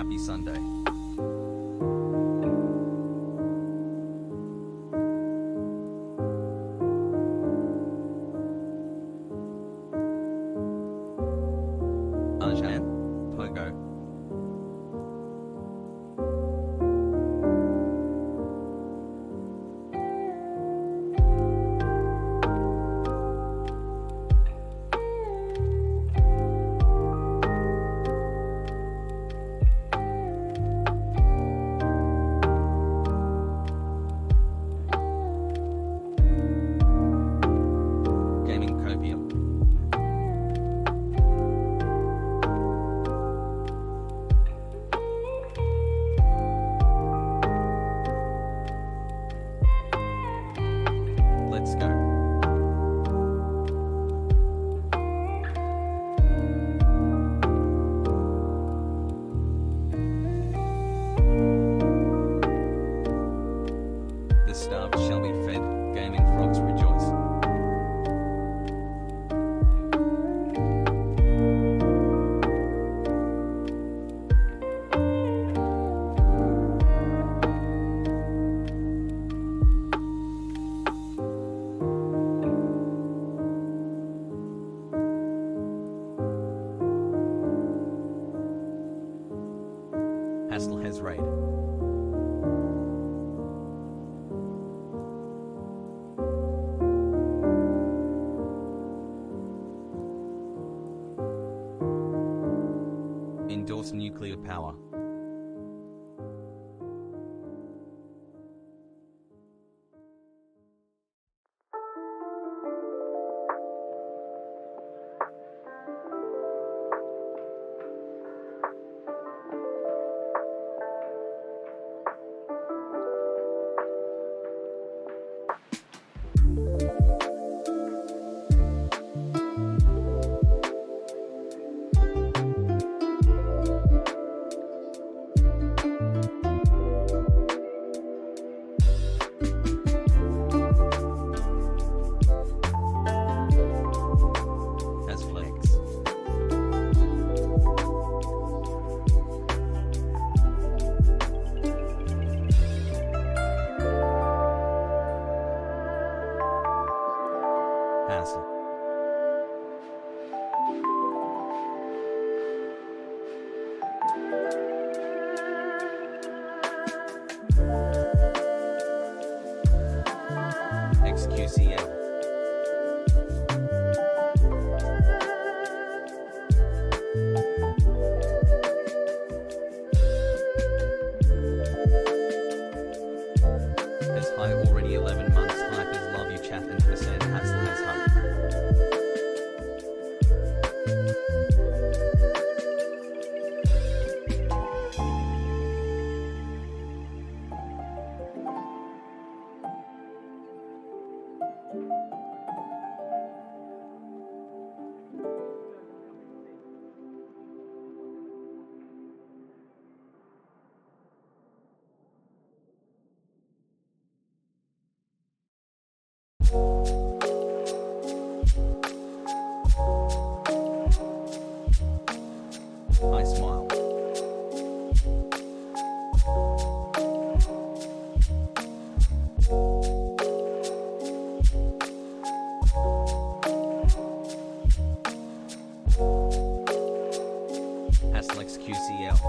Happy Sunday. Hasan, Pogo. Gaming Copium. Let's go. The starved shall be fed, gaming frogs rejoice. Hassel has raid. Endorse nuclear power. Has flags. Hassel. XQCL. Has high already 11 months. Hypers love you chat and percent Hassel has hope. I smile. Hassel XQCL.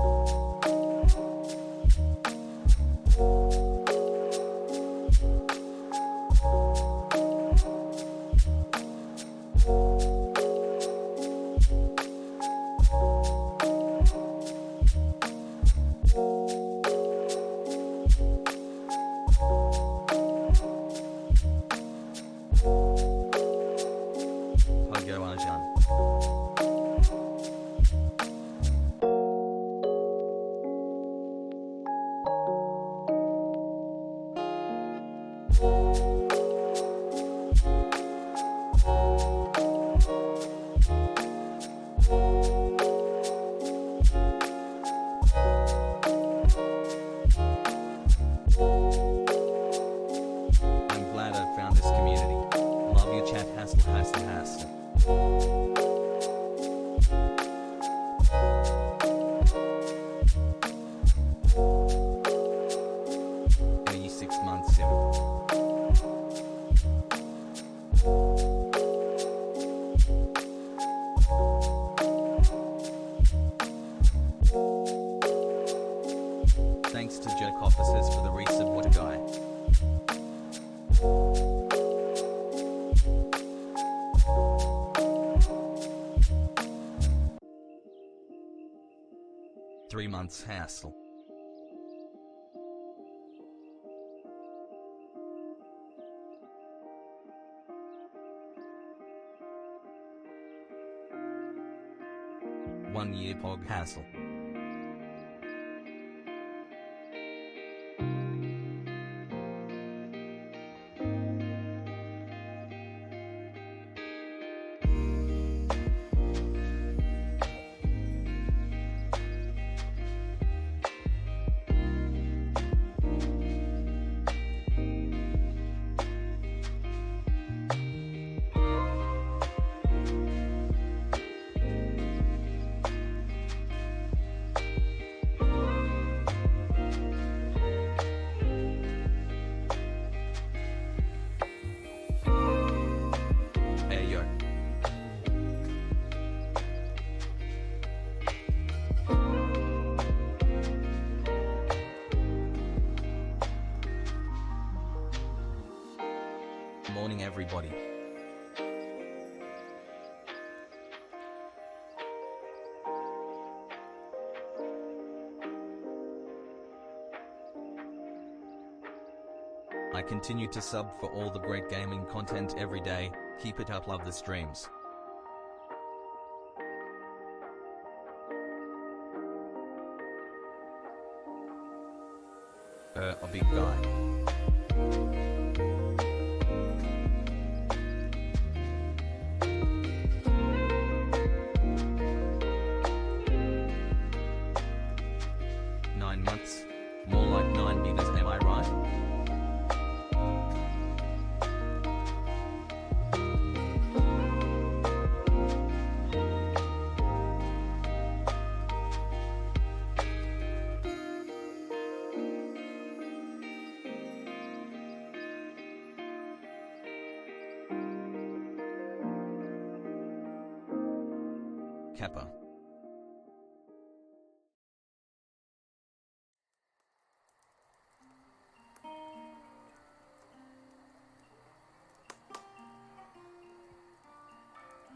wants to jerk officers for the resub. What a guy. Three months hassle. One year pog hassle. Morning everybody. I continue to sub for all the great gaming content every day. Keep it up, love the streams. A big guy. More like 9 meters, am I right? Kappa.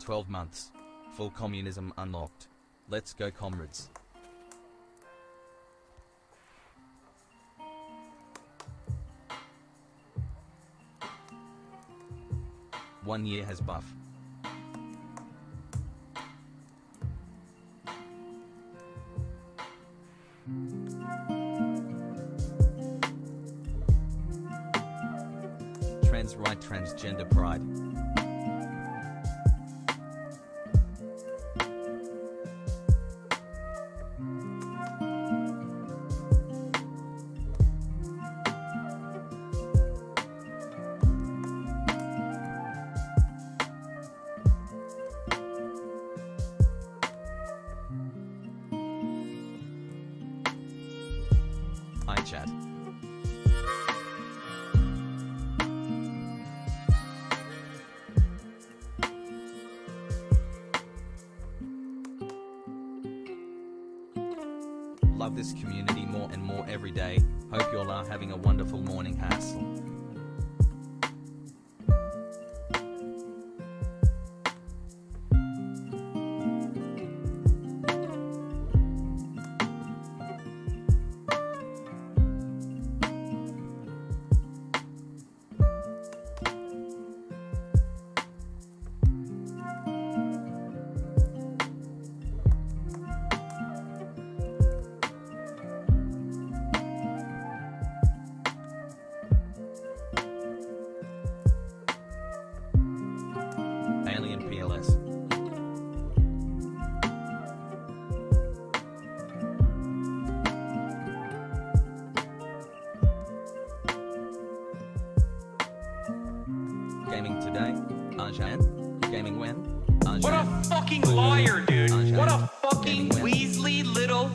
"12 months. Full communism unlocked. Let's go, comrades." One year has buff. Trans right, transgender pride. Chat. Love this community more and more every day. Hope y'all are having a wonderful morning hassle. Alien PLS. Gaming today? Hasan? Gaming when? Hasan? What a fucking liar, dude. Hasan? What a fucking Weasley little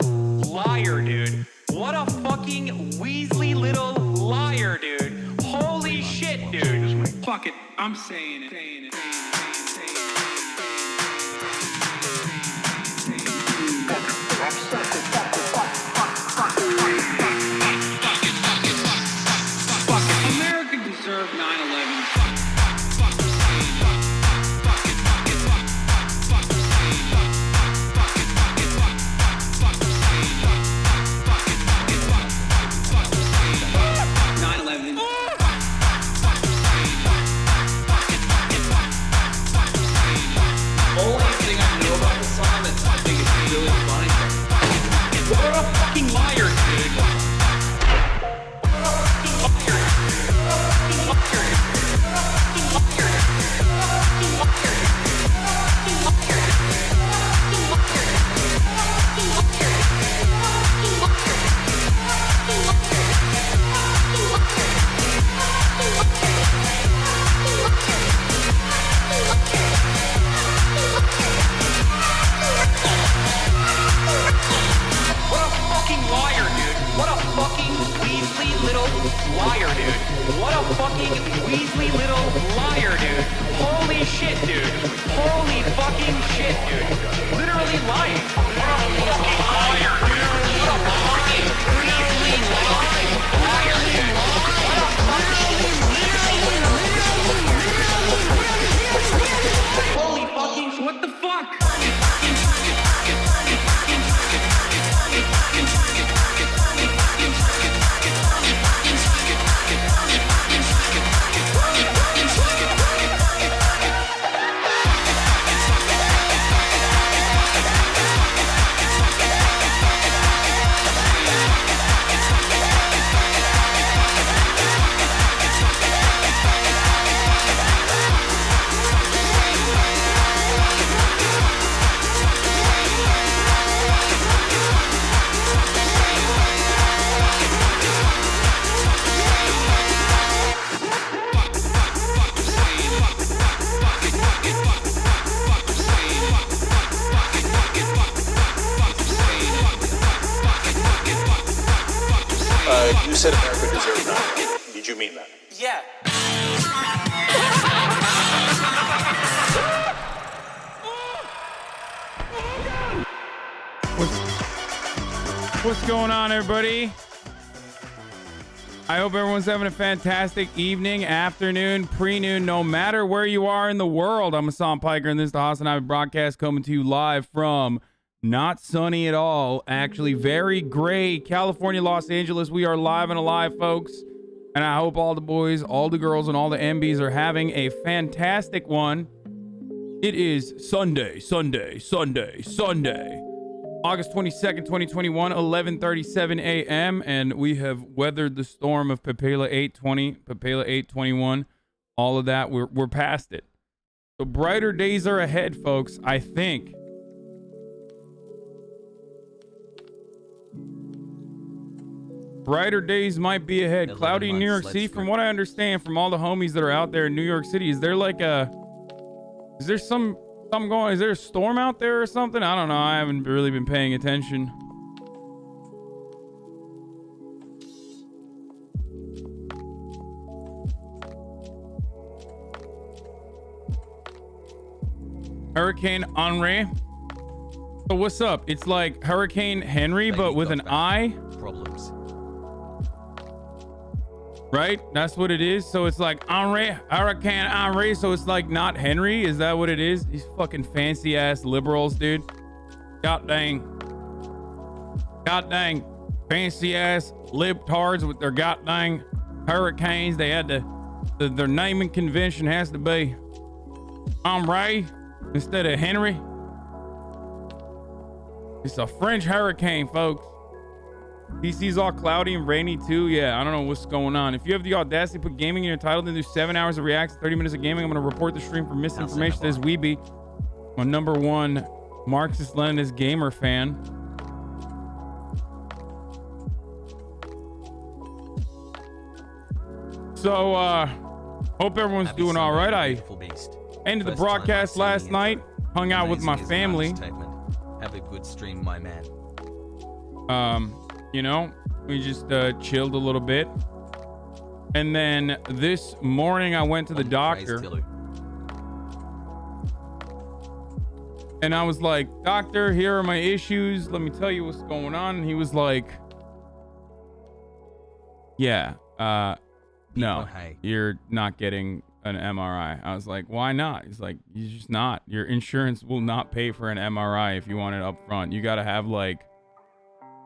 liar, dude. What a fucking Weasley little liar, dude. Holy shit, dude. Fuck it, I'm saying it. liars, dude. Liar, dude. What a fucking Weasley little liar, dude. What a fucking Weasley little liar, dude. Holy shit, dude. Holy fucking shit, dude. Literally lying. What a fucking liar, dude. What a fucking Weasley liar, dude. What a fucking... Holy fucking... What the fuck? You said America deserved 9/11. Did you mean that? Yeah. What's going on, everybody? I hope everyone's having a fantastic evening, afternoon, pre-noon, no matter where you are in the world. I'm Hasan Piker, and this is the HasanAbi broadcast coming to you live from not sunny at all, actually very gray California, Los Angeles. We are live and alive, folks, and I hope all the boys, all the girls, and all the MBs are having a fantastic one. It is Sunday, August 22nd, 2021, 11:37 a.m., and we have weathered the storm of Papela 820, Papela 821, all of that. We're past it. So brighter days are ahead, folks, I think. Brighter days might be ahead. Cloudy in New York City. From what I understand from all the homies that are out there in New York City, is there like is there something going? Is there a storm out there or something? I don't know. I haven't really been paying attention. Hurricane Henri. So what's up? It's like Hurricane Henry, but with an I. Problems. Right? That's what it is. So it's like Hurricane Henri. So it's like not Henry. Is that what it is? These fucking fancy ass liberals, dude. God dang fancy ass libtards with their god dang hurricanes. They had their naming convention has to be Henri instead of Henry. It's a French hurricane, folks. DC's all cloudy and rainy too. Yeah, I don't know what's going on. If you have the audacity to put gaming in your title, then do 7 hours of reacts, 30 minutes of gaming. I'm going to report the stream for misinformation. Says Weeby, my #1 Marxist-Leninist gamer fan. So, hope everyone's doing all right. I ended the broadcast last night, hung out with my family. Have a good stream, my man. You know, we just chilled a little bit. And then this morning I went to the doctor. And I was like, doctor, here are my issues. Let me tell you what's going on. And he was like, yeah, no, you're not getting an MRI. I was like, why not? He's like, you're just not. Your insurance will not pay for an MRI if you want it up front. You got to have like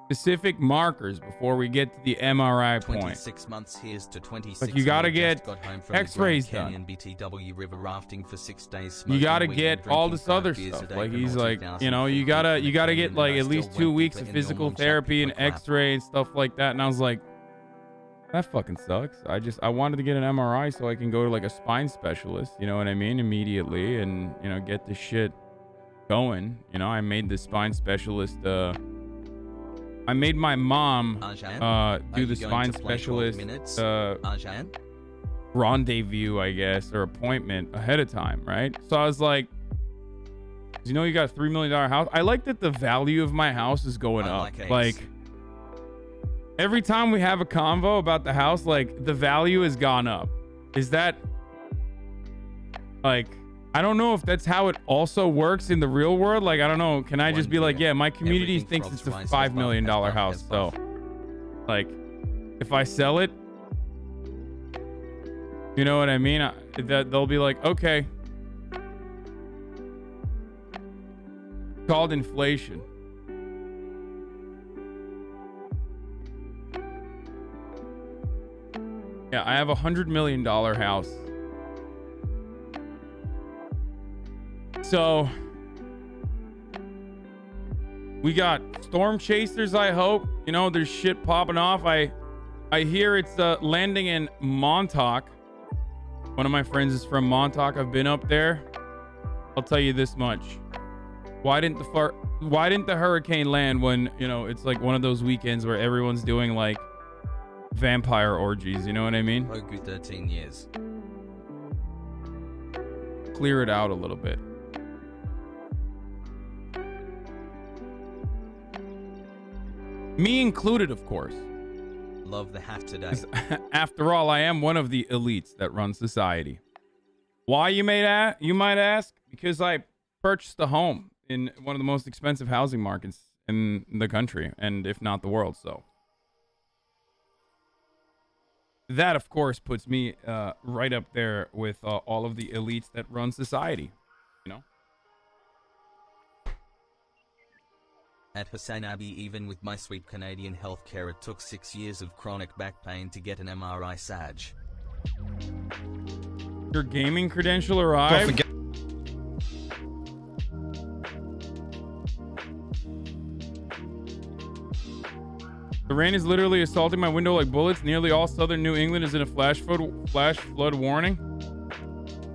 specific markers before we get to the MRI point. 26 months, here's to 26. Like, you gotta get got home from X-rays the Grand Canyon done. BTW river rafting for 6 days. You gotta smoking weed get and all drinking this 5 other beers a stuff. day Like, for he's more like, 2000 you know, you feet gotta in the get canyon, like and I at least still 2 went weeks deeper of in physical normal chat therapy and people crap. X-ray and stuff like that. And I was like, that fucking sucks. I wanted to get an MRI so I can go to like a spine specialist, you know what I mean, immediately, and, you know, get this shit going. You know, I made the spine specialist, I made my mom do the spine specialist rendezvous, I guess, or appointment ahead of time, right? So I was like, you know, you got a $3 million house. I like that the value of my house is going up. Like, every time we have a convo about the house, like, the value has gone up. Is that, like, I don't know if that's how it also works in the real world. Like, I don't know. Can I just be like, yeah, my community thinks it's a $5 million house. So, like, if I sell it, you know what I mean? That they'll be like, okay. Called inflation. Yeah, I have $100 million house. So we got storm chasers, I hope. You know, there's shit popping off. I hear it's landing in Montauk. One of my friends is from Montauk. I've been up there. I'll tell you this much. Why didn't the hurricane land when, you know, it's like one of those weekends where everyone's doing like vampire orgies, you know what I mean? Oh, good 13 years. Clear it out a little bit. Me included, of course. Love the hat today. After all, I am one of the elites that run society. Why, you might ask? Because I purchased a home in one of the most expensive housing markets in the country, and if not the world. So that, of course, puts me right up there with all of the elites that run society. You know. At HasanAbi, even with my sweet Canadian healthcare, it took 6 years of chronic back pain to get an MRI Sag. Your gaming credential arrived? The rain is literally assaulting my window like bullets. Nearly all southern New England is in a flash flood warning.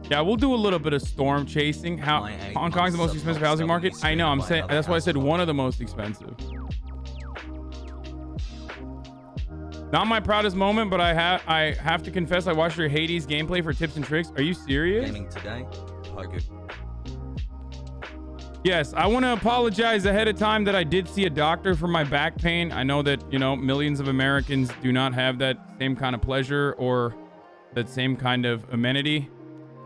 Yeah, we'll do a little bit of storm chasing. Hong Kong's the most expensive housing market. I know. I'm saying that's why I said one of the most expensive. Not my proudest moment, but I have to confess I watched your Hades gameplay for tips and tricks. Are you serious? Gaming today. Oh, good. Yes, I want to apologize ahead of time that I did see a doctor for my back pain. I know that, you know, millions of Americans do not have that same kind of pleasure or that same kind of amenity.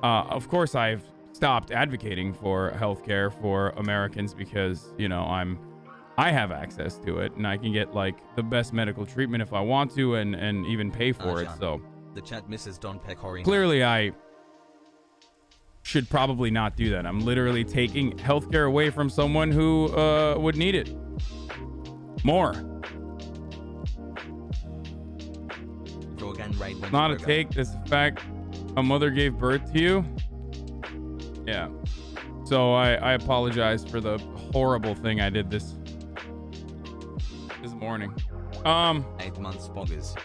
Of course, I've stopped advocating for healthcare for Americans because, you know, I have access to it and I can get like the best medical treatment if I want to and even pay for it. So the chat misses Don Pecori. Clearly, I should probably not do that. I'm literally taking healthcare away from someone who would need it more. Not a take. This is a fact. A mother gave birth to you. Yeah. So I apologize for the horrible thing I did this morning. 8 months boggers.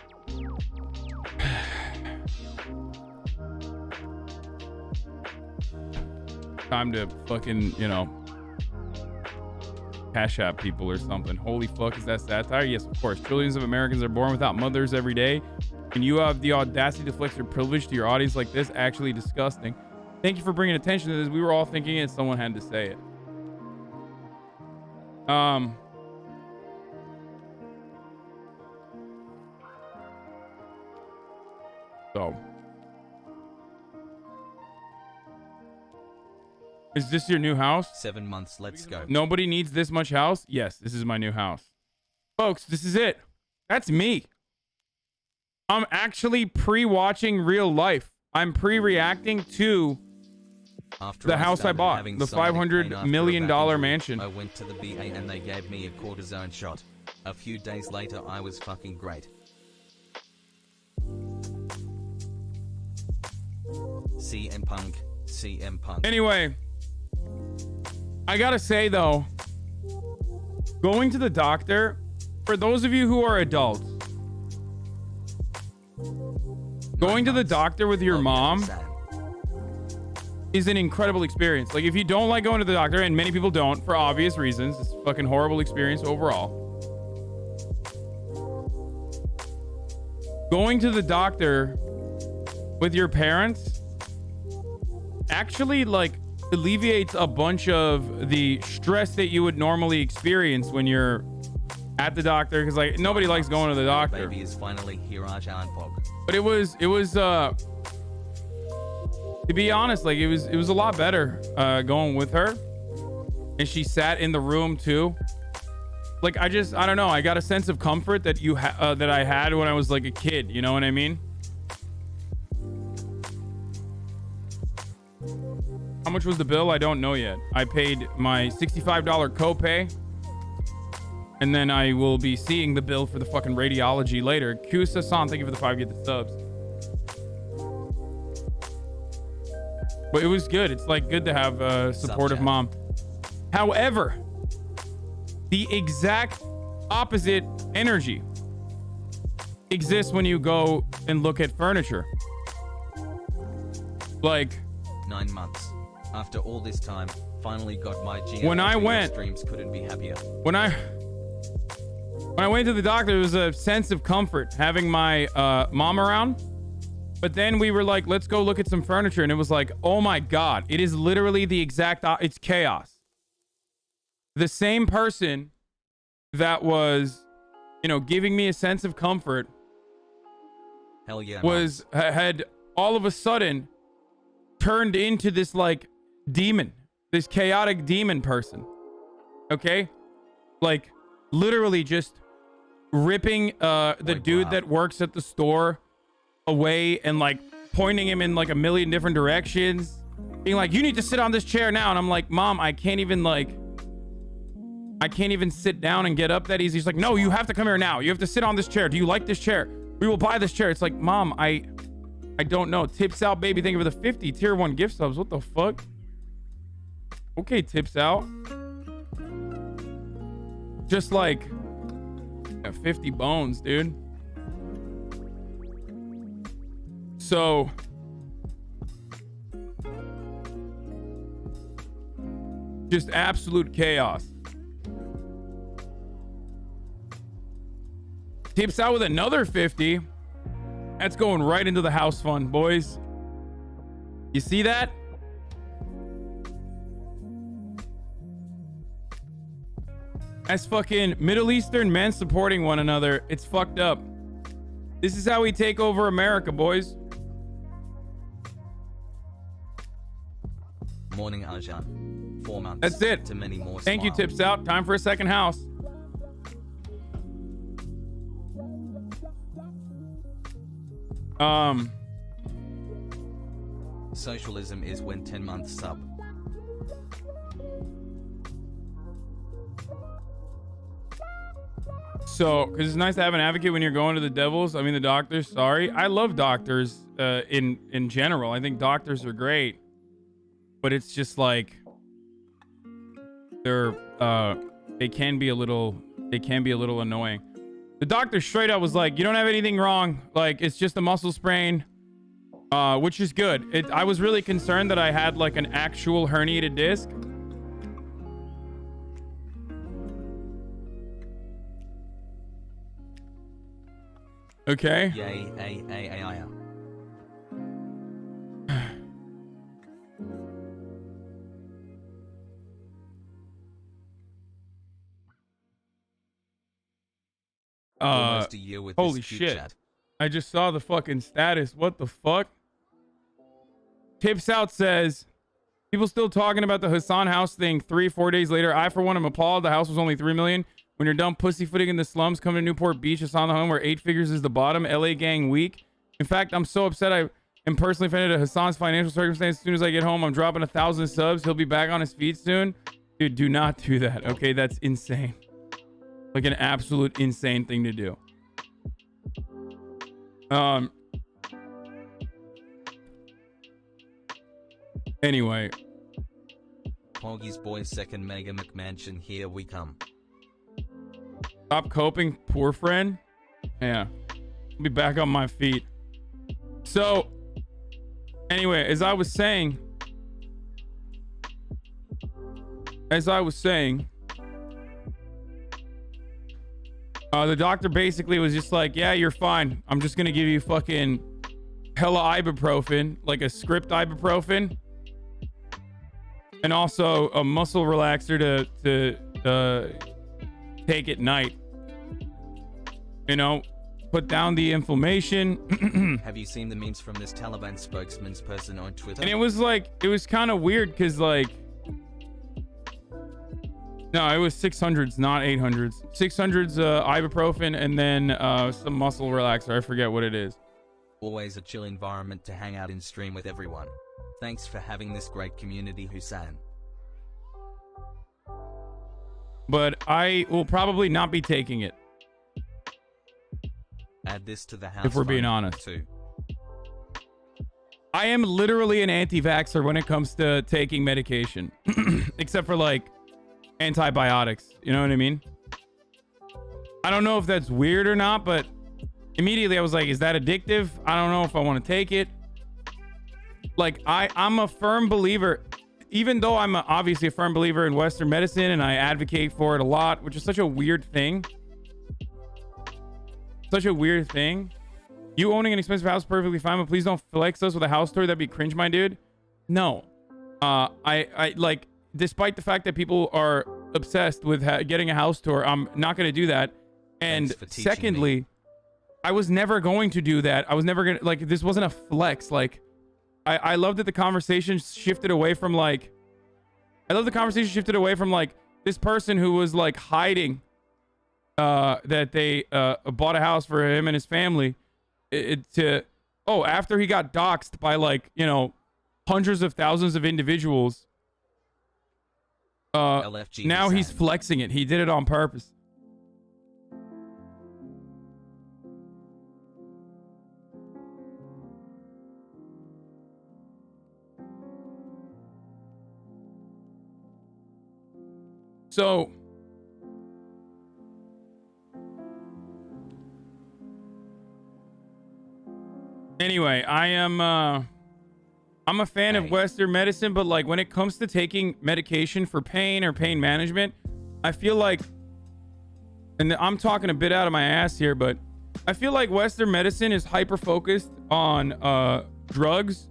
Time to fucking, you know, cash app people or something. Holy fuck, is that satire? Yes, of course. Trillions of Americans are born without mothers every day. And you have the audacity to flex your privilege to your audience like this? Actually disgusting. Thank you for bringing attention to this. We were all thinking it. Someone had to say it. So. Is this your new house? 7 months, let's go. Nobody needs this much house? Yes, this is my new house. Folks, this is it. That's me. I'm actually pre-watching real life. I'm pre-reacting to the house I bought, the $500 million mansion. I went to the VA and they gave me a cortisone shot. A few days later I was fucking great. CM Punk, CM Punk. Anyway, I gotta say though, going to the doctor, for those of you who are adults, going to the doctor with your mom is an incredible experience. Like, if you don't like going to the doctor, and many people don't for obvious reasons, it's a fucking horrible experience overall. Going to the doctor with your parents actually like alleviates a bunch of the stress that you would normally experience when you're at the doctor, because like nobody likes going to the doctor. Baby is finally here, but it was to be honest, like it was a lot better going with her, and she sat in the room too. Like I don't know, I got a sense of comfort that that I had when I was like a kid, you know what I mean? How much was the bill? I don't know yet. I paid my $65 copay, and then I will be seeing the bill for the fucking radiology later. Hasan, thank you for the 5 get the subs. But it was good. It's like good to have a supportive mom. However, the exact opposite energy exists when you go and look at furniture. Like 9 months. After all this time, finally got my GM. When I went, streams couldn't be happier. When I went to the doctor, there was a sense of comfort having my mom around. But then we were like, let's go look at some furniture. And it was like, oh my God, it is literally the exact, it's chaos. The same person that was, you know, giving me a sense of comfort Hell yeah, had all of a sudden turned into this like demon, this chaotic demon person. Okay? Like literally just ripping the dude that works at the store away and like pointing him in like a million different directions, being like, you need to sit on this chair now. And I'm like, Mom, I can't even sit down and get up that easy. She's like, no, you have to come here now. You have to sit on this chair. Do you like this chair? We will buy this chair. It's like, Mom, I don't know. Tips out, baby. Thank you for the 50 tier 1 gift subs. What the fuck? Okay, tips out. Just like 50 bones, dude. So just absolute chaos. Tips out with another 50. That's going right into the house fund, boys. You see that? That's fucking Middle Eastern men supporting one another. It's fucked up. This is how we take over America, boys. Morning, Arjan. 4 months. That's it. To many more. Thank you, tips out. Time for a second house. Socialism is when 10 months sub. So, because it's nice to have an advocate when you're going to the devils. I mean, the doctors. Sorry, I love doctors. In general, I think doctors are great, but it's just like they can be a little annoying. The doctor straight up was like, you don't have anything wrong. Like, it's just a muscle sprain, which is good. I was really concerned that I had like an actual herniated disc. Okay. Yay, Almost a year with holy this cute shit. chat. I just saw the fucking status. What the fuck? Tips out says, people still talking about the Hasan house thing 3-4 days later. I, for one, am appalled. The house was only $3 million. When you're done pussyfooting in the slums, come to Newport Beach, Hasan the home where 8 figures is the bottom. LA gang weak. In fact, I'm so upset I am personally offended at Hasan's financial circumstance. As soon as I get home, I'm dropping 1,000 subs. He'll be back on his feet soon. Dude, do not do that. Okay, that's insane. Like an absolute insane thing to do. Anyway. Poggy's boy second Mega McMansion, here we come. Stop coping, poor friend. Yeah. I'll be back on my feet. So, anyway, as I was saying, the doctor basically was just like, yeah, you're fine. I'm just going to give you fucking hella ibuprofen, like a script ibuprofen. And also a muscle relaxer to take at night. You know, put down the inflammation. Have you seen the memes from this Taliban spokesman's person on Twitter? And it was kind of weird because like, no, it was 600s, not 800s. 600s ibuprofen and then some muscle relaxer. I forget what it is. Always a chill environment to hang out and stream with everyone. Thanks for having this great community, Hasan. But I will probably not be taking it. Add this to the house. If we're being honest. Too. I am literally an anti-vaxxer when it comes to taking medication. Except for like antibiotics. You know what I mean? I don't know if that's weird or not, but immediately I was like, is that addictive? I don't know if I want to take it. Like, I'm a firm believer, even though I'm obviously a firm believer in Western medicine and I advocate for it a lot, which is such a weird thing. Such a weird thing. You owning an expensive house is perfectly fine, but please don't flex us with a house tour. That'd be cringe, my dude. No. I like, despite the fact that people are obsessed with getting a house tour, I'm not going to do that. And secondly, I was never going to do that. I was never going to, like, this wasn't a flex. Like, I love that the conversation shifted away from like, this person who was like hiding that they bought a house for him and his family after he got doxxed by like, you know, hundreds of thousands of individuals. LFG now Hasan. he's flexing it. He did it on purpose. So anyway, I'm a fan of Western medicine, but like when it comes to taking medication for pain or pain management, I feel like, and I'm talking a bit out of my ass here, but I feel like Western medicine is hyper focused on drugs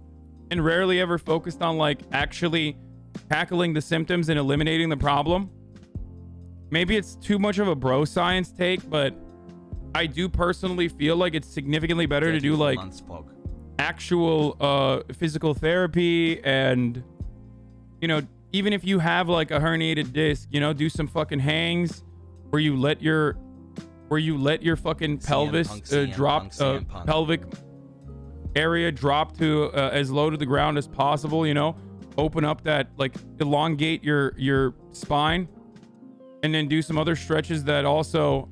and rarely ever focused on like actually tackling the symptoms and eliminating the problem. Maybe it's too much of a bro science take, but I do personally feel like it's significantly better to do like actual physical therapy, and you know, even if you have like a herniated disc, you know, do some fucking hangs where you let your fucking pelvis pelvic area drop to as low to the ground as possible, you know, open up that, like, elongate your spine, and then do some other stretches that also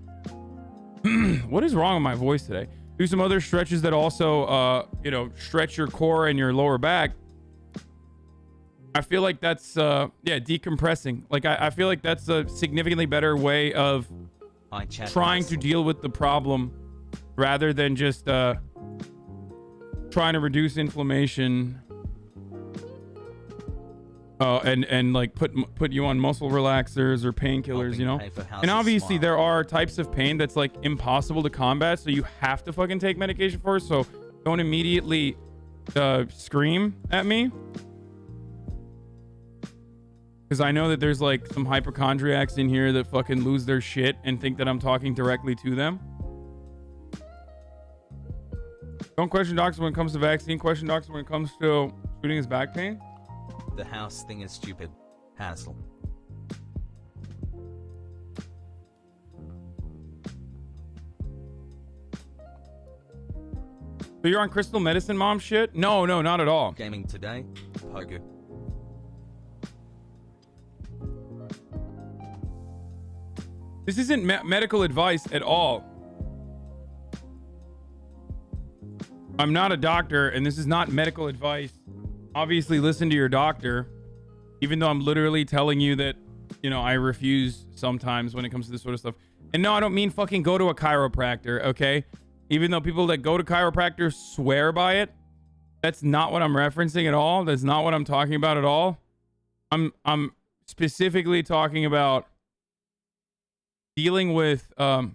what is wrong with my voice today? Do some other stretches that also you know, stretch your core and your lower back. I feel like that's decompressing. Like I feel like that's a significantly better way of trying to deal with the problem rather than just trying to reduce inflammation and like put you on muscle relaxers or painkillers, you know. And obviously there are types of pain that's like impossible to combat, so you have to fucking take medication for it. So don't immediately scream at me, because I know that there's like some hypochondriacs in here that fucking lose their shit and think that I'm talking directly to them. Don't question doctors when it comes to vaccine. Question doctors when it comes to treating his back pain. The house thing is stupid. Hassle. So you're on crystal medicine mom shit? No, not at all. Gaming today. Pogo. This isn't medical advice at all. I'm not a doctor, and this is not medical advice. Obviously, listen to your doctor, even though I'm literally telling you that, you know, I refuse sometimes when it comes to this sort of stuff. And no, I don't mean fucking go to a chiropractor, okay? Even though people that go to chiropractors swear by it, that's not what I'm referencing at all. That's not what I'm talking about at all. I'm specifically talking about dealing with Hop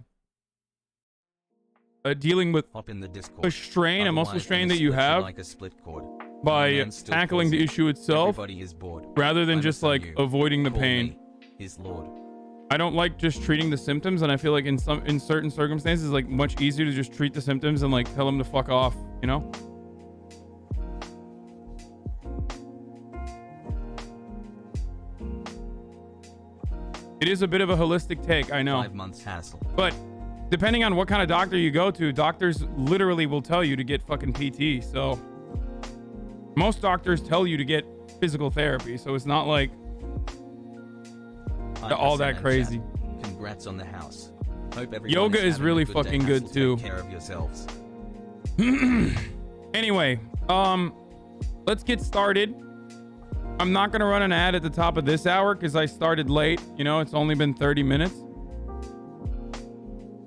in the Discord. a strain, a muscle Otherwise, strain I'll that you split have like a split cord. by Man still tackling the calls issue itself Everybody is bored. rather than I'm just a like you. avoiding the Call pain. me his lord. I don't like just treating the symptoms, and I feel like in certain circumstances, like much easier to just treat the symptoms and like tell them to fuck off, you know? It is a bit of a holistic take, I know. 5 months hassle. But depending on what kind of doctor you go to, doctors literally will tell you to get fucking PT. So most doctors tell you to get physical therapy. So it's not like all that crazy. Congrats on the house. Hope everyone Yoga is having a really good fucking day. good Hassle, too. Take care of yourselves. Anyway, let's get started. I'm not going to run an ad at the top of this hour because I started late. You know, it's only been 30 minutes.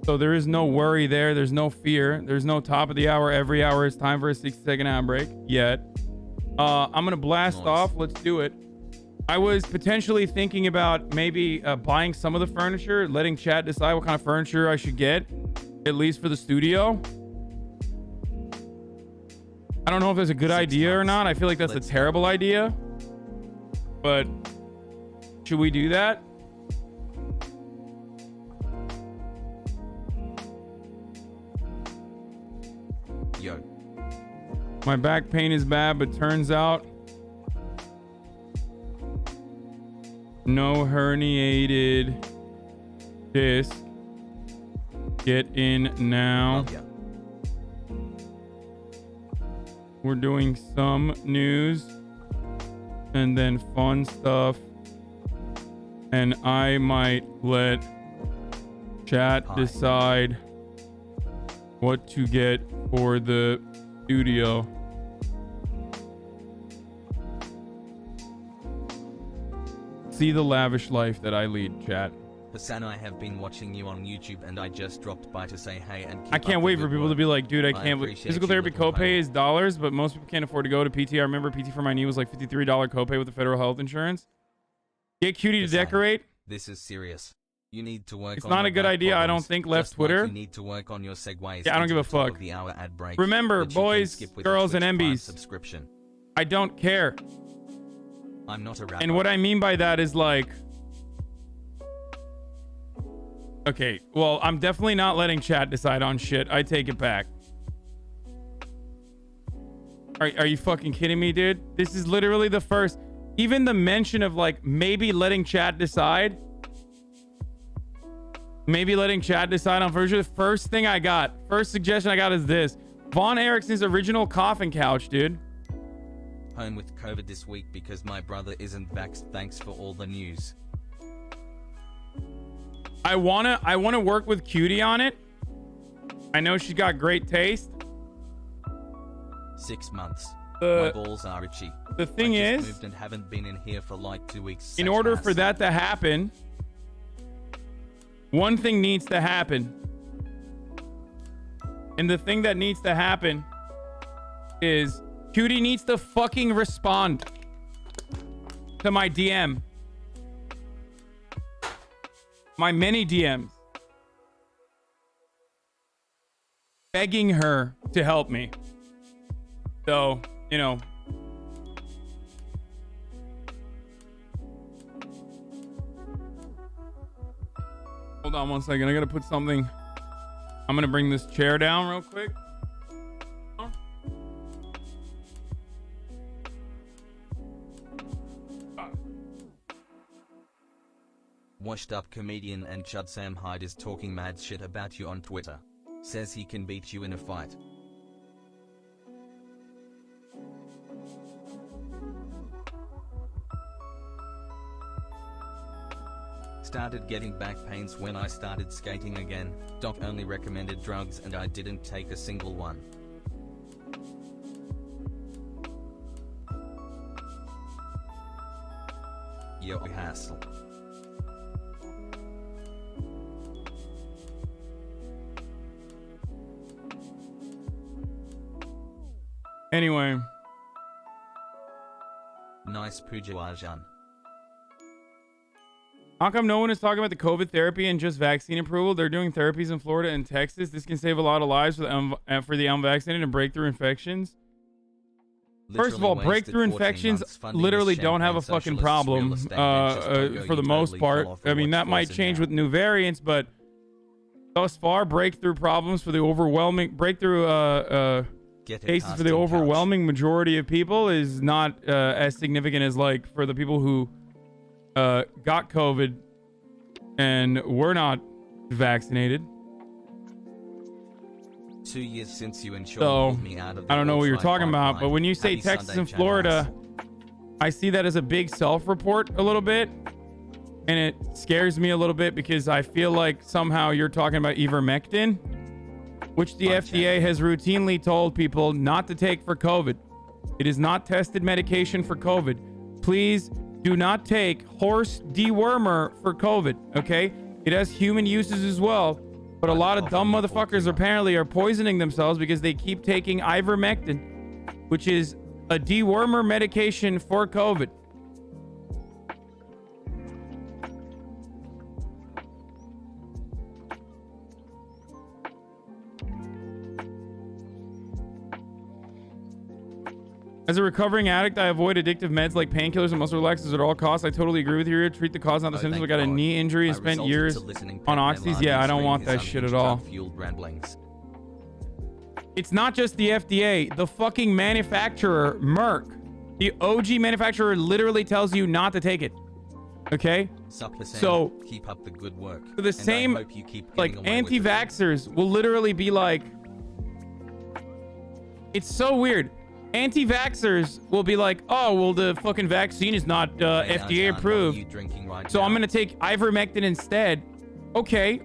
So there is no worry there. There's no fear. There's no top of the hour. Every hour is time for a 60-second ad break yet. I'm going to blast off. Let's do it. I was potentially thinking about maybe buying some of the furniture, letting chat decide what kind of furniture I should get, at least for the studio. I don't know if that's a good idea or not. I feel like that's a terrible idea. But should we do that? Yo. My back pain is bad, but turns out no herniated disc. Get in now. Love ya. We're doing some news and then fun stuff. And I might let chat decide what to get for the studio. See the lavish life that I lead, chat. Hasan, I have been watching you on YouTube and I just dropped by to say hey and keep I can't up wait the for good people to work. be like, dude, I can't. appreciate Physical you, therapy little copay homie. is dollars, but most people can't afford to go to PT. I remember PT for my knee was like $53 copay with the federal health insurance. Get Cutie to Hasan, decorate. This is serious. You need to work It's on not your a good back idea. I don't problems, think left just like Twitter. you need to work on your segues. Yeah, I don't into give a the top fuck. of the hour ad break Remember, that you can boys, skip with a girls, and Twitch Prime MBs. subscription. I don't care. I'm not a rapper. And what I mean by that is like, okay, well, I'm definitely not letting chat decide on shit. I take it back. Are you fucking kidding me, dude? This is literally the first, even the mention of like maybe letting chat decide. Maybe letting chat decide on furniture. The first thing I got, first suggestion I got is this. Von Erichsen's original coffin couch, dude. Home with COVID this week because my brother isn't vaxxed. Thanks for all the news. I wanna work with Cutie on it. I know she's got great taste. 6 months. The- My balls are itchy. The thing I just is, moved and haven't been in here for like 2 weeks. in Such order ass. for that to happen, one thing needs to happen. And the thing that needs to happen is Cutie needs to fucking respond to my DM. My many DMs. Begging her to help me. So, you know. Hold on one second. I gotta put something. I'm gonna bring this chair down real quick. Washed up comedian and Chud Sam Hyde is talking mad shit about you on Twitter. Says he can beat you in a fight. Started getting back pains when I started skating again. Doc only recommended drugs and I didn't take a single one. Yo hassle. Anyway. Nice Pujawajan. How come no one is talking about the COVID therapy and just vaccine approval? They're doing therapies in Florida and Texas. This can save a lot of lives for the unvaccinated and breakthrough infections. First of all, breakthrough infections literally don't have a fucking problem for the most part. I mean, that might change with new variants, but thus far, breakthrough problems for the overwhelming cases for the overwhelming majority of people is not as significant as like for the people who got COVID and were not vaccinated. 2 years since you insured me out of the I don't know what you're talking about, but when you say Texas and Florida, I see that as a big self-report a little bit, and it scares me a little bit because I feel like somehow you're talking about Ivermectin, which the FDA has routinely told people not to take for COVID. It is not tested medication for COVID. Please do not take horse dewormer for COVID, okay? It has human uses as well. But a lot of dumb motherfuckers apparently are poisoning themselves because they keep taking Ivermectin, which is a dewormer medication for COVID. As a recovering addict, I avoid addictive meds like painkillers and muscle relaxers at all costs. I totally agree with you. Treat the cause, not the symptoms. I got a knee injury and spent years on oxys. Yeah, I don't want that shit at all. It's not just the FDA. The fucking manufacturer, Merck, the OG manufacturer, literally tells you not to take it. Okay? So keep up the good work. The same, like, anti-vaxxers will literally be like, it's so weird. Anti-vaxxers will be like, oh, well, the fucking vaccine is not FDA approved, so I'm going to take Ivermectin instead. Okay.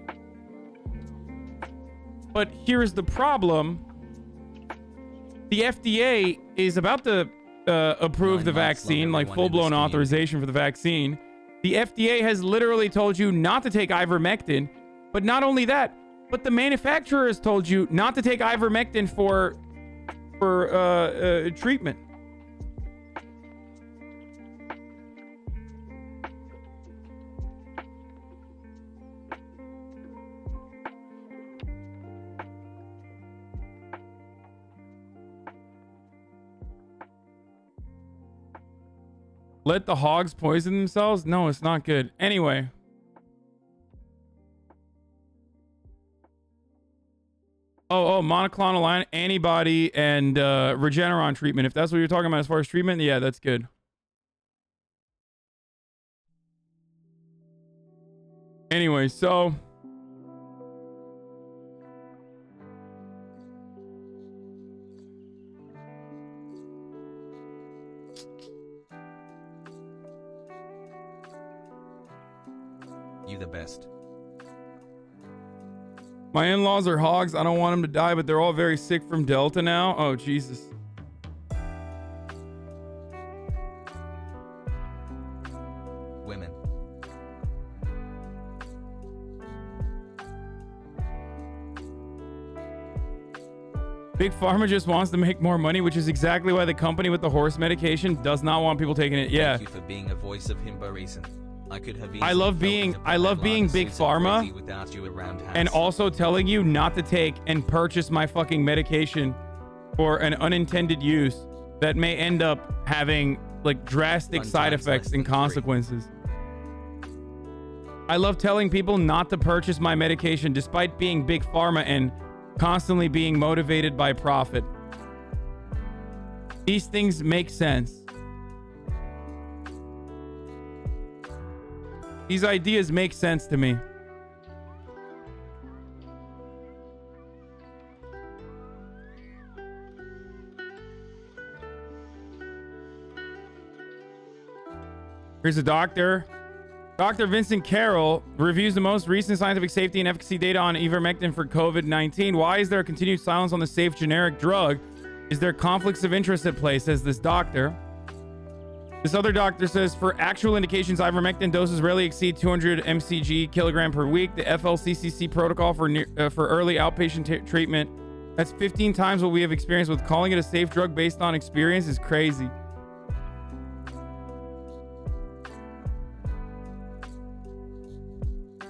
But here's the problem. The FDA is about to approve the vaccine, like full-blown authorization for the vaccine. The FDA has literally told you not to take Ivermectin, but not only that, but the manufacturer has told you not to take Ivermectin for treatment. Let the hogs poison themselves? No, it's not good. Anyway. Oh, monoclonal antibody and Regeneron treatment. If that's what you're talking about as far as treatment, yeah, that's good. Anyway, so you the best. My in-laws are hogs. I don't want them to die, but they're all very sick from Delta now. Oh, Jesus. Women. Big Pharma just wants to make more money, which is exactly why the company with the horse medication does not want people taking it. Yeah. Thank you for being a voice of himbo reason. I love being Big Pharma and also telling you not to take and purchase my fucking medication for an unintended use that may end up having like drastic side effects and consequences. I love telling people not to purchase my medication despite being Big Pharma and constantly being motivated by profit. These things make sense. These ideas make sense to me. Here's a doctor Dr. Vincent Carroll reviews the most recent scientific safety and efficacy data on Ivermectin for COVID-19. Why is there a continued silence on the safe generic drug? Is there conflicts of interest at play, says this doctor. This other doctor says, for actual indications, ivermectin doses rarely exceed 200 mcg kilogram per week. The FLCCC protocol for early outpatient treatment, that's 15 times what we have experienced with. Calling it a safe drug based on experience is crazy.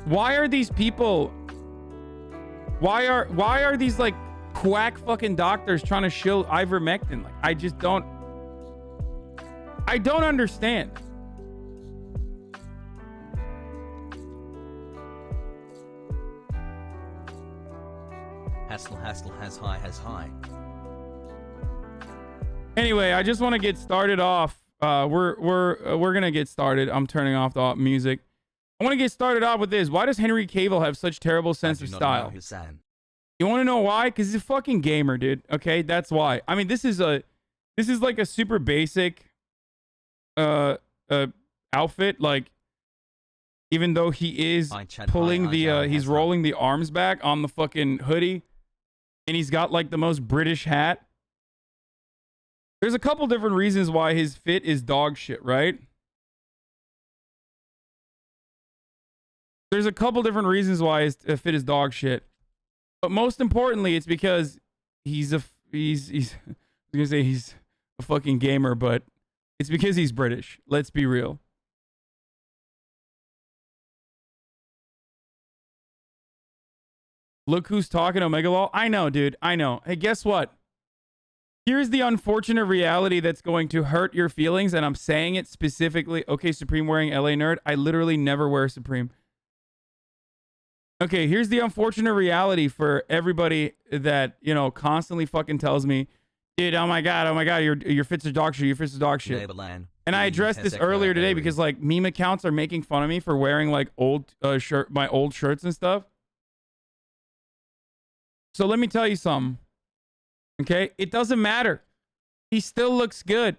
Why are these people... Why are these, like, quack fucking doctors trying to shill ivermectin? Like, I just don't... I don't understand. Hassle has high. Anyway, I just want to get started off. We're gonna get started. I'm turning off the music. I want to get started off with this. Why does Henry Cavill have such terrible sense of style? You want to know why? Because he's a fucking gamer, dude. Okay, that's why. I mean, this is like a super basic outfit. Like, even though he is pulling he's rolling the arms back on the fucking hoodie, and he's got like the most British hat. There's a couple different reasons why his fit is dog shit, right? There's a couple different reasons why his fit is dog shit. But most importantly, it's because he's I was gonna say he's a fucking gamer, but it's because he's British. Let's be real. Look who's talking, Omega Law. I know, dude. I know. Hey, guess what? Here's the unfortunate reality that's going to hurt your feelings, and I'm saying it specifically. Okay, Supreme wearing LA nerd. I literally never wear Supreme. Okay, here's the unfortunate reality for everybody that, you know, constantly fucking tells me, dude, oh my god, your fits are dog shit, your fits are dog shit. And I addressed this earlier today because, like, meme accounts are making fun of me for wearing, like, my old shirts and stuff. So let me tell you something. Okay? It doesn't matter. He still looks good.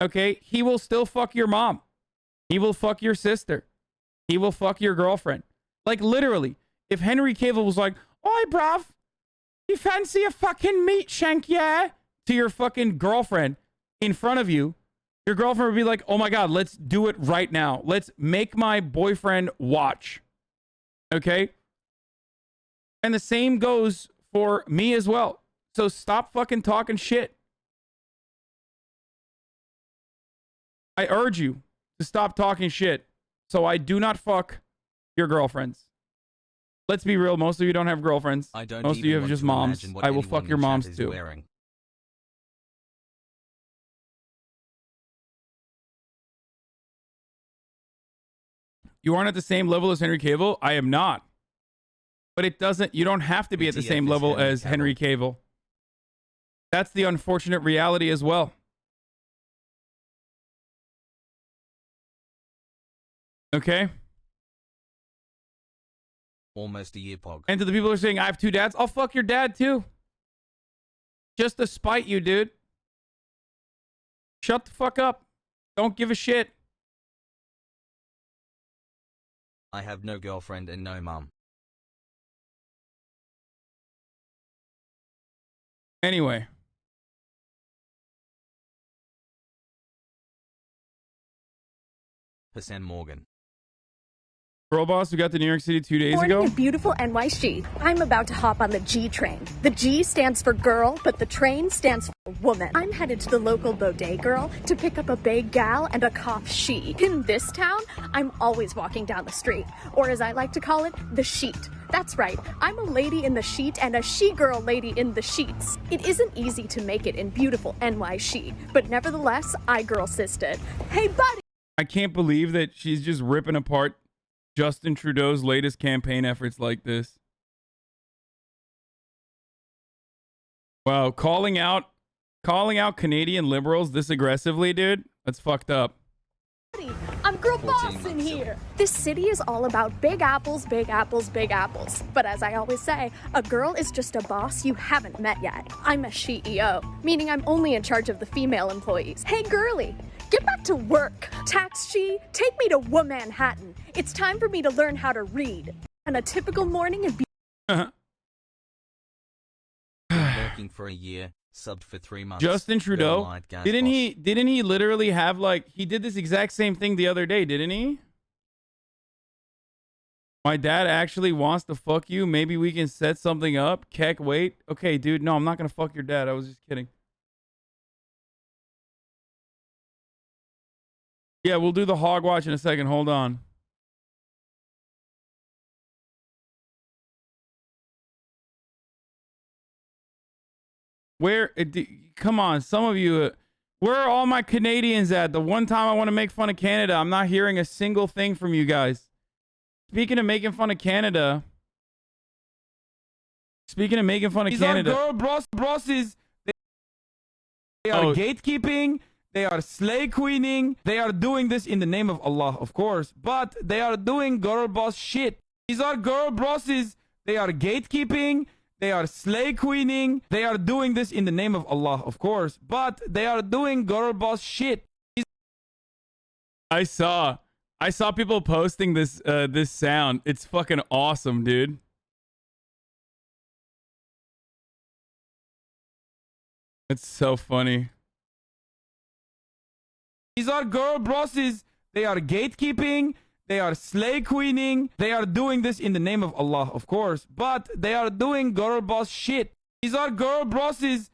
Okay? He will still fuck your mom. He will fuck your sister. He will fuck your girlfriend. Like, literally. If Henry Cavill was like, oi, bruv, you fancy a fucking meat shank, yeah? To your fucking girlfriend in front of you, your girlfriend would be like, oh my god, let's do it right now. Let's make my boyfriend watch. Okay? And the same goes for me as well. So stop fucking talking shit. I urge you to stop talking shit so I do not fuck your girlfriends. Let's be real, most of you don't have girlfriends. Most of you have just moms. I will fuck your moms too. You aren't at the same level as Henry Cavill? I am not. But it doesn't, you don't have to be at the same level as Henry Cavill. That's the unfortunate reality as well. Okay? Almost a year, Pog. And to the people who are saying, I have two dads, I'll fuck your dad too. Just to spite you, dude. Shut the fuck up. Don't give a shit. I have no girlfriend and no mom. Anyway. Hasan Morgan. Girl boss, we got to New York City 2 days ago. Morning in beautiful NYC. I'm about to hop on the G train. The G stands for girl, but the train stands for woman. I'm headed to the local bodega girl to pick up a big gal and a cop she. In this town, I'm always walking down the street, or as I like to call it, the sheet. That's right, I'm a lady in the sheet and a she-girl lady in the sheets. It isn't easy to make it in beautiful NYC, but nevertheless, I girl-sisted. Hey, buddy! I can't believe that she's just ripping apart Justin Trudeau's latest campaign efforts like this. Wow, calling out Canadian liberals this aggressively, dude? That's fucked up. I'm girl boss in here. This city is all about big apples, big apples, big apples. But as I always say, a girl is just a boss you haven't met yet. I'm a CEO, meaning I'm only in charge of the female employees. Hey girly, Get back to work. Tax G, take me to Manhattan. It's time for me to learn how to read. On a typical morning and be Working for a year, subbed for 3 months. Justin Trudeau, Light gas didn't boss. he literally have like, he did this exact same thing the other day, didn't he? My dad actually wants to fuck you. Maybe we can set something up. Keck, wait. Okay, dude, no, I'm not gonna fuck your dad. I was just kidding. Yeah, we'll do the hog watch in a second. Hold on. Where, come on, some of you, where are all my Canadians at? The one time I want to make fun of Canada, I'm not hearing a single thing from you guys. Speaking of making fun of Canada, these are girl brosses. They are gatekeeping. They are slay queening. They are doing this in the name of Allah, of course, but they are doing girl boss shit. These are girl brosses. They are gatekeeping. They are slay queening. They are doing this in the name of Allah, of course, but they are doing girl boss shit. I saw people posting this this sound. It's fucking awesome, dude. It's so funny. These are girl brosses. They are gatekeeping. They are slay queening. They are doing this in the name of Allah, of course, but they are doing girl boss shit. These are girl brosses.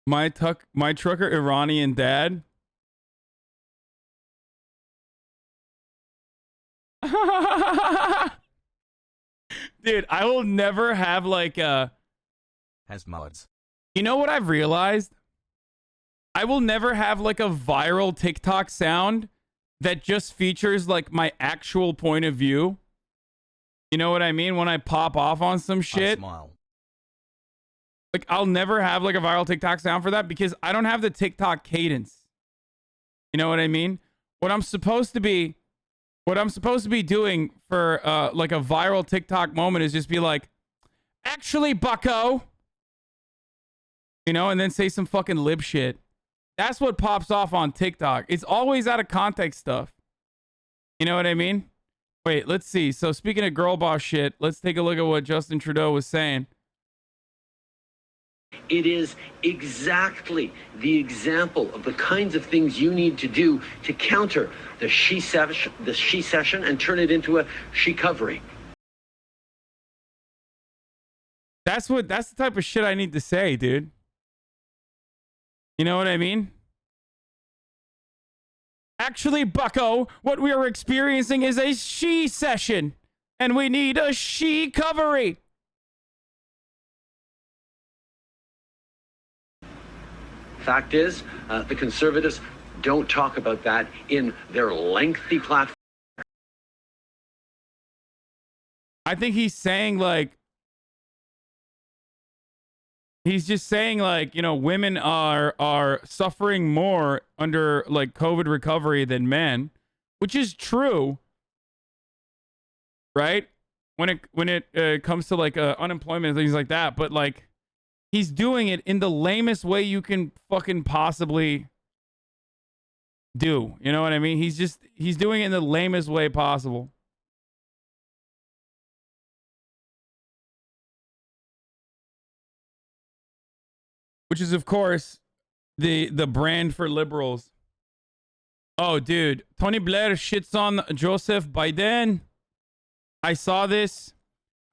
My trucker Iranian dad. Dude, I will never have like a... Has mods. You know what I've realized? I will never have like a viral TikTok sound that just features like my actual point of view. You know what I mean? When I pop off on some shit. I smile. Like, I'll never have like a viral TikTok sound for that because I don't have the TikTok cadence. You know what I mean? What I'm supposed to be doing for like a viral TikTok moment is just be like, actually, bucko. You know, and then say some fucking lib shit. That's what pops off on TikTok. It's always out of context stuff. You know what I mean? Wait, let's see. So speaking of girl boss shit, let's take a look at what Justin Trudeau was saying. It is exactly the example of the kinds of things you need to do to counter the she session and turn it into a she-covery. That's the type of shit I need to say, dude. You know what I mean? Actually, bucko, what we are experiencing is a she session, and we need a she covery. Fact is, the conservatives don't talk about that in their lengthy platform. I think he's saying like, he's just saying like, you know, women are suffering more under like COVID recovery than men, which is true, right? When it comes to like unemployment and things like that, but like he's doing it in the lamest way you can fucking possibly do. You know what I mean? He's doing it in the lamest way possible. Which is, of course, the brand for liberals. Oh, dude. Tony Blair shits on Joseph Biden. I saw this.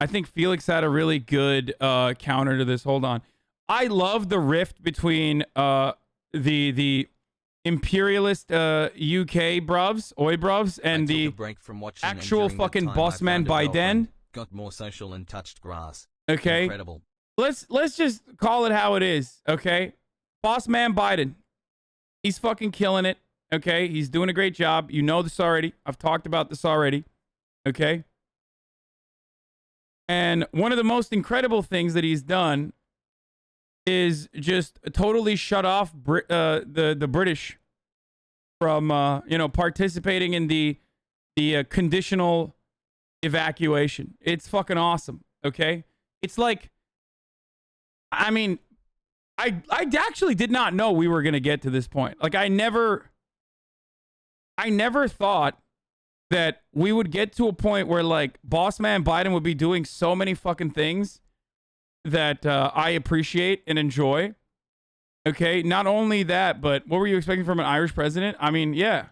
I think Felix had a really good counter to this. Hold on. I love the rift between the imperialist UK bruvs, oi bruvs, and the break from watching actual fucking boss man Biden. Got more social and touched grass. Okay. Incredible. Let's just call it how it is, okay? Boss man Biden. He's fucking killing it, okay? He's doing a great job. You know this already. I've talked about this already, okay? And one of the most incredible things that he's done is just totally shut off the British from you know, participating in the conditional evacuation. It's fucking awesome, okay? It's like, I mean, I actually did not know we were going to get to this point. Like, I never thought that we would get to a point where, like, boss man Biden would be doing so many fucking things that I appreciate and enjoy. Okay, not only that, but what were you expecting from an Irish president? I mean, yeah.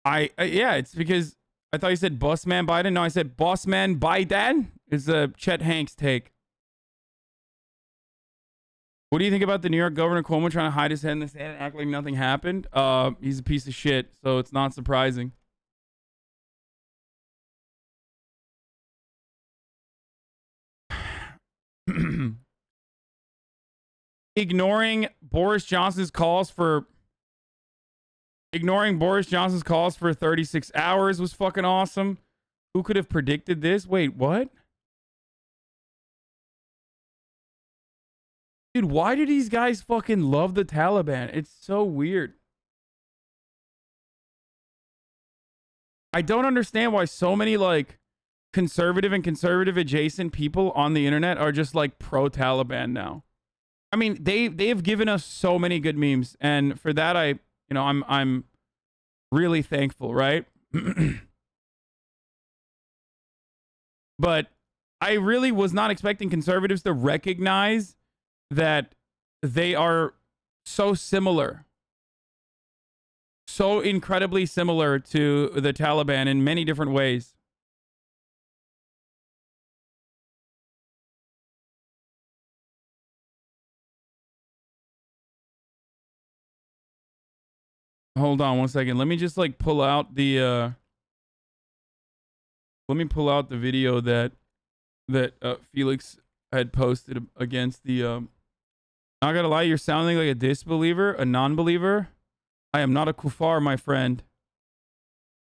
Yeah, it's because I thought you said boss man Biden. No, I said boss man Biden is a Chet Hanks take. What do you think about the New York governor Cuomo trying to hide his head in the sand and act like nothing happened? He's a piece of shit, so it's not surprising. Ignoring Boris Johnson's calls for 36 hours was fucking awesome. Who could have predicted this? Wait, what? Dude, why do these guys fucking love the Taliban? It's so weird. I don't understand why so many, like, conservative and conservative adjacent people on the internet are just, like, pro-Taliban now. I mean, they've given us so many good memes, and for that I'm really thankful, right? But I really was not expecting conservatives to recognize that they are so similar, so incredibly similar to the Taliban in many different ways. Hold on one second. Let me just like pull out the video that Felix had posted against the not gonna lie, you're sounding like a disbeliever, a non-believer. I am not a kuffar, my friend.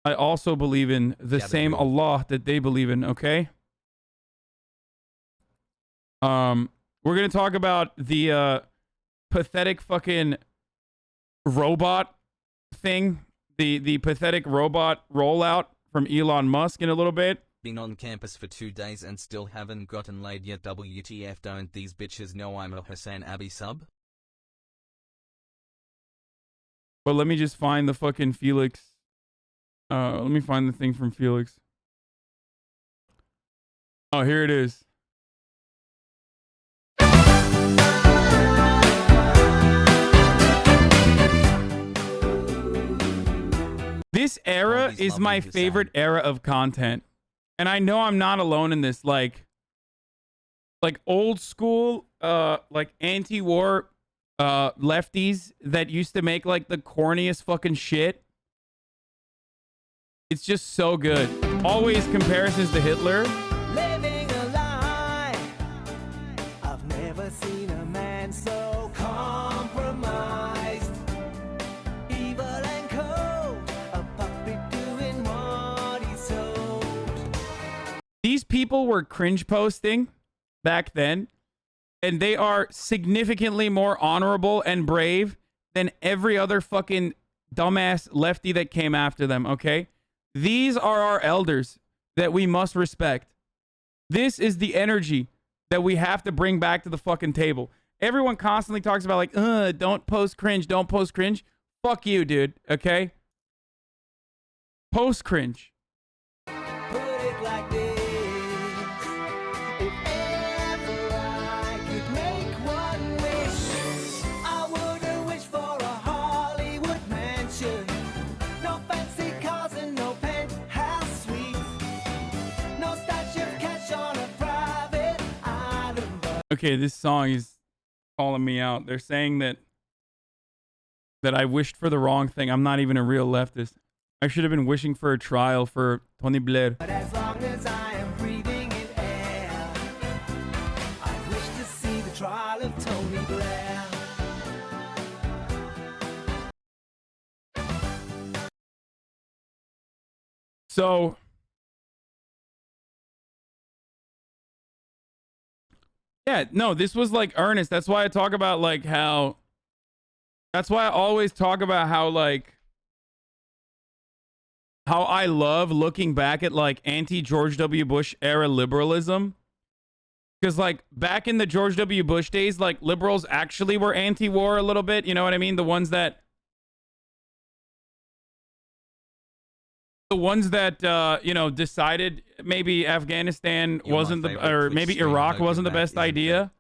I also believe in the same Allah that they believe in, okay? We're gonna talk about the pathetic fucking robot thing, the pathetic robot rollout from Elon Musk in a little bit. Been on campus for 2 days and still haven't gotten laid yet. WTF, don't these bitches know I'm a HasanAbi sub? But let me just find the fucking Felix. Let me find the thing from Felix. Oh, here it is. This era is my favorite era of content. And I know I'm not alone in this, like old school, like anti-war lefties that used to make like the corniest fucking shit. It's just so good. Always comparisons to Hitler. Living a lie. I've never seen a man so compromised. Evil and cold, a puppet doing what he's told. These people were cringe posting back then, and they are significantly more honorable and brave than every other fucking dumbass lefty that came after them, okay? These are our elders that we must respect. This is the energy that we have to bring back to the fucking table. Everyone constantly talks about like, don't post cringe, don't post cringe. Fuck you, dude, okay? Post cringe. Put it like this. If ever I could make one wish, I wouldn't wish for a Hollywood mansion. No fancy cars and no penthouse suites. No stash of cash on a private island. Okay, this song is calling me out. They're saying that I wished for the wrong thing. I'm not even a real leftist. I should have been wishing for a trial for Tony Blair. But as long as I am breathing in air, I wish to see the trial of Tony Blair. So, yeah, no, this was like earnest. That's why I talk about like how, that's why I always talk about how like how I love looking back at like anti-George W. Bush era liberalism. Because like back in the George W. Bush days, like liberals actually were anti-war a little bit. You know what I mean? The ones that you know, decided maybe Afghanistan wasn't the, or maybe Iraq wasn't the best idea.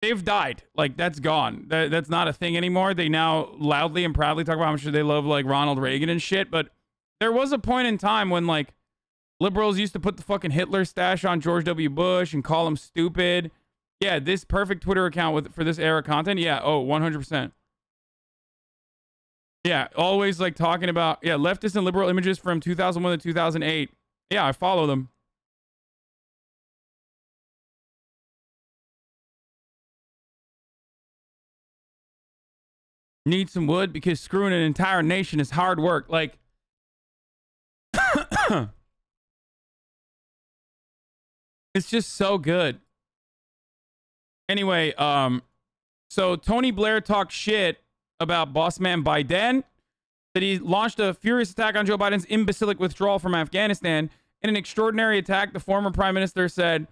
They've died. Like, that's gone. That's not a thing anymore. They now loudly and proudly talk about how much they love, like, Ronald Reagan and shit. But there was a point in time when, like, liberals used to put the fucking Hitler stash on George W. Bush and call him stupid. Yeah, this perfect Twitter account for this era content. Yeah, 100%. Yeah, always, like, talking about, yeah, leftist and liberal images from 2001 to 2008. Yeah, I follow them. Need some wood because screwing an entire nation is hard work. Like, it's just so good. Anyway, so Tony Blair talked shit about boss man Biden, that he launched a furious attack on Joe Biden's imbecilic withdrawal from Afghanistan. In an extraordinary attack, the former prime minister said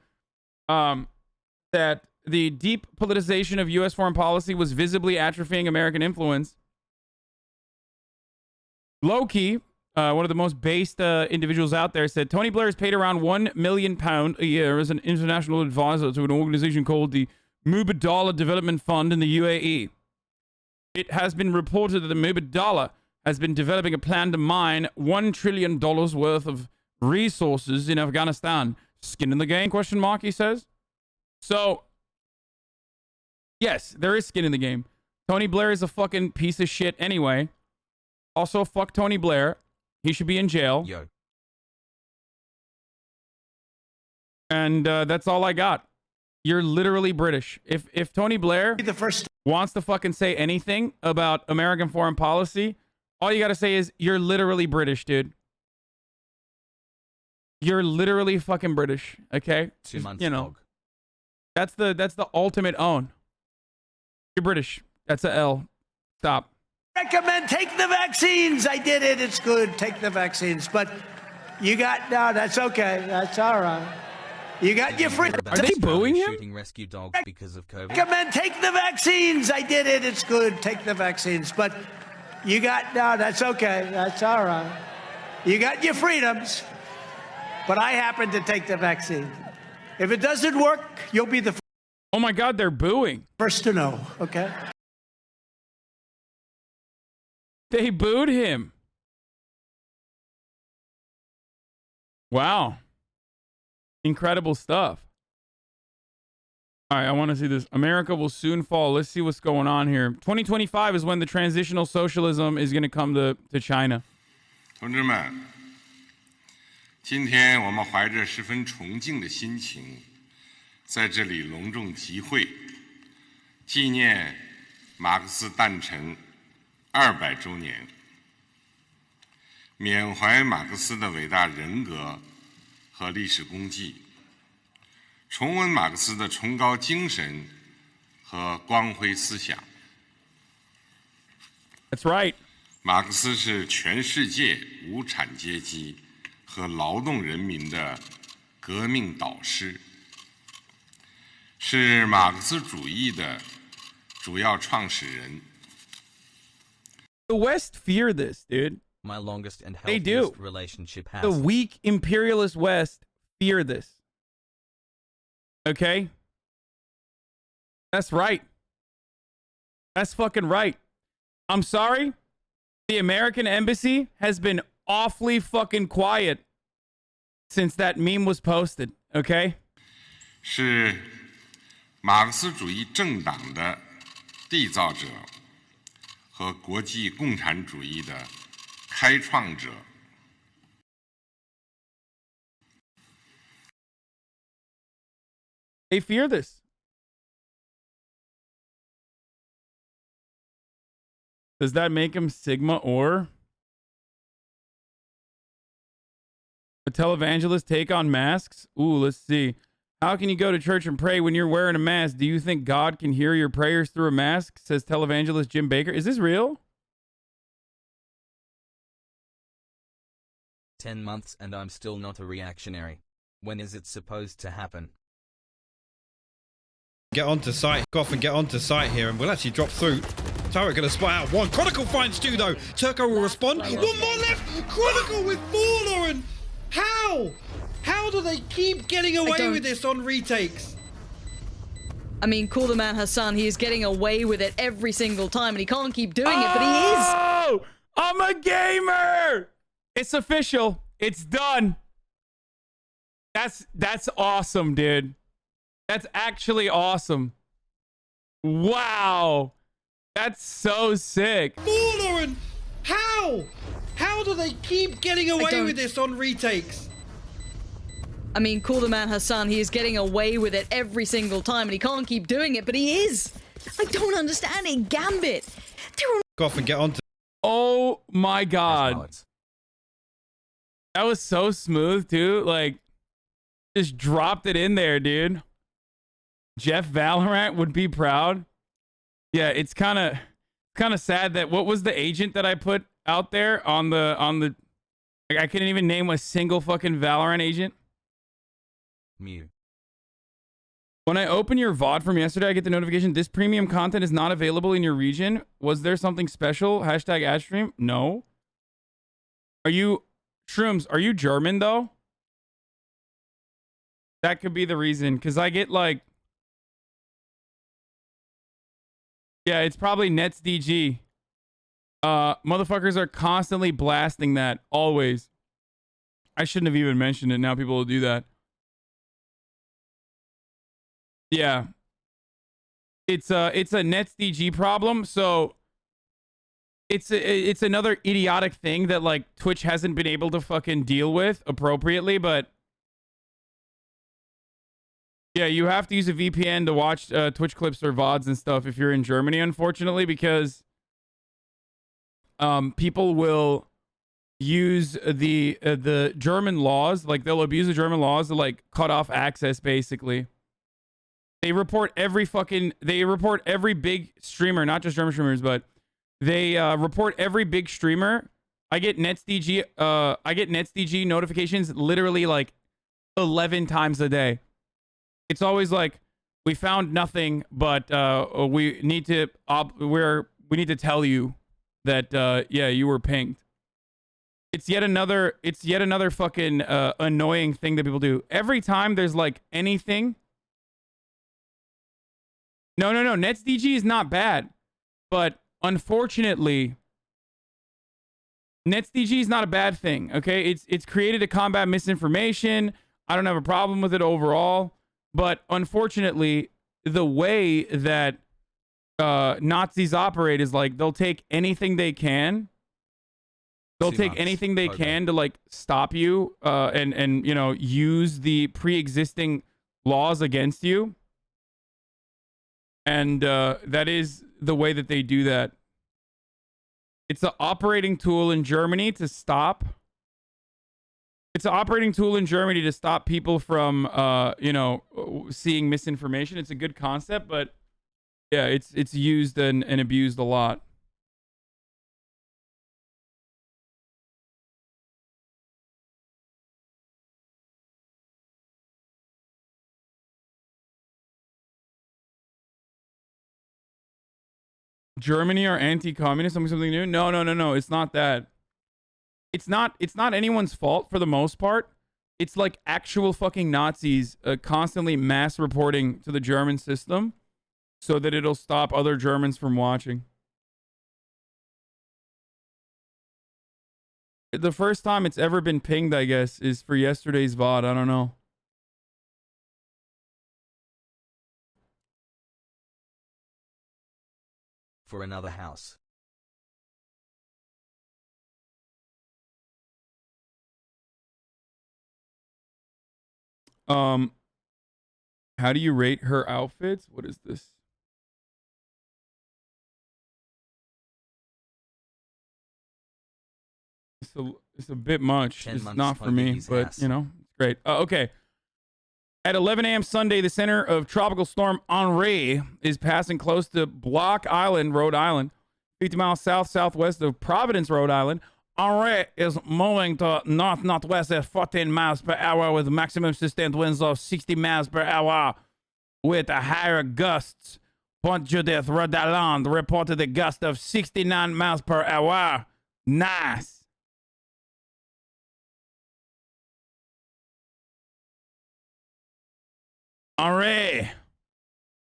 that the deep politicization of U.S. foreign policy was visibly atrophying American influence. Low-key, one of the most based individuals out there, said Tony Blair is paid around £1 million a year as an international advisor to an organization called the Mubadala Development Fund in the UAE. It has been reported that the Mubadala has been developing a plan to mine $1 trillion worth of resources in Afghanistan. Skin in the game, question mark, he says. So, yes, there is skin in the game. Tony Blair is a fucking piece of shit anyway. Also, fuck Tony Blair. He should be in jail. Yo. And that's all I got. You're literally British. If Tony Blair wants to fucking say anything about American foreign policy, all you gotta say is, you're literally British, dude. You're literally fucking British, okay? 2 months, you know, dog. that's the ultimate own. You're British. That's a L. Stop. Recommend take the vaccines. I did it. It's good. Take the vaccines. But you got, no, that's okay. That's all right. You got your free. Are they booing him? Shooting rescue dogs because of COVID. Recommend take the vaccines. I did it. It's good. Take the vaccines. But you got, no, that's okay. That's all right. You got your freedoms. But I happen to take the vaccine. If it doesn't work, you'll be the Oh my God, they're booing. first to know, okay? They booed him. Wow. Incredible stuff. All right, I want to see this. America will soon fall. Let's see what's going on here. 2025 is when the transitional socialism is going to come to China. 同志们，今天我们怀着十分崇敬的心情，在这里隆重集会，纪念马克思诞辰200周年，缅怀马克思的伟大人格和历史功绩，重温马克思的崇高精神和光辉思想。 That's right. 马克思是全世界无产阶级和劳动人民的革命导师，是马克思主义的主要创始人。 The West fear this, dude. My longest and They do. healthiest relationship has. The weak imperialist West fear this. Okay? That's right. That's fucking right. I'm sorry. The American embassy has been awfully fucking quiet since that meme was posted. Okay? 是马克思主义政党的缔造者和国际共产主义的开创者。 They fear this. Does that make him Sigma or a televangelist take on masks? Ooh, let's see. How can you go to church and pray when you're wearing a mask? Do you think God can hear your prayers through a mask? Says televangelist Jim Baker. Is this real? 10 months and I'm still not a reactionary. When is it supposed to happen? Get onto site, go off and get onto site here, and we'll actually drop through. Turret gonna spot out one. Chronicle finds two though. Turco will respond. One more left. Chronicle with four, Lauren. How? How do they keep getting away with this on retakes? I mean, call the man Hasan. He is getting away with it every single time, and he can't keep doing it, but he is. Oh, I'm a gamer. It's official. It's done. That's awesome, dude. That's actually awesome. Wow. That's so sick. Four, Lauren. How? How do they keep getting away with this on retakes? I mean, call the man Hasan. He is getting away with it every single time, and he can't keep doing it, but he is. I don't understand it. Gambit. Go off and get onto. Oh my god. That was so smooth too. Like, just dropped it in there, dude. Jeff Valorant would be proud. Yeah, it's kind of sad that what was the agent that I put out there on the like, I couldn't even name a single fucking Valorant agent. Mew. When I open your VOD from yesterday, I get the notification this premium content is not available in your region. Was there something special? Hashtag ad stream? No. Are you Shrooms? Are you German though? That could be the reason, because I get like, yeah, it's probably NetzDG. Motherfuckers are constantly blasting that, always. I shouldn't have even mentioned it. Now people will do that. Yeah. It's a NetzDG problem, so it's another idiotic thing that like Twitch hasn't been able to fucking deal with appropriately, but yeah, you have to use a VPN to watch Twitch clips or VODs and stuff if you're in Germany, unfortunately, because people will use the German laws, like they'll abuse the German laws to like cut off access, basically. They report every big streamer, not just German streamers, but they report every big streamer. I get NetzDG notifications literally like 11 times a day. It's always like, we found nothing, but we need to tell you that yeah, you were pinged. It's yet another fucking annoying thing that people do. Every time there's like anything. No. NetzDG is not bad, but unfortunately, NetzDG is not a bad thing. Okay, it's created to combat misinformation. I don't have a problem with it overall. But unfortunately, the way that Nazis operate is like they'll take anything they can. They'll take anything they can to like stop you and you know, use the pre-existing laws against you. And that is the way that they do that. It's an operating tool in Germany to stop. It's an operating tool in Germany to stop people from, you know, seeing misinformation. It's a good concept, but yeah, it's used and abused a lot. Germany are anti-communist, something new? No. It's not that. It's not anyone's fault for the most part. It's like actual fucking Nazis constantly mass reporting to the German system so that it'll stop other Germans from watching. The first time it's ever been pinged, I guess, is for yesterday's VOD. I don't know. For another house. How do you rate her outfits? What is this? It's a bit much. It's not for me, but you know, it's great. Okay. At 11 a.m. Sunday, the center of Tropical Storm Henri is passing close to Block Island, Rhode Island, 50 miles southwest of Providence, Rhode Island. Henri is moving to north-northwest at 14 miles per hour with maximum sustained winds of 60 miles per hour with higher gusts. Point Judith, Rhode Island reported a gust of 69 miles per hour. Nice. Henri.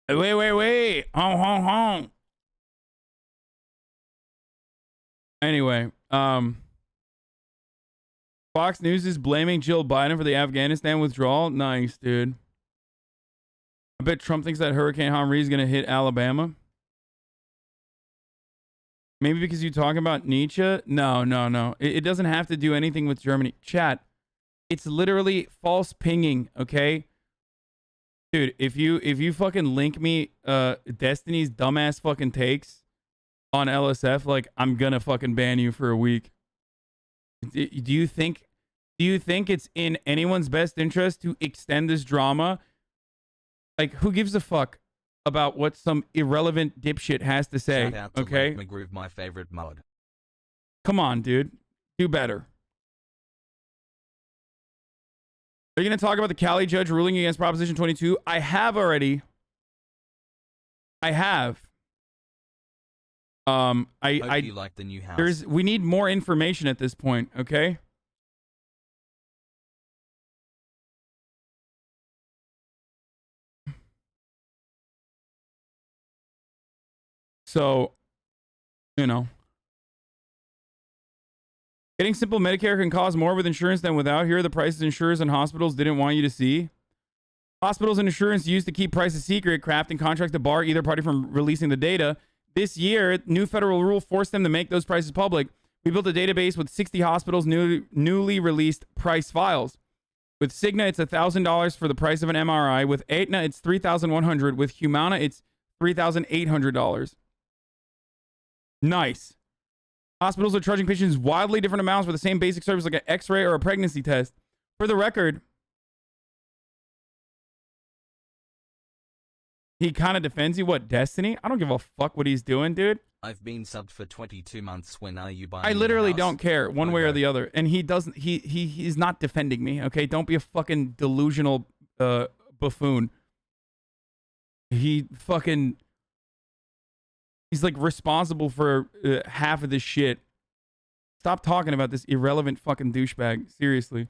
Wait. Home. Anyway, Fox News is blaming Jill Biden for the Afghanistan withdrawal. Nice, dude. I bet Trump thinks that Hurricane Henri is going to hit Alabama. Maybe because you talk about Nietzsche? No. It doesn't have to do anything with Germany. Chat, it's literally false pinging, okay? Dude, if you fucking link me Destiny's dumbass fucking takes on LSF, like, I'm gonna fucking ban you for a week. Do you think it's in anyone's best interest to extend this drama? Like, who gives a fuck about what some irrelevant dipshit has to say? Shout out to Okay, McGroove, my favorite mod. come on, dude, do better. Are you gonna talk about the Cali judge ruling against Proposition 22? I have already. I have. Hope you like the new house. We need more information at this point, okay? So, you know, getting simple Medicare can cost more with insurance than without. Here are the prices insurers and hospitals didn't want you to see. Hospitals and insurance used to keep prices secret, crafting contracts to bar either party from releasing the data. This year, new federal rule forced them to make those prices public. We built a database with 60 hospitals' newly released price files. With Cigna, it's $1,000 for the price of an MRI. With Aetna, it's $3,100. With Humana, it's $3,800. Nice. Hospitals are charging patients wildly different amounts for the same basic service like an X-ray or a pregnancy test. For the record, he kind of defends you. What, Destiny? I don't give a fuck what he's doing, dude. I've been subbed for 22 months. When are you buying? I literally the house? don't care one way or the other. And he doesn't. He's not defending me. Okay, don't be a fucking delusional buffoon. He's like responsible for half of this shit. Stop talking about this irrelevant fucking douchebag. Seriously.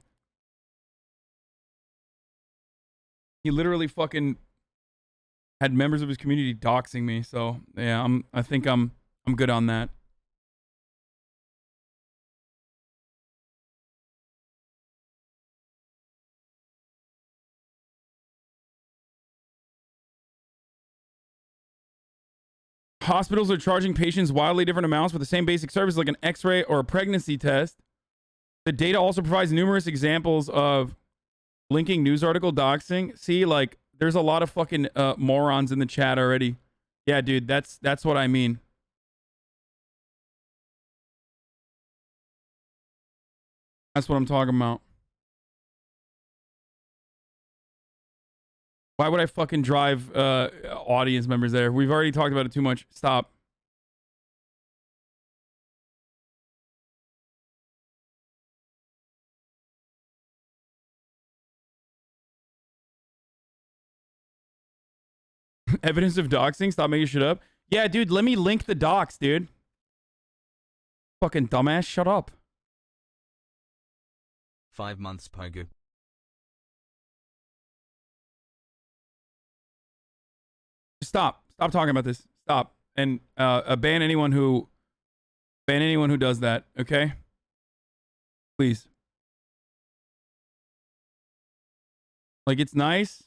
He literally fucking had members of his community doxing me. So yeah, I think I'm good on that. Hospitals are charging patients wildly different amounts for the same basic service like an X-ray or a pregnancy test. The data also provides numerous examples of linking news article doxing. See, like, there's a lot of fucking morons in the chat already. Yeah, dude, that's what I mean. That's what I'm talking about. Why would I fucking drive audience members there? We've already talked about it too much. Stop. Evidence of doxing? Stop making shit up. Yeah, dude, let me link the docs, dude. Fucking dumbass, shut up. 5 months, Pogu. Stop talking about this. Stop. And ban anyone who does that, okay? Please. Like, it's nice.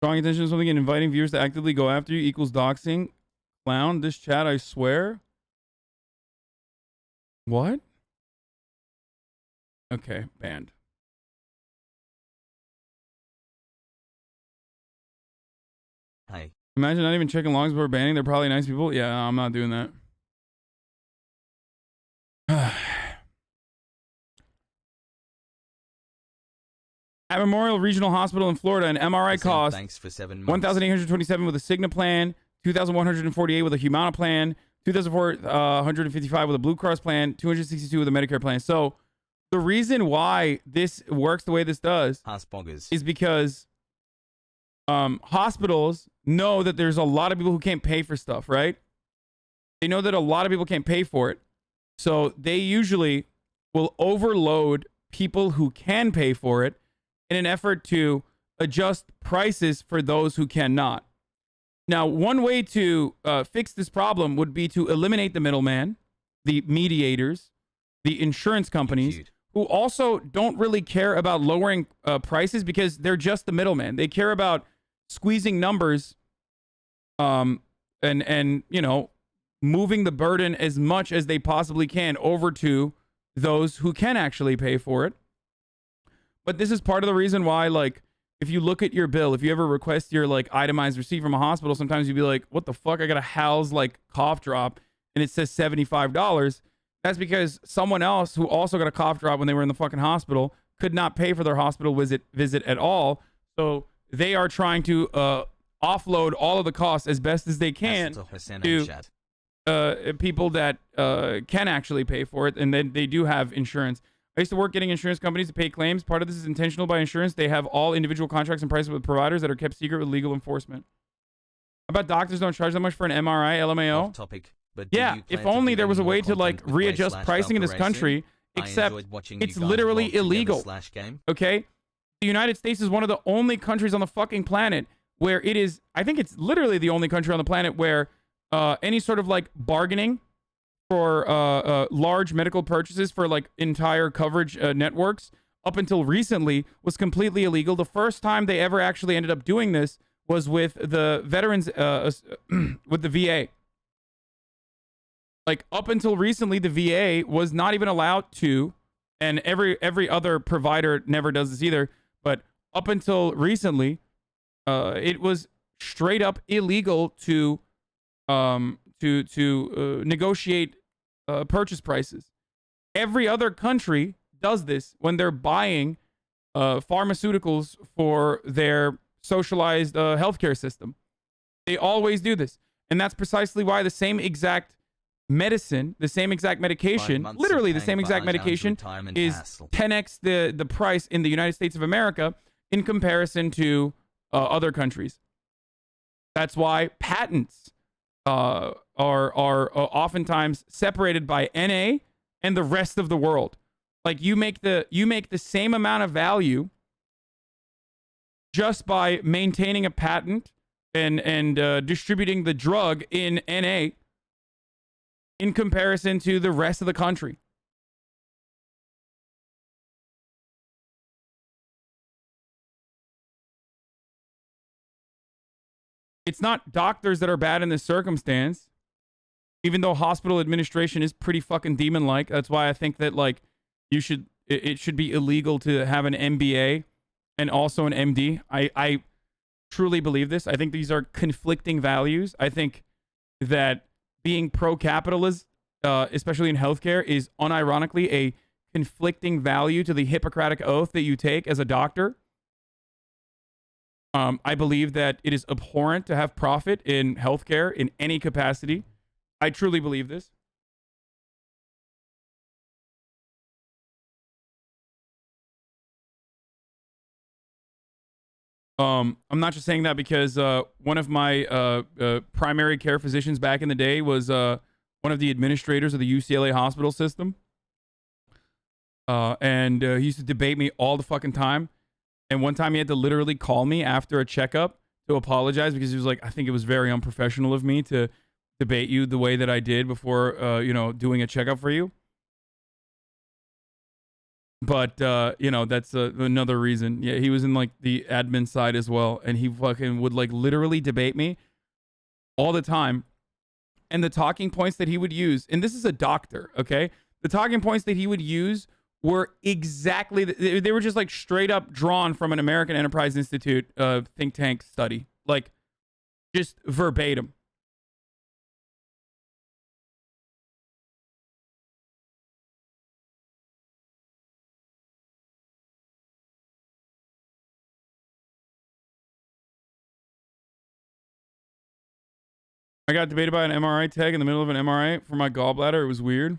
Drawing attention to something and inviting viewers to actively go after you equals doxing. Clown, this chat, I swear. What? Okay, banned. Hey. Imagine not even checking logs before banning. They're probably nice people. Yeah, I'm not doing that. At Memorial Regional Hospital in Florida, an MRI cost thanks for 7 months. $1,827 with a Cigna plan, $2,148 with a Humana plan, 2004, 155 with a Blue Cross plan, 262 with a Medicare plan. So the reason why this works the way this does is because hospitals know that there's a lot of people who can't pay for stuff, right? They know that a lot of people can't pay for it. So they usually will overload people who can pay for it in an effort to adjust prices for those who cannot. Now, one way to fix this problem would be to eliminate the middleman, the mediators, the insurance companies, who also don't really care about lowering prices because they're just the middleman. They care about squeezing numbers and you know, moving the burden as much as they possibly can over to those who can actually pay for it. But this is part of the reason why, like, if you look at your bill, if you ever request your like itemized receipt from a hospital, sometimes you'd be like, what the fuck? I got a Hal's like cough drop and it says $75. That's because someone else who also got a cough drop when they were in the fucking hospital could not pay for their hospital visit at all. So they are trying to offload all of the costs as best as they can to people that can actually pay for it, and then they do have insurance. I used to work getting insurance companies to pay claims. Part of this is intentional by insurance. They have all individual contracts and prices with providers that are kept secret with legal enforcement. How about doctors don't charge that much for an MRI, LMAO? Topic, but yeah, if only there was a way to like readjust pricing in this country, except it's literally illegal. Okay? The United States is one of the only countries on the fucking planet where it is, I think it's literally the only country on the planet where any sort of like bargaining for large medical purchases for like entire coverage networks up until recently was completely illegal. The first time they ever actually ended up doing this was with the veterans, with the VA. Like up until recently, the VA was not even allowed to, and every other provider never does this either. But up until recently, it was straight up illegal to negotiate purchase prices. Every other country does this when they're buying pharmaceuticals for their socialized healthcare system. They always do this. And that's precisely why the same exact medicine, the same exact medication, literally the same exact medication is 10x the price in the United States of America in comparison to other countries. That's why patents are oftentimes separated by NA and the rest of the world. Like you make the same amount of value just by maintaining a patent and distributing the drug in NA in comparison to the rest of the country. It's not doctors that are bad in this circumstance, even though hospital administration is pretty fucking demon-like. That's why I think that like it should be illegal to have an MBA and also an MD. I truly believe this. I think these are conflicting values. I think that being pro-capitalist, especially in healthcare, is unironically a conflicting value to the Hippocratic Oath that you take as a doctor. I believe that it is abhorrent to have profit in healthcare in any capacity. I truly believe this. I'm not just saying that because one of my primary care physicians back in the day was one of the administrators of the UCLA hospital system. And he used to debate me all the fucking time. And one time he had to literally call me after a checkup to apologize because he was like, I think it was very unprofessional of me to debate you the way that I did before, doing a checkup for you. But, that's another reason. Yeah, he was in like the admin side as well. And he fucking would like literally debate me all the time. And the talking points that he would use, and this is a doctor, okay? The talking points that he would use were exactly, they were just like straight up drawn from an American Enterprise Institute think tank study. Like just verbatim. I got debated by an MRI tech in the middle of an MRI for my gallbladder. It was weird.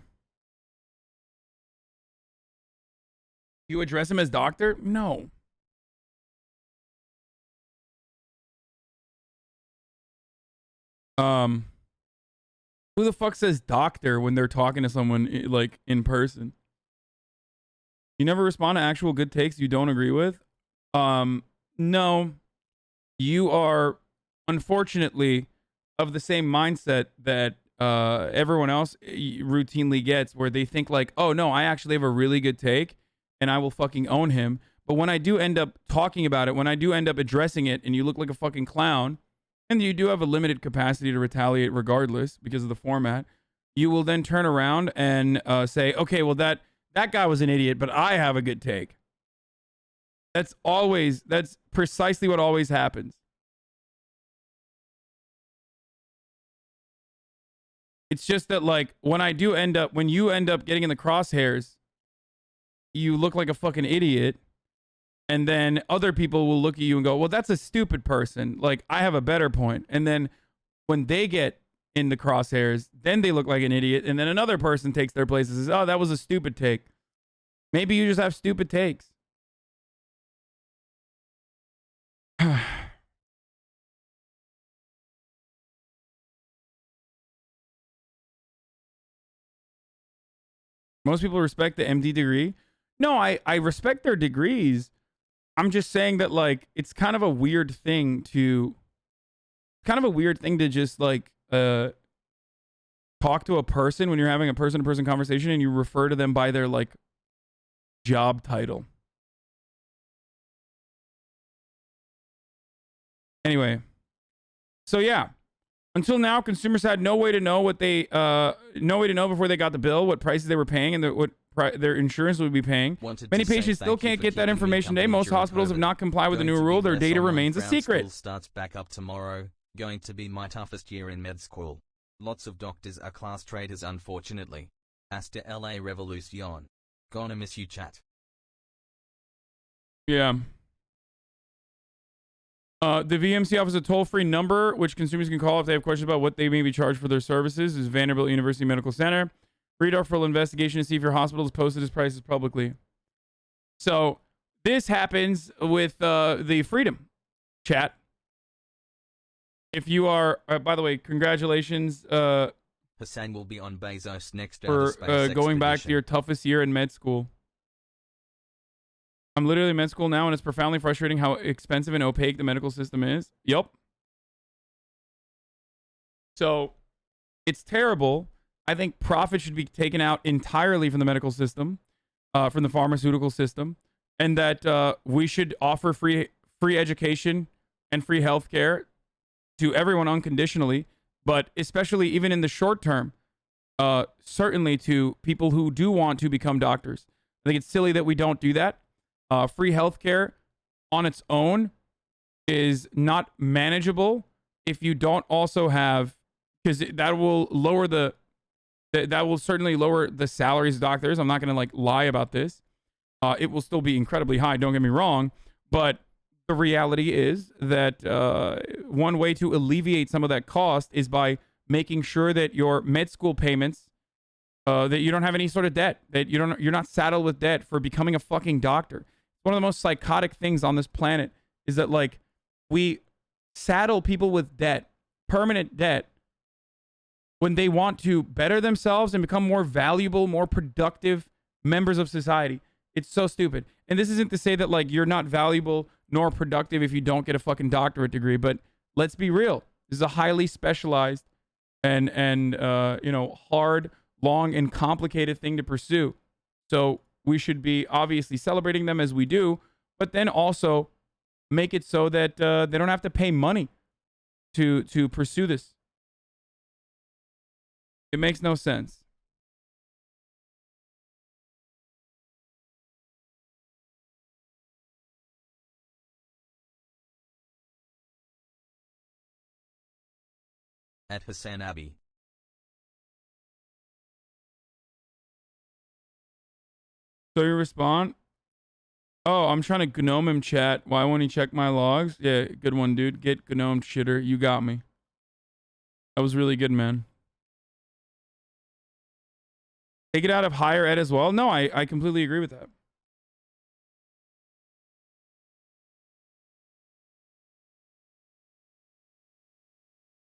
You address him as doctor? No. Who the fuck says doctor when they're talking to someone like in person? You never respond to actual good takes you don't agree with? No. You are unfortunately of the same mindset that everyone else routinely gets, where they think like, oh no, I actually have a really good take and I will fucking own him. But when I do end up talking about it, when I do end up addressing it and you look like a fucking clown, and you do have a limited capacity to retaliate regardless because of the format, you will then turn around and say, okay, well that guy was an idiot, but I have a good take. That's precisely what always happens. It's just that like when you end up getting in the crosshairs, you look like a fucking idiot. And then other people will look at you and go, well, that's a stupid person. Like, I have a better point. And then when they get in the crosshairs, then they look like an idiot. And then another person takes their place and says, oh, that was a stupid take. Maybe you just have stupid takes. Most people respect the MD degree. No, I respect their degrees. I'm just saying that like it's kind of a weird thing to just like talk to a person when you're having a person-to-person conversation and you refer to them by their like job title. Anyway, so yeah, until now, consumers had no way to know before they got the bill what prices they were paying and what their insurance would be paying. Many patients still can't get that information today. Most hospitals have not complied with the new rule. Their data remains a secret. School starts back up tomorrow. Going to be my toughest year in med school. Lots of doctors are class traitors, unfortunately. Hasta la revolucion. Gonna miss you, chat. Yeah. The VMC offers a toll-free number which consumers can call if they have questions about what they may be charged for their services. This is Vanderbilt University Medical Center. Read our full investigation to see if your hospital has posted its prices publicly. So this happens with the Freedom chat. If you are, by the way, congratulations. Hasan will be on Bezos' next for going back to your toughest year in med school. I'm literally in med school now, and it's profoundly frustrating how expensive and opaque the medical system is. Yup. So it's terrible. I think profit should be taken out entirely from the medical system, from the pharmaceutical system, and that we should offer free education and free healthcare to everyone unconditionally, but especially even in the short term, certainly to people who do want to become doctors. I think it's silly that we don't do that. Free healthcare on its own is not manageable if you don't also have, because that will certainly lower the salaries of doctors. I'm not going to like lie about this. It will still be incredibly high, don't get me wrong, but the reality is that one way to alleviate some of that cost is by making sure that your med school payments, that you don't have any sort of debt, that you're not saddled with debt for becoming a fucking doctor. One of the most psychotic things on this planet is that like we saddle people with debt, permanent debt, when they want to better themselves and become more valuable, more productive members of society. It's so stupid. And this isn't to say that like you're not valuable nor productive if you don't get a fucking doctorate degree, but let's be real. This is a highly specialized and hard, long, and complicated thing to pursue. So we should be obviously celebrating them as we do, but then also make it so that they don't have to pay money to pursue this. It makes no sense. At HasanAbi. So you respond? Oh, I'm trying to gnome him chat. Why won't he check my logs? Yeah, good one, dude. Get gnome shitter. You got me. That was really good, man. Take it out of higher ed as well? No, I completely agree with that.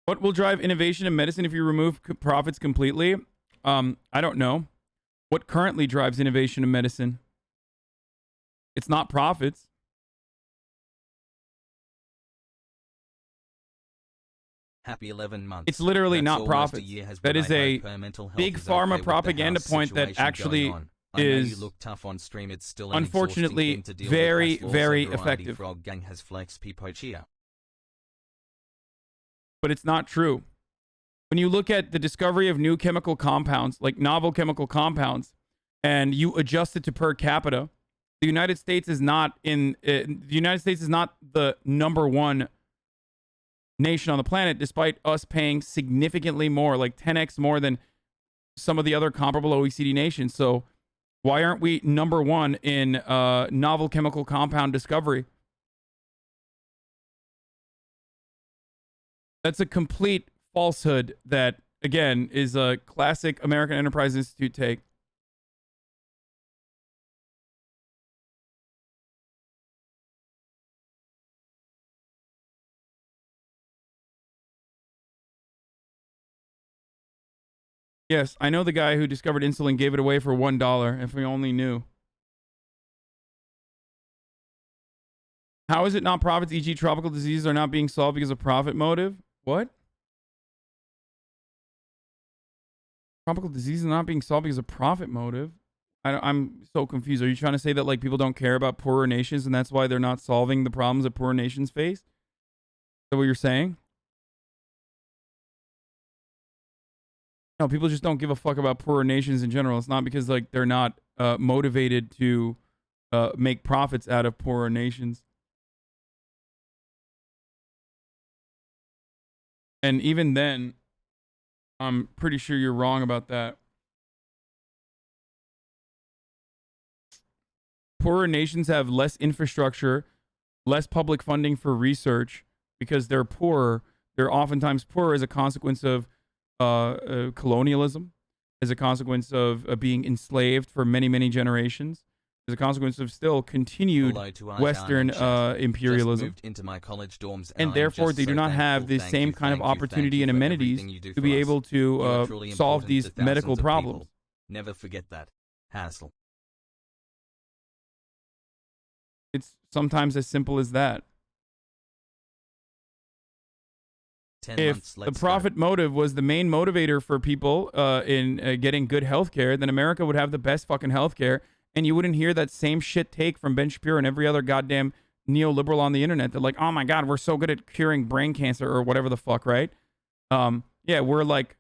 What will drive innovation in medicine if you remove profits completely? I don't know. What currently drives innovation in medicine? It's not profits. Happy 11 months. It's literally That's not almost a profits. year has That been. is I a hope her mental health big is pharma okay with the propaganda house point that situation actually going on. I know you is look tough on stream. It's still an unfortunately exhausting thing to deal very, with, as very also variety effective. Frog Gang has flex Pipochia. But it's not true. When you look at the discovery of new chemical compounds, like novel chemical compounds, and you adjust it to per capita, the United States is not the #1 nation on the planet, despite us paying significantly more, like 10x more than some of the other comparable OECD nations. So why aren't we #1 in novel chemical compound discovery? That's a complete falsehood that, again, is a classic American Enterprise Institute take. Yes, I know the guy who discovered insulin gave it away for $1, if we only knew. How is it not profits, e.g. tropical diseases are not being solved because of profit motive? What? Tropical diseases are not being solved because of profit motive? I'm so confused. Are you trying to say that like people don't care about poorer nations and that's why they're not solving the problems that poorer nations face? Is that what you're saying? No, people just don't give a fuck about poorer nations in general. It's not because like they're not motivated to make profits out of poorer nations. And even then, I'm pretty sure you're wrong about that. Poorer nations have less infrastructure, less public funding for research because they're poorer. They're oftentimes poorer as a consequence of colonialism, as a consequence of being enslaved for many, many generations, as a consequence of still continued Western imperialism. Into my college dorms and therefore, they do not have the same kind of opportunity and amenities to be able to solve these medical problems. Never forget that. Hassle. It's sometimes as simple as that. If the profit motive was the main motivator for people in getting good healthcare, then America would have the best fucking healthcare, and you wouldn't hear that same shit take from Ben Shapiro and every other goddamn neoliberal on the internet. They're like, oh my God, we're so good at curing brain cancer or whatever the fuck, right? Yeah, we're like,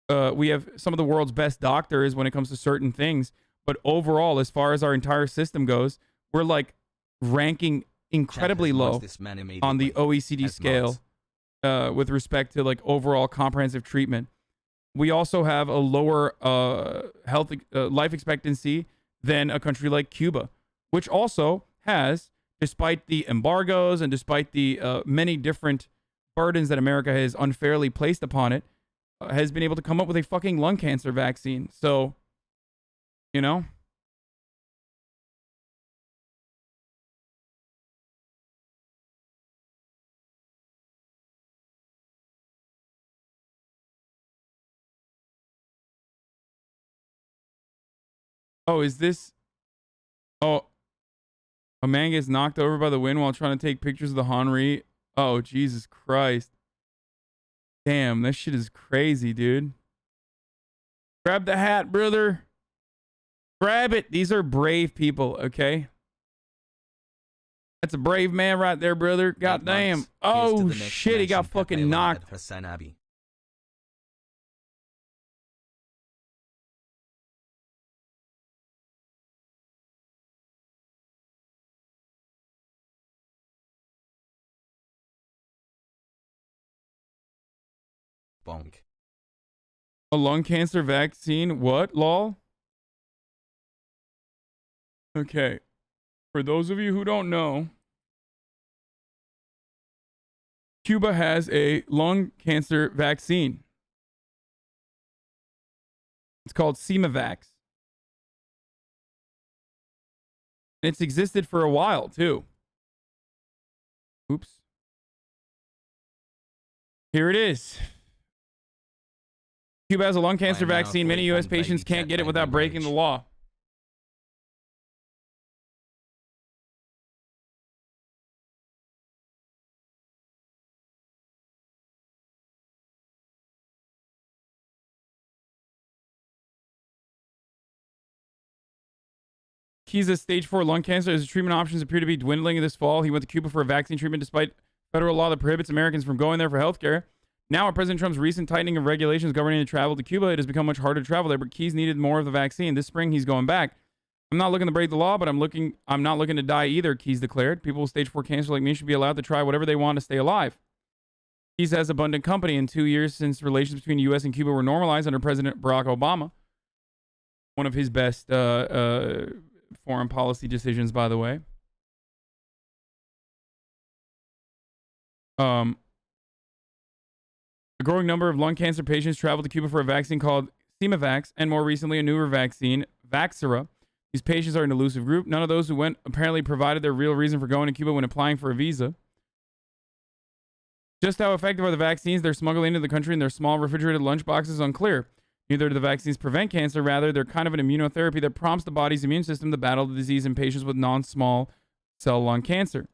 we have some of the world's best doctors when it comes to certain things, but overall, as far as our entire system goes, we're like ranking incredibly low on the OECD scale. With respect to like overall comprehensive treatment. We also have a lower life expectancy than a country like Cuba, which also has, despite the embargoes and despite the many different burdens that America has unfairly placed upon it, has been able to come up with a fucking lung cancer vaccine. So, you know. Oh, is this... Oh, a man gets knocked over by the wind while trying to take pictures of the Henri. Oh, Jesus Christ. Damn, that shit is crazy, dude. Grab the hat, brother. Grab it. These are brave people, okay? That's a brave man right there, brother. God damn. Oh, shit, he got fucking knocked. HasanAbi. Bonk. A lung cancer vaccine? What? Lol? Okay. For those of you who don't know, Cuba has a lung cancer vaccine. It's called CEMAVAX. It's existed for a while, too. Oops. Here it is. Cuba has a lung cancer vaccine. Many U.S. patients can't get it without breaking the law. Keys has stage 4 lung cancer. His treatment options appear to be dwindling this fall. He went to Cuba for a vaccine treatment despite federal law that prohibits Americans from going there for healthcare. Now, with President Trump's recent tightening of regulations governing the travel to Cuba, it has become much harder to travel there, but Keys needed more of the vaccine. This spring, he's going back. I'm not looking to break the law, but I'm not looking to die either, Keys declared. People with stage 4 cancer like me should be allowed to try whatever they want to stay alive. Keys has abundant company in 2 years since relations between the U.S. and Cuba were normalized under President Barack Obama. One of his best foreign policy decisions, by the way. A growing number of lung cancer patients traveled to Cuba for a vaccine called CEMAVAX, and more recently a newer vaccine, Vaxera. These patients are an elusive group. None of those who went apparently provided their real reason for going to Cuba when applying for a visa. Just how effective are the vaccines they're smuggling into the country in their small refrigerated lunchboxes is unclear. Neither do the vaccines prevent cancer. Rather, they're kind of an immunotherapy that prompts the body's immune system to battle the disease in patients with non-small cell lung cancer.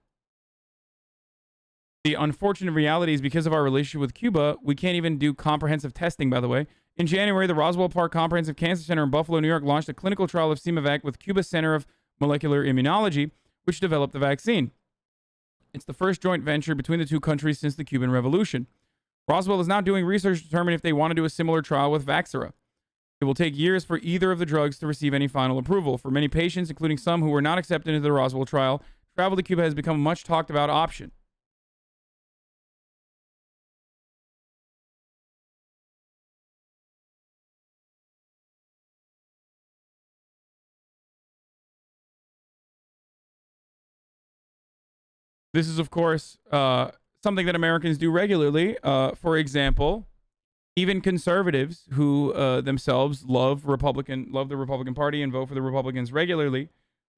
The unfortunate reality is because of our relationship with Cuba, we can't even do comprehensive testing, by the way. In January, the Roswell Park Comprehensive Cancer Center in Buffalo, New York, launched a clinical trial of CEMAVAC with Cuba's Center of Molecular Immunology, which developed the vaccine. It's the first joint venture between the two countries since the Cuban Revolution. Roswell is now doing research to determine if they want to do a similar trial with Vaxera. It will take years for either of the drugs to receive any final approval. For many patients, including some who were not accepted into the Roswell trial, travel to Cuba has become a much talked about option. This is, of course, something that Americans do regularly. For example, even conservatives who themselves love the Republican Party and vote for the Republicans regularly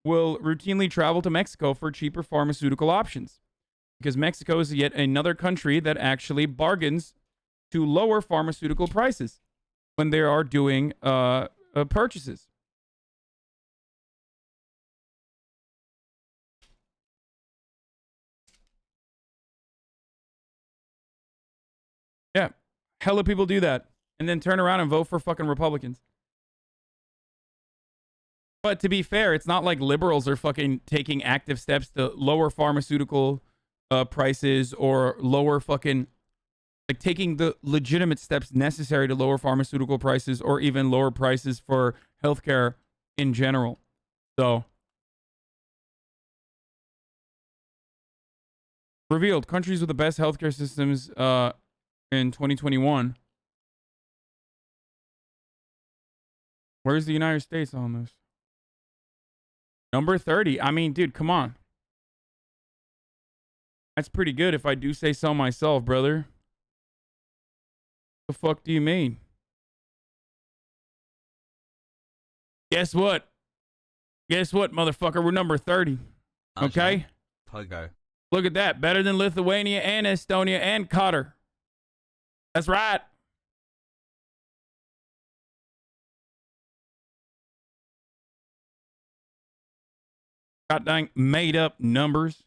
will routinely travel to Mexico for cheaper pharmaceutical options, because Mexico is yet another country that actually bargains to lower pharmaceutical prices when they are doing purchases. Yeah, hella people do that and then turn around and vote for fucking Republicans. But to be fair, it's not like liberals are fucking taking active steps to lower pharmaceutical prices or lower fucking, like, taking the legitimate steps necessary to lower pharmaceutical prices or even lower prices for healthcare in general. So, revealed countries with the best healthcare systems in 2021. Where's the United States on this? Number 30. I mean, dude, come on. That's pretty good if I do say so myself, brother. The fuck do you mean? Guess what? Guess what, motherfucker? We're number 30. Okay? Pogo. Look at that. Better than Lithuania and Estonia and Qatar. That's right. God dang made up numbers.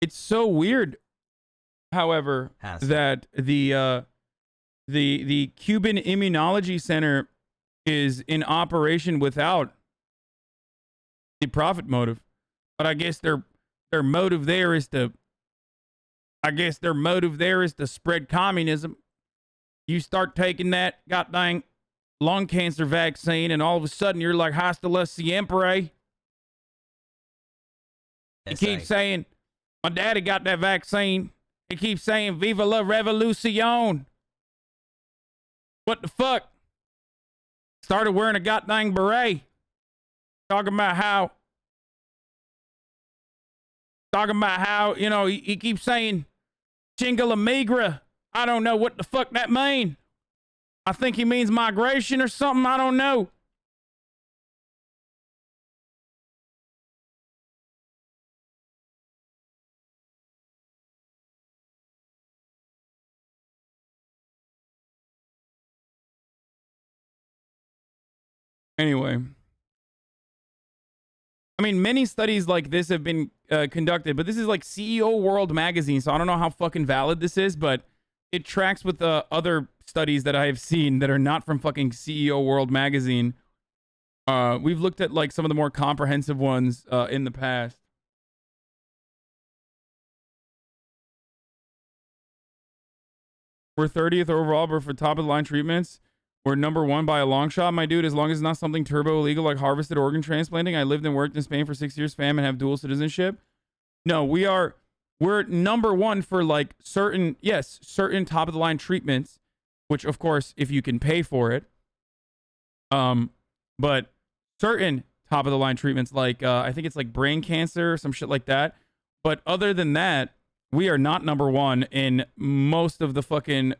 It's so weird, however, that the Cuban Immunology Center is in operation without the profit motive. But I guess their motive there is to spread communism. You start taking that goddamn lung cancer vaccine, and all of a sudden you're like, hasta la siempre. You keep saying, my daddy got that vaccine. He keeps saying, viva la revolucion. What the fuck? Started wearing a goddamn beret. Talking about how, you know, he keeps saying Chingala I don't know what the fuck that mean. I think he means migration or something. I don't know. Anyway. I mean, many studies like this have been conducted, but this is like CEO World magazine, so I don't know how fucking valid this is, but it tracks with other studies that I have seen that are not from fucking CEO World magazine. We've looked at like some of the more comprehensive ones in the past. We're 30th overall, but for top of the line treatments, we're number 1 by a long shot, my dude, as long as it's not something turbo illegal like harvested organ transplanting. I lived and worked in Spain for 6 years, fam, and have dual citizenship. No, we're number 1 for like certain top of the line treatments, which of course, if you can pay for it. But certain top of the line treatments, like I think it's like brain cancer or some shit like that. But other than that, we are not number 1 in most of the fucking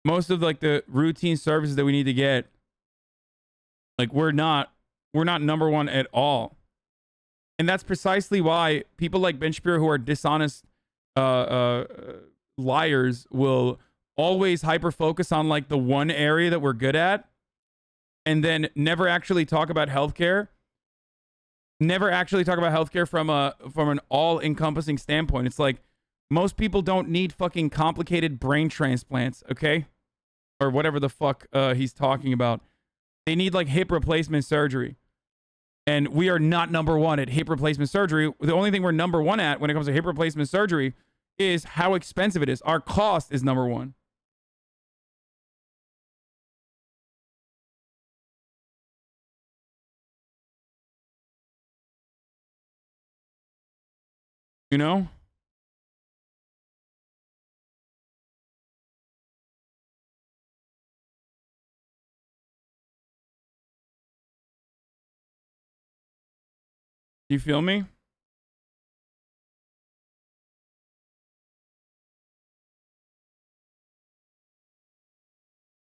most of like the routine services that we need to get. Like we're not number 1 at all. And that's precisely why people like Ben Shapiro, who are dishonest liars, will always hyper focus on like the one area that we're good at and then never actually talk about healthcare. Never actually talk about healthcare from an all-encompassing standpoint. It's like most people don't need fucking complicated brain transplants, okay? Or whatever the fuck he's talking about. They need like hip replacement surgery. And we are not number 1 at hip replacement surgery. The only thing we're number 1 at when it comes to hip replacement surgery is how expensive it is. Our cost is number 1. You know? You feel me?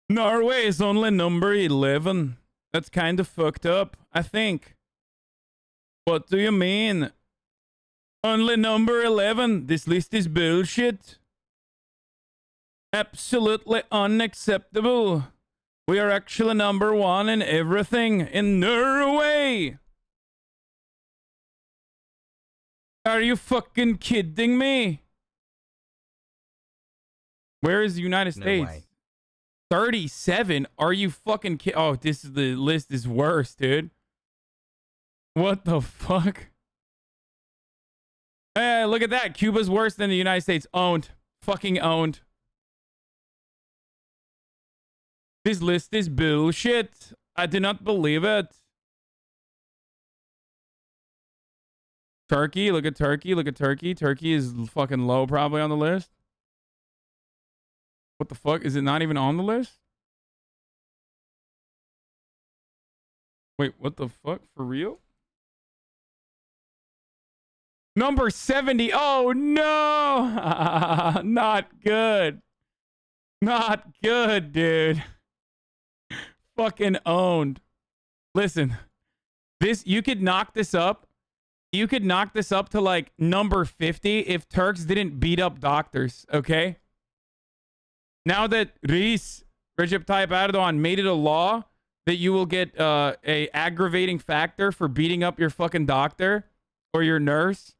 Norway is only number 11. That's kind of fucked up, I think. What do you mean? Only number 11? This list is bullshit. Absolutely unacceptable. We are actually number 1 in everything in Norway. Are you fucking kidding me? Where is the United States? way. 37? Are you fucking kidding? Oh, the list is worse, dude. What the fuck? Hey, look at that. Cuba's worse than the United States. Owned. Fucking owned. This list is bullshit. I do not believe it. Turkey, look at Turkey, look at Turkey. Turkey is fucking low probably on the list. What the fuck? Is it not even on the list? Wait, what the fuck? For real? Number 70. Oh, no. Not good. Not good, dude. Fucking owned. Listen, you could knock this up. You could knock this up to like number 50 if Turks didn't beat up doctors, okay? Now that Recep Tayyip Erdogan made it a law that you will get a aggravating factor for beating up your fucking doctor or your nurse,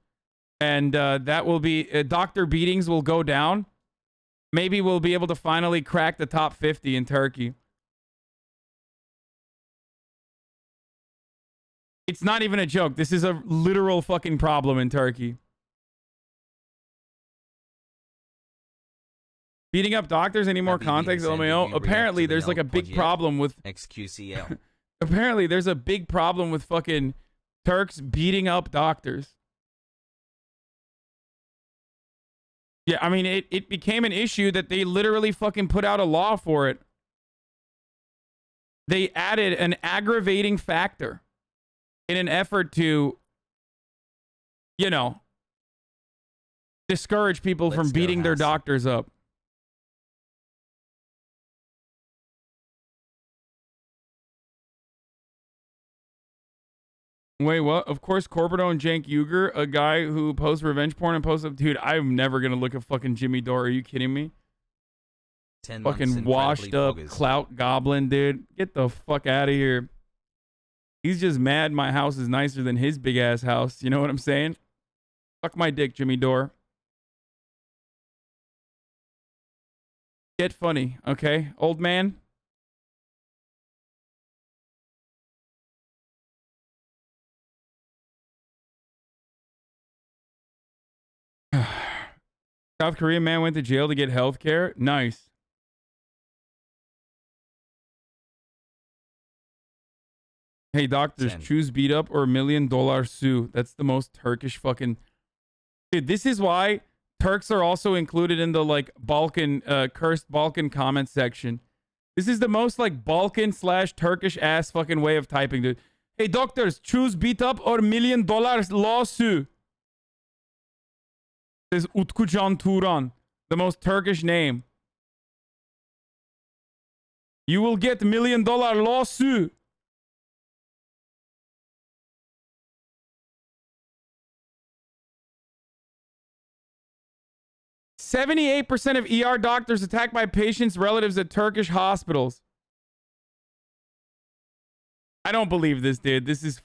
and that will be doctor beatings will go down. Maybe we'll be able to finally crack the top 50 in Turkey. It's not even a joke. This is a literal fucking problem in Turkey. Beating up doctors, any more context, LMAO? Apparently, there's like a big problem with... XQCL. Apparently, there's a big problem with fucking Turks beating up doctors. Yeah, I mean, it became an issue that they literally fucking put out a law for it. they added an aggravating factor in an effort to, you know, discourage people from beating their doctors up. Wait, what? Of course, corporate-owned Jank Uger, a guy who posts revenge porn and posts up. Dude, I'm never gonna look at fucking Jimmy Dore. Are you kidding me? 10 fucking washed up clout goblin, dude. Get the fuck out of here. He's just mad my house is nicer than his big ass house. You know what I'm saying? Fuck my dick, Jimmy Dore. Get funny, okay, old man? South Korean man went to jail to get health care. Nice. Hey, doctors, choose beat up or $1 million sue. That's the most Turkish fucking... Dude, this is why Turks are also included in the, like, Balkan, cursed Balkan comment section. This is the most, like, Balkan/Turkish ass fucking way of typing, dude. Hey, doctors, choose beat up or $1 million lawsuit. Says Utkucan Turan, the most Turkish name. You will get $1 million lawsuit. %78% of ER doctors attacked by patients' relatives at Turkish hospitals. I don't believe this, dude. This is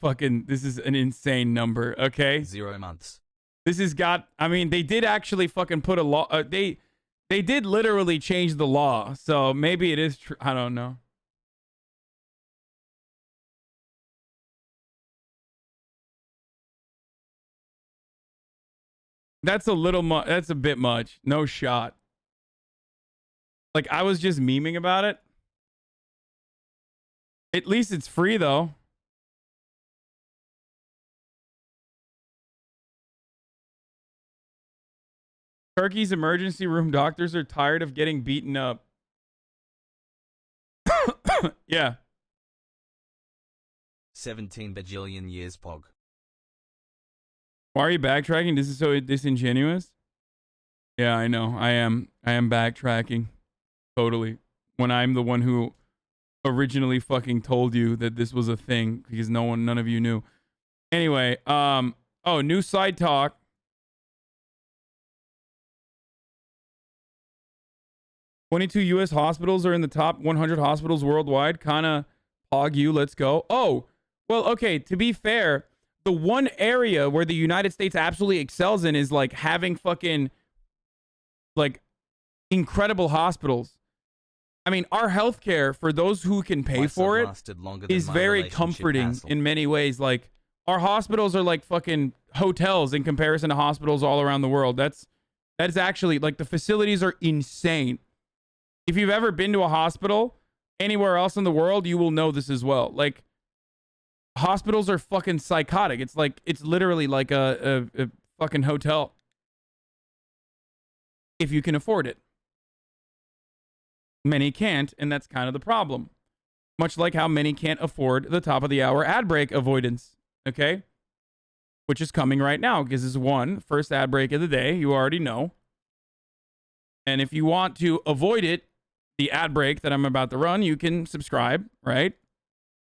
an insane number, okay? 0 months. This has got, I mean, they did actually fucking put a law, they did literally change the law, so maybe it is true. I don't know. That's a little much. That's a bit much. No shot. Like, I was just memeing about it. At least it's free, though. Turkey's emergency room doctors are tired of getting beaten up. Yeah. 17 bajillion years, Pog. Why are you backtracking? This is so disingenuous. Yeah, I know. I am backtracking. Totally. When I'm the one who originally fucking told you that this was a thing because none of you knew. Anyway, new side talk. $22 U.S. hospitals are in the top 100 hospitals worldwide. Kinda pog you. Let's go. Oh, well, okay. To be fair, the one area where the United States absolutely excels in is like having fucking like incredible hospitals. I mean, our healthcare for those who can pay for it is very comforting in many ways. Like, our hospitals are like fucking hotels in comparison to hospitals all around the world. That's actually like the facilities are insane. If you've ever been to a hospital anywhere else in the world, you will know this as well. Like, hospitals are fucking psychotic. It's like, it's literally like a fucking hotel. If you can afford it. Many can't, and that's kind of the problem. Much like how many can't afford the top of the hour ad break avoidance. Okay? Which is coming right now, because this is first ad break of the day. You already know. And if you want to avoid it, the ad break that I'm about to run, you can subscribe, right?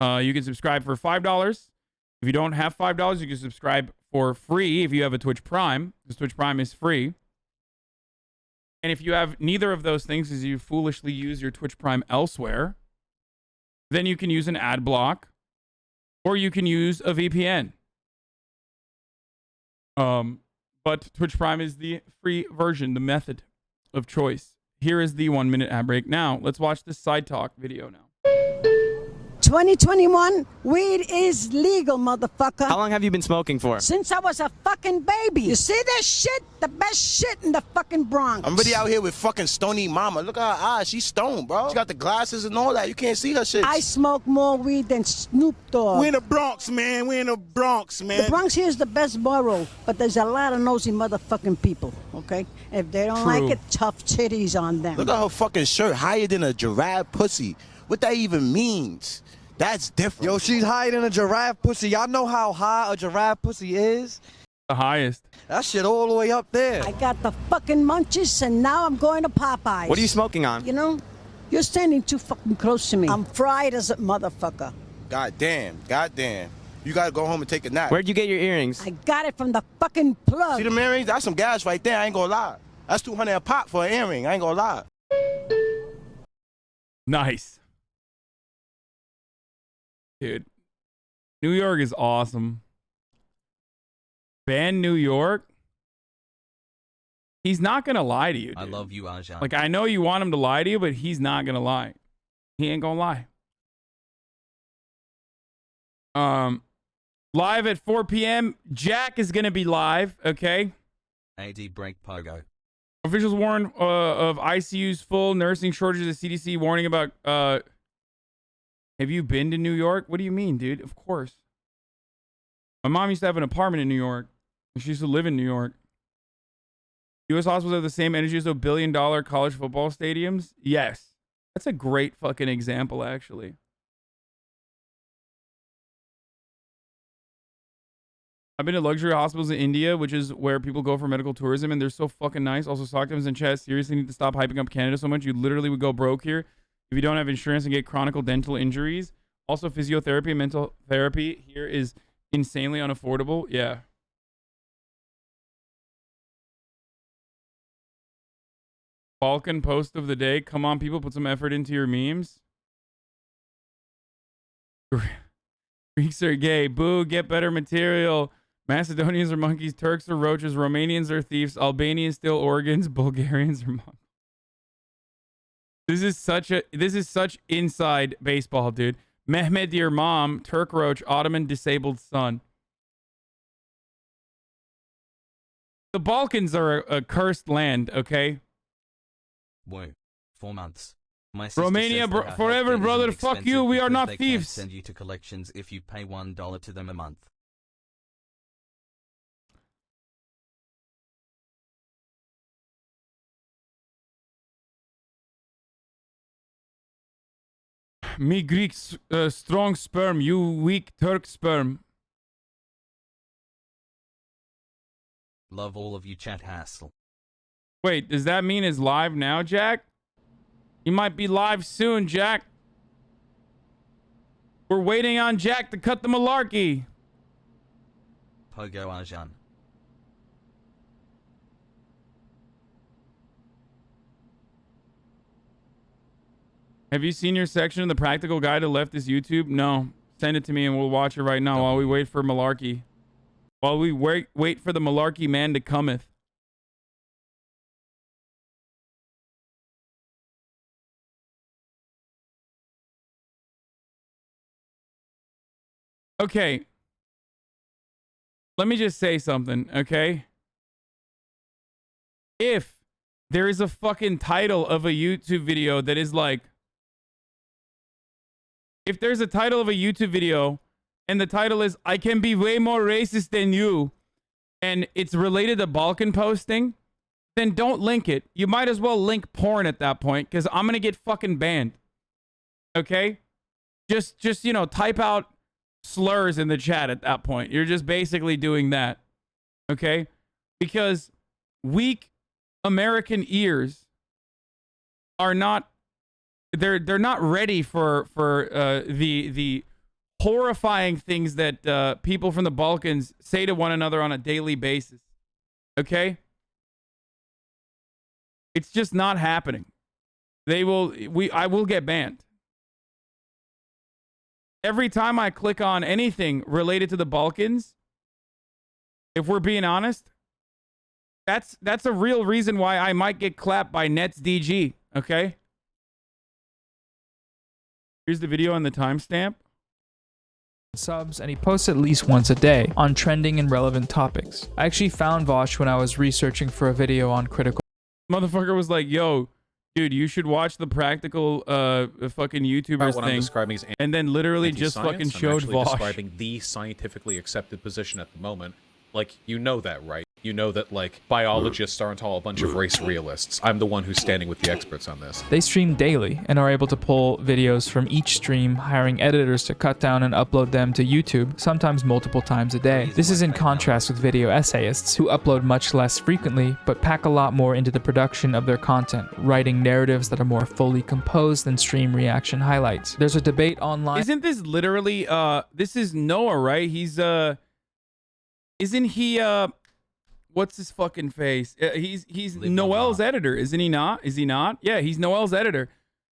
You can subscribe for $5. If you don't have $5, you can subscribe for free if you have a Twitch Prime, because Twitch Prime is free. And if you have neither of those things, as you foolishly use your Twitch Prime elsewhere, then you can use an ad block, or you can use a VPN. But Twitch Prime is the free version, the method of choice. Here is the 1 minute ad break. Now, let's watch this side talk video now. 2021, weed is legal, motherfucker. How long have you been smoking for? Since I was a fucking baby. You see that shit? The best shit in the fucking Bronx. I'm really out here with fucking Stony Mama. Look at her eyes. She's stoned, bro. She got the glasses and all that. You can't see her shit. I smoke more weed than Snoop Dogg. We're in the Bronx, man. We're in the Bronx, man. The Bronx here is the best borough, but there's a lot of nosy motherfucking people, okay? If they don't like it, tough titties on them. Look at her fucking shirt. Higher than a giraffe pussy. what that even means. That's different. Yo, she's hiding a giraffe pussy. Y'all know how high a giraffe pussy is? The highest. That shit all the way up there. I got the fucking munchies, and now I'm going to Popeyes. What are you smoking on? You know, you're standing too fucking close to me. I'm fried as a motherfucker. Goddamn. You gotta go home and take a nap. Where'd you get your earrings? I got it from the fucking plug. See them earrings? That's some gas right there. I ain't gonna lie. That's $200 a pop for an earring. I ain't gonna lie. Nice. Dude. New York is awesome. Ban New York? He's not gonna lie to you, dude. I love you, Ajan. Like, I know you want him to lie to you, but he's not gonna lie. He ain't gonna lie. Live at 4 p.m. Jack is gonna be live, okay? AD break pogo. Officials warn of ICUs full, nursing shortages, the CDC warning about, have you been to New York? What do you mean, dude? Of course. My mom used to have an apartment in New York. She used to live in New York. U.S. hospitals have the same energy as $1 billion college football stadiums? Yes. That's a great fucking example, actually. I've been to luxury hospitals in India, which is where people go for medical tourism, and they're so fucking nice. Also, Socktimes in chat seriously need to stop hyping up Canada so much. You literally would go broke here if you don't have insurance and get chronic dental injuries. Also, physiotherapy and mental therapy here is insanely unaffordable. Yeah. Balkan post of the day. Come on, people, put some effort into your memes. Greeks are gay. Boo, get better material. Macedonians are monkeys. Turks are roaches. Romanians are thieves. Albanians steal organs. Bulgarians are monkeys. This is such inside baseball, dude. Mehmed, your mom. Turk roach. Ottoman disabled son. The Balkans are a cursed land, okay? Whoa. 4 months. My sister Romania says that her forever, healthcare brother. isn't Fuck you. expensive We are because not they can't thieves. Send you to collections if you pay $1 to them a month. Me Greek strong sperm. You weak Turk sperm. Love all of you, chat hassle. Wait, does that mean it's live now, Jack? You might be live soon, Jack. We're waiting on Jack to cut the malarkey. Pogo Ajan. Have you seen your section of the practical guide to leftist YouTube? No. Send it to me and we'll watch it right now while we wait for malarkey. While we wait for the malarkey man to cometh. Okay. Let me just say something, okay? If there is a fucking title of a YouTube video that is like, if there's a title of a YouTube video and the title is, I can be way more racist than you, and it's related to Balkan posting, then don't link it. You might as well link porn at that point, because I'm going to get fucking banned. Okay? Just, you know, type out slurs in the chat at that point. You're just basically doing that. Okay? Because weak American ears are not, they're not ready for the horrifying things that people from the Balkans say to one another on a daily basis. Okay? It's just not happening. I will get banned. Every time I click on anything related to the Balkans, if we're being honest, that's a real reason why I might get clapped by NetzDG, okay? Here's the video on the timestamp. Subs, and he posts at least once a day on trending and relevant topics. I actually found Vosh when I was researching for a video on critical. Motherfucker was like, yo, dude, you should watch the practical fucking YouTubers what thing. I'm describing is and then literally just fucking showed I'm Vosh. describing the scientifically accepted position at the moment. Like, you know that, right? You know that, like, biologists aren't all a bunch of race realists. I'm the one who's standing with the experts on this. They stream daily and are able to pull videos from each stream, hiring editors to cut down and upload them to YouTube, sometimes multiple times a day. This is in contrast with video essayists, who upload much less frequently, but pack a lot more into the production of their content, writing narratives that are more fully composed than stream reaction highlights. There's a debate online. Isn't this literally, this is Noah, right? He's, isn't he, what's his fucking face? He's Noel's editor, isn't he not? Is he not? Yeah, he's Noel's editor.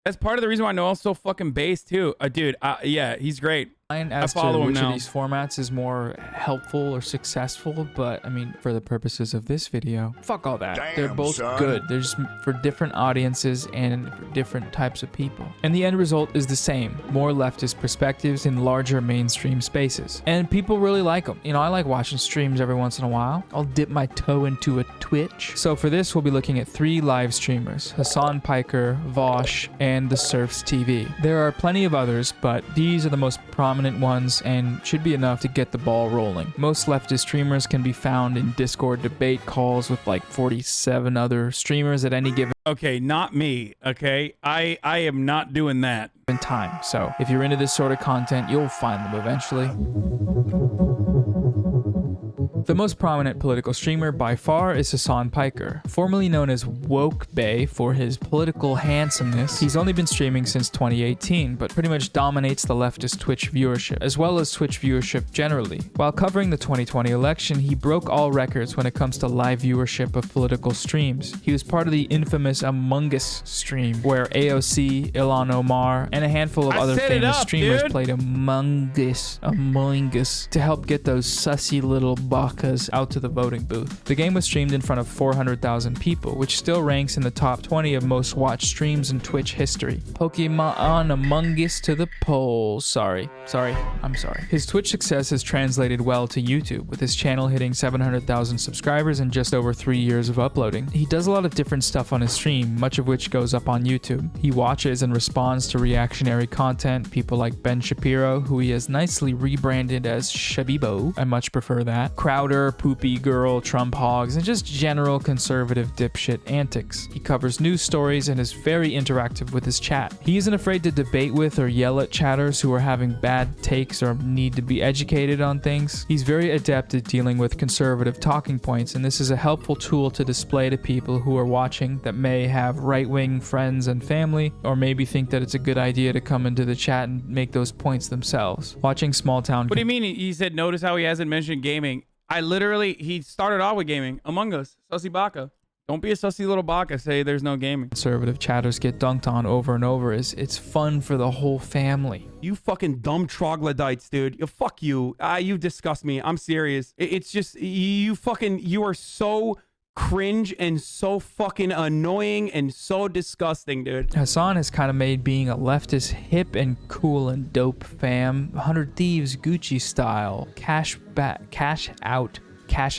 That's part of the reason why Noel's so fucking based too. Dude, yeah, he's great. As to which of these formats is more helpful or successful, but I mean, for the purposes of this video, fuck all that. They're both good. They're just for different audiences and for different types of people. And the end result is the same. More leftist perspectives in larger mainstream spaces. And people really like them. You know, I like watching streams every once in a while. I'll dip my toe into a Twitch. So for this, we'll be looking at 3 live streamers: Hasan Piker, Vosh, and the Surfs TV. There are plenty of others, but these are the most prominent ones and should be enough to get the ball rolling. Most leftist streamers can be found in Discord debate calls with like 47 other streamers at any given not me, okay? I am not doing that time. So if you're into this sort of content, you'll find them eventually. The most prominent political streamer by far is Hasan Piker, formerly known as Woke Bay for his political handsomeness. He's only been streaming since 2018, but pretty much dominates the leftist Twitch viewership, as well as Twitch viewership generally. While covering the 2020 election, he broke all records when it comes to live viewership of political streams. He was part of the infamous Among Us stream, where AOC, Elon Omar, and a handful of other famous streamers played Among Us to help get those sussy little bucks out to the voting booth. The game was streamed in front of 400,000 people, which still ranks in the top 20 of most watched streams in Twitch history. Pokemon Among Us to the polls. I'm sorry. His Twitch success has translated well to YouTube, with his channel hitting 700,000 subscribers in just over 3 years of uploading. He does a lot of different stuff on his stream, much of which goes up on YouTube. He watches and responds to reactionary content, people like Ben Shapiro, who he has nicely rebranded as Shabibo. I much prefer that. Crowder, Poopy Girl, Trump Hogs, and just general conservative dipshit antics. He covers news stories and is very interactive with his chat. He isn't afraid to debate with or yell at chatters who are having bad takes or need to be educated on things. He's very adept at dealing with conservative talking points, and this is a helpful tool to display to people who are watching that may have right-wing friends and family, or maybe think that it's a good idea to come into the chat and make those points themselves. Watching small town... What do you mean? He said, notice how he hasn't mentioned gaming. He started off with gaming. Among Us, Sussy Baka. Don't be a sussy little baka, say there's no gaming. Conservative chatters get dunked on over and over. It's fun for the whole family. You fucking dumb troglodytes, dude. Fuck you. You disgust me. I'm serious. It's just, you are so cringe and so fucking annoying and so disgusting, dude. Hasan has kind of made being a leftist hip and cool and dope fam. 100 Thieves Gucci style. Cash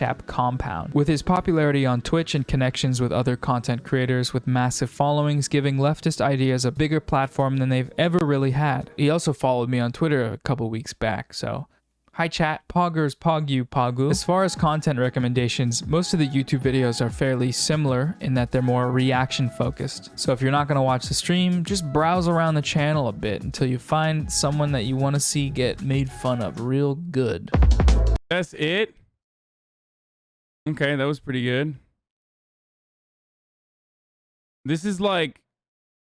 App compound. With his popularity on Twitch and connections with other content creators with massive followings, giving leftist ideas a bigger platform than they've ever really had. He also followed me on Twitter a couple weeks back, so... Hi chat, poggers, pog you, pogu. As far as content recommendations, most of the YouTube videos are fairly similar in that they're more reaction focused. So if you're not going to watch the stream, just browse around the channel a bit until you find someone that you want to see get made fun of real good. That's it? Okay, that was pretty good. This is like,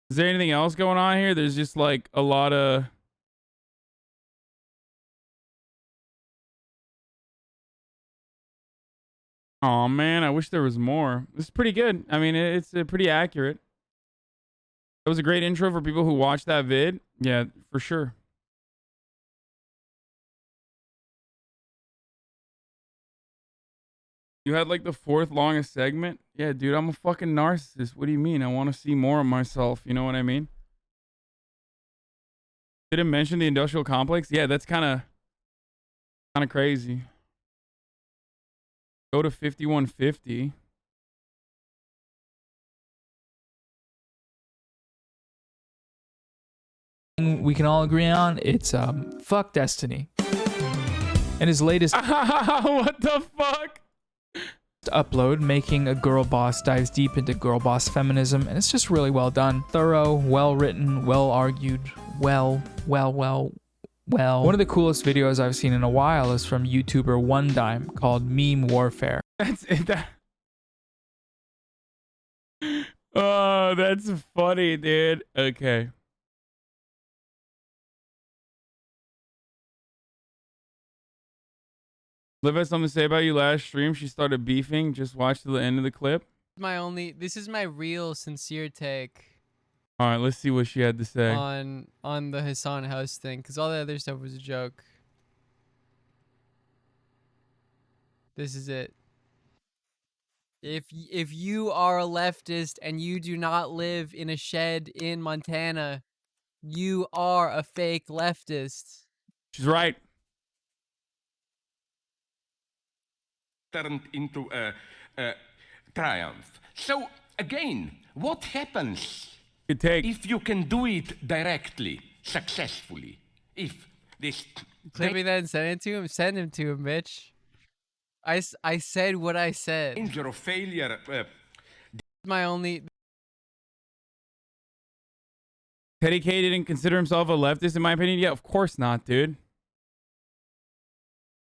is there anything else going on here? There's just like a lot of... Oh man, I wish there was more. This is pretty good. I mean, it's pretty accurate. It was a great intro for people who watched that vid. Yeah, for sure. You had like the 4th longest segment? Yeah, dude, I'm a fucking narcissist. What do you mean? I want to see more of myself. You know what I mean? Didn't mention the industrial complex? Yeah, that's kind of crazy. Go to 5150. We can all agree on it's fuck Destiny. And his latest what the fuck? upload, Making a Girl Boss, dives deep into girl boss feminism, and it's just really well done. Thorough, well written, well argued, well. One of the coolest videos I've seen in a while is from YouTuber One Dime called Meme Warfare. That's it. Oh, that's funny, dude. Okay. Liv has something to say about you last stream. She started beefing. Just watch till the end of the clip. This is my real sincere take All right, let's see what she had to say. on the Hasan house thing, because all the other stuff was a joke. This is it. If you are a leftist and you do not live in a shed in Montana, you are a fake leftist. She's right. Turned into a triumph. So again, what happens if you can do it directly, successfully? If this Clip me that and send it to him. Send him to him, bitch. I said what I said. danger of failure. My only. Teddy K didn't consider himself a leftist, in my opinion. Yeah, of course not, dude.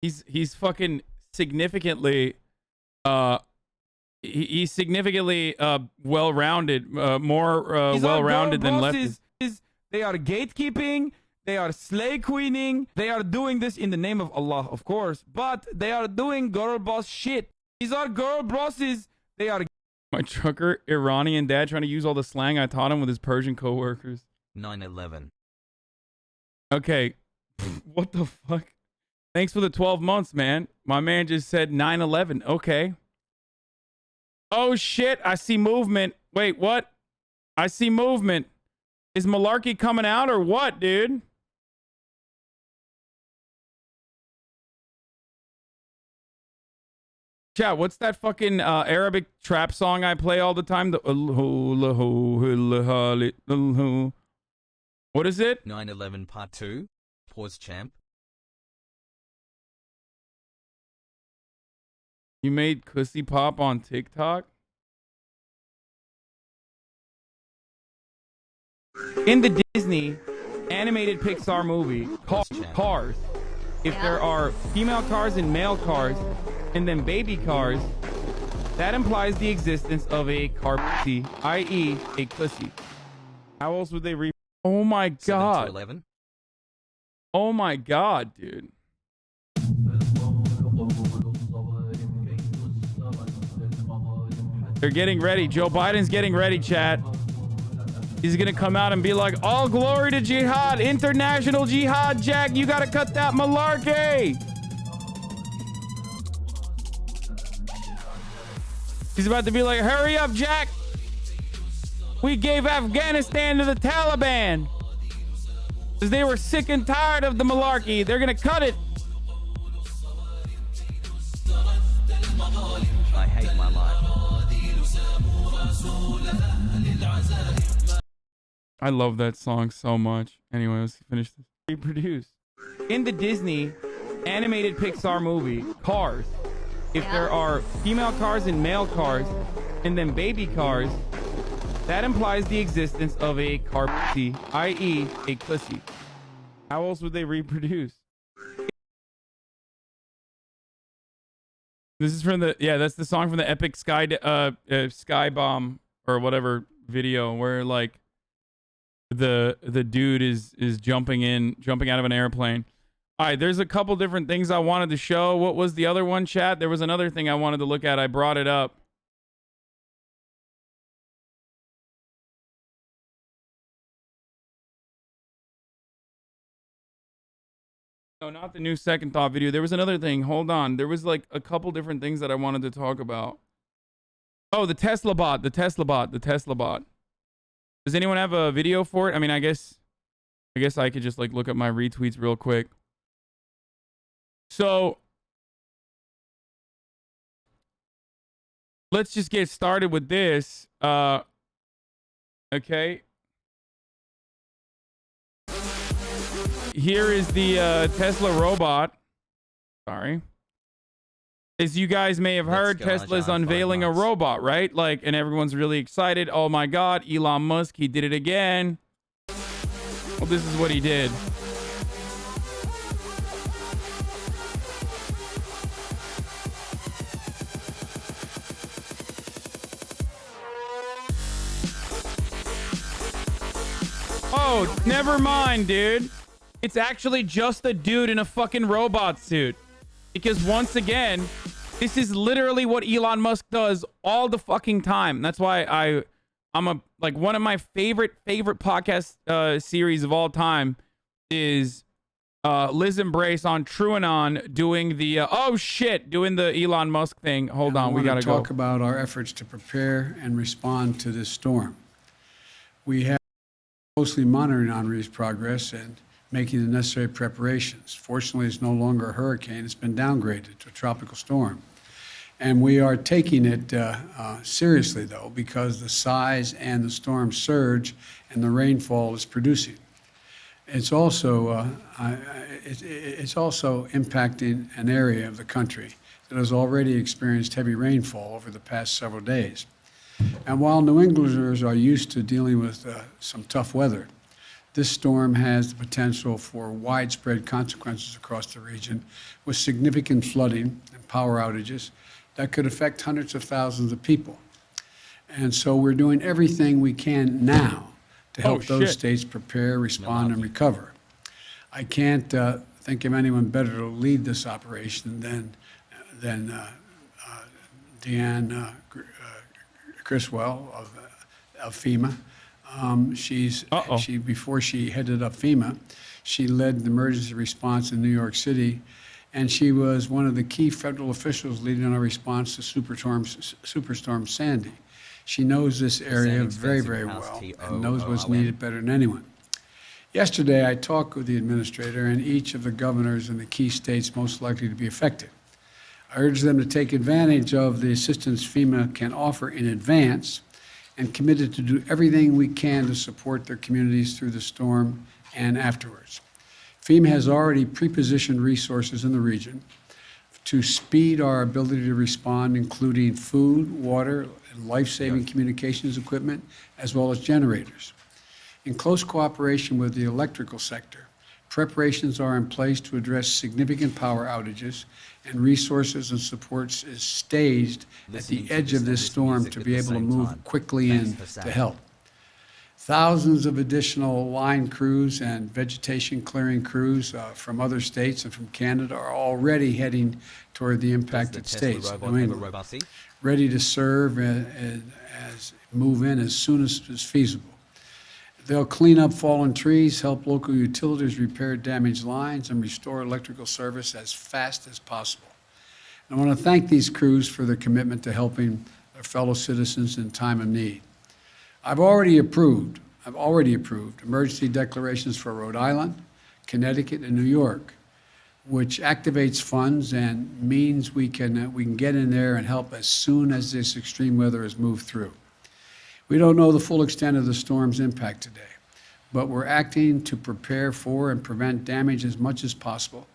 He's fucking significantly, he's significantly well-rounded, more well-rounded than leftists. They are gatekeeping. They are slay queening. They are doing this in the name of Allah, of course, but they are doing girl boss shit. These are girl bosses. They are. My trucker Iranian dad trying to use all the slang I taught him with his Persian coworkers. 9/11. Okay, what the fuck? Thanks for the 12 months, man. My man just said 9/11. Okay. Oh shit! I see movement. Wait, what? I see movement. Is malarkey coming out or what, dude? Chat, what's that fucking Arabic trap song I play all the time? What is it? 9/11 Part 2. Pause champ. You made Cussy pop on TikTok? In the Disney animated Pixar movie, Cars, if there are female cars and male cars, and then baby cars, that implies the existence of a car pussy, i.e. a Cussy. How else would they Oh my god. 7-11. Oh my god, dude. They're getting ready. Joe Biden's getting ready, chat. He's gonna come out and be like, all glory to jihad, international jihad, Jack. You gotta cut that malarkey. He's about to be like, hurry up, Jack. We gave Afghanistan to the Taliban because they were sick and tired of the malarkey. They're gonna cut it. I hate my life. I love that song so much. Anyway, let's finish this. Reproduce. In the Disney animated Pixar movie, Cars, if there are female cars and male cars, and then baby cars, that implies the existence of a car pussy, i.e. a Cussy. How else would they reproduce? This is from the, that's the song from the epic Sky Bomb or whatever video where like the dude is jumping out of an airplane. All right, there's a couple different things I wanted to show. What was the other one, chat? There was another thing I wanted to look at. I brought it up. No, not the new Second Thought video. There was another thing. Hold on. There was like a couple different things that I wanted to talk about. Oh, the Tesla bot. The Tesla bot. Does anyone have a video for it? I mean, I guess I could just like look at my retweets real quick. So let's just get started with this. Okay. Here is the Tesla robot. Sorry. As you guys may have heard, Tesla's unveiling a robot, right? Like, and everyone's really excited. Oh my God, Elon Musk, he did it again. Well, this is what he did. Oh, never mind, dude. It's actually just a dude in a fucking robot suit. Because once again, this is literally what Elon Musk does all the fucking time. That's why I'm one of my favorite podcast series of all time is Liz Embrace on TrueAnon doing the doing the Elon Musk thing. Hold on, we gotta go. Talk about our efforts to prepare and respond to this storm. We have closely monitoring Henri's progress and making the necessary preparations. Fortunately, it's no longer a hurricane. It's been downgraded to a tropical storm. And we are taking it seriously, though, because the size and the storm surge and the rainfall is producing. It's also impacting an area of the country that has already experienced heavy rainfall over the past several days. And while New Englanders are used to dealing with some tough weather, this storm has the potential for widespread consequences across the region with significant flooding and power outages that could affect hundreds of thousands of people. And so we're doing everything we can now to help those states prepare, respond, and recover. I can't think of anyone better to lead this operation than Deanne Criswell of FEMA. Before she headed up FEMA, she led the emergency response in New York City, and she was one of the key federal officials leading our response to Superstorm Sandy. She knows this area very, very well and knows what's needed better than anyone. Yesterday, I talked with the administrator and each of the governors in the key states most likely to be affected. I urge them to take advantage of the assistance FEMA can offer in advance and committed to do everything we can to support their communities through the storm and afterwards. FEMA has already pre-positioned resources in the region to speed our ability to respond, including food, water, and life-saving communications equipment, as well as generators. In close cooperation with the electrical sector, preparations are in place to address significant power outages, and resources and supports is staged at the edge of this storm to be able to move quickly in to help. Thousands of additional line crews and vegetation clearing crews from other states and from Canada are already heading toward the impacted states, ready to serve as move in as soon as is feasible. They'll clean up fallen trees, help local utilities repair damaged lines, and restore electrical service as fast as possible. And I want to thank these crews for their commitment to helping their fellow citizens in time of need. I've already approved emergency declarations for Rhode Island, Connecticut, and New York, which activates funds and means we can get in there and help as soon as this extreme weather has moved through. We don't know the full extent of the storm's impact today, but we're acting to prepare for and prevent damage as much as possible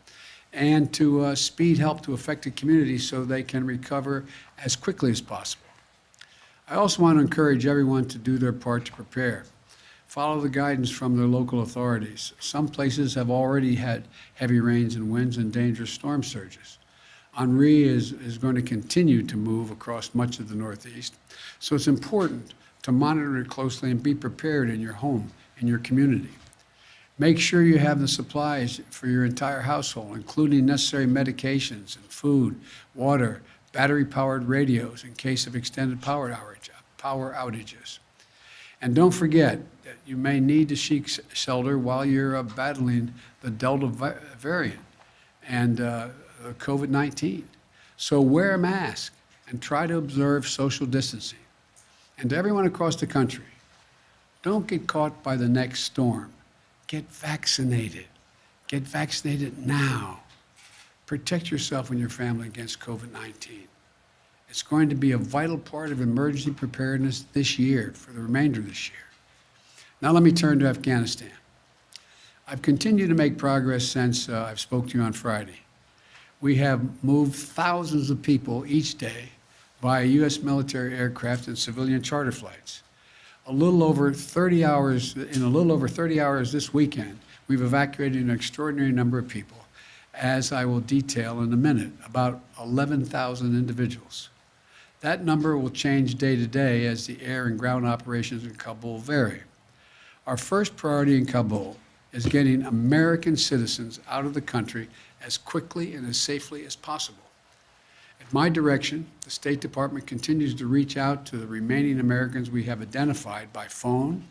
and to speed help to affected communities so they can recover as quickly as possible. I also want to encourage everyone to do their part to prepare. Follow the guidance from their local authorities. Some places have already had heavy rains and winds and dangerous storm surges. Henri is going to continue to move across much of the Northeast, so it's important to monitor it closely and be prepared in your home, in your community. Make sure you have the supplies for your entire household, including necessary medications and food, water, battery-powered radios in case of extended power outages. And don't forget that you may need to seek shelter while you're battling the Delta variant and COVID-19. So wear a mask and try to observe social distancing. And to everyone across the country, don't get caught by the next storm. Get vaccinated. Get vaccinated now. Protect yourself and your family against COVID-19. It's going to be a vital part of emergency preparedness this year, for the remainder of this year. Now let me turn to Afghanistan. I've continued to make progress since I've spoke to you on Friday. we have moved thousands of people each day via U.S. military aircraft and civilian charter flights. In a little over 30 hours this weekend, we've evacuated an extraordinary number of people, as I will detail in a minute, about 11,000 individuals. That number will change day to day as the air and ground operations in Kabul vary. Our first priority in Kabul is getting American citizens out of the country as quickly and as safely as possible. At my direction, the State Department continues to reach out to the remaining Americans we have identified by phone,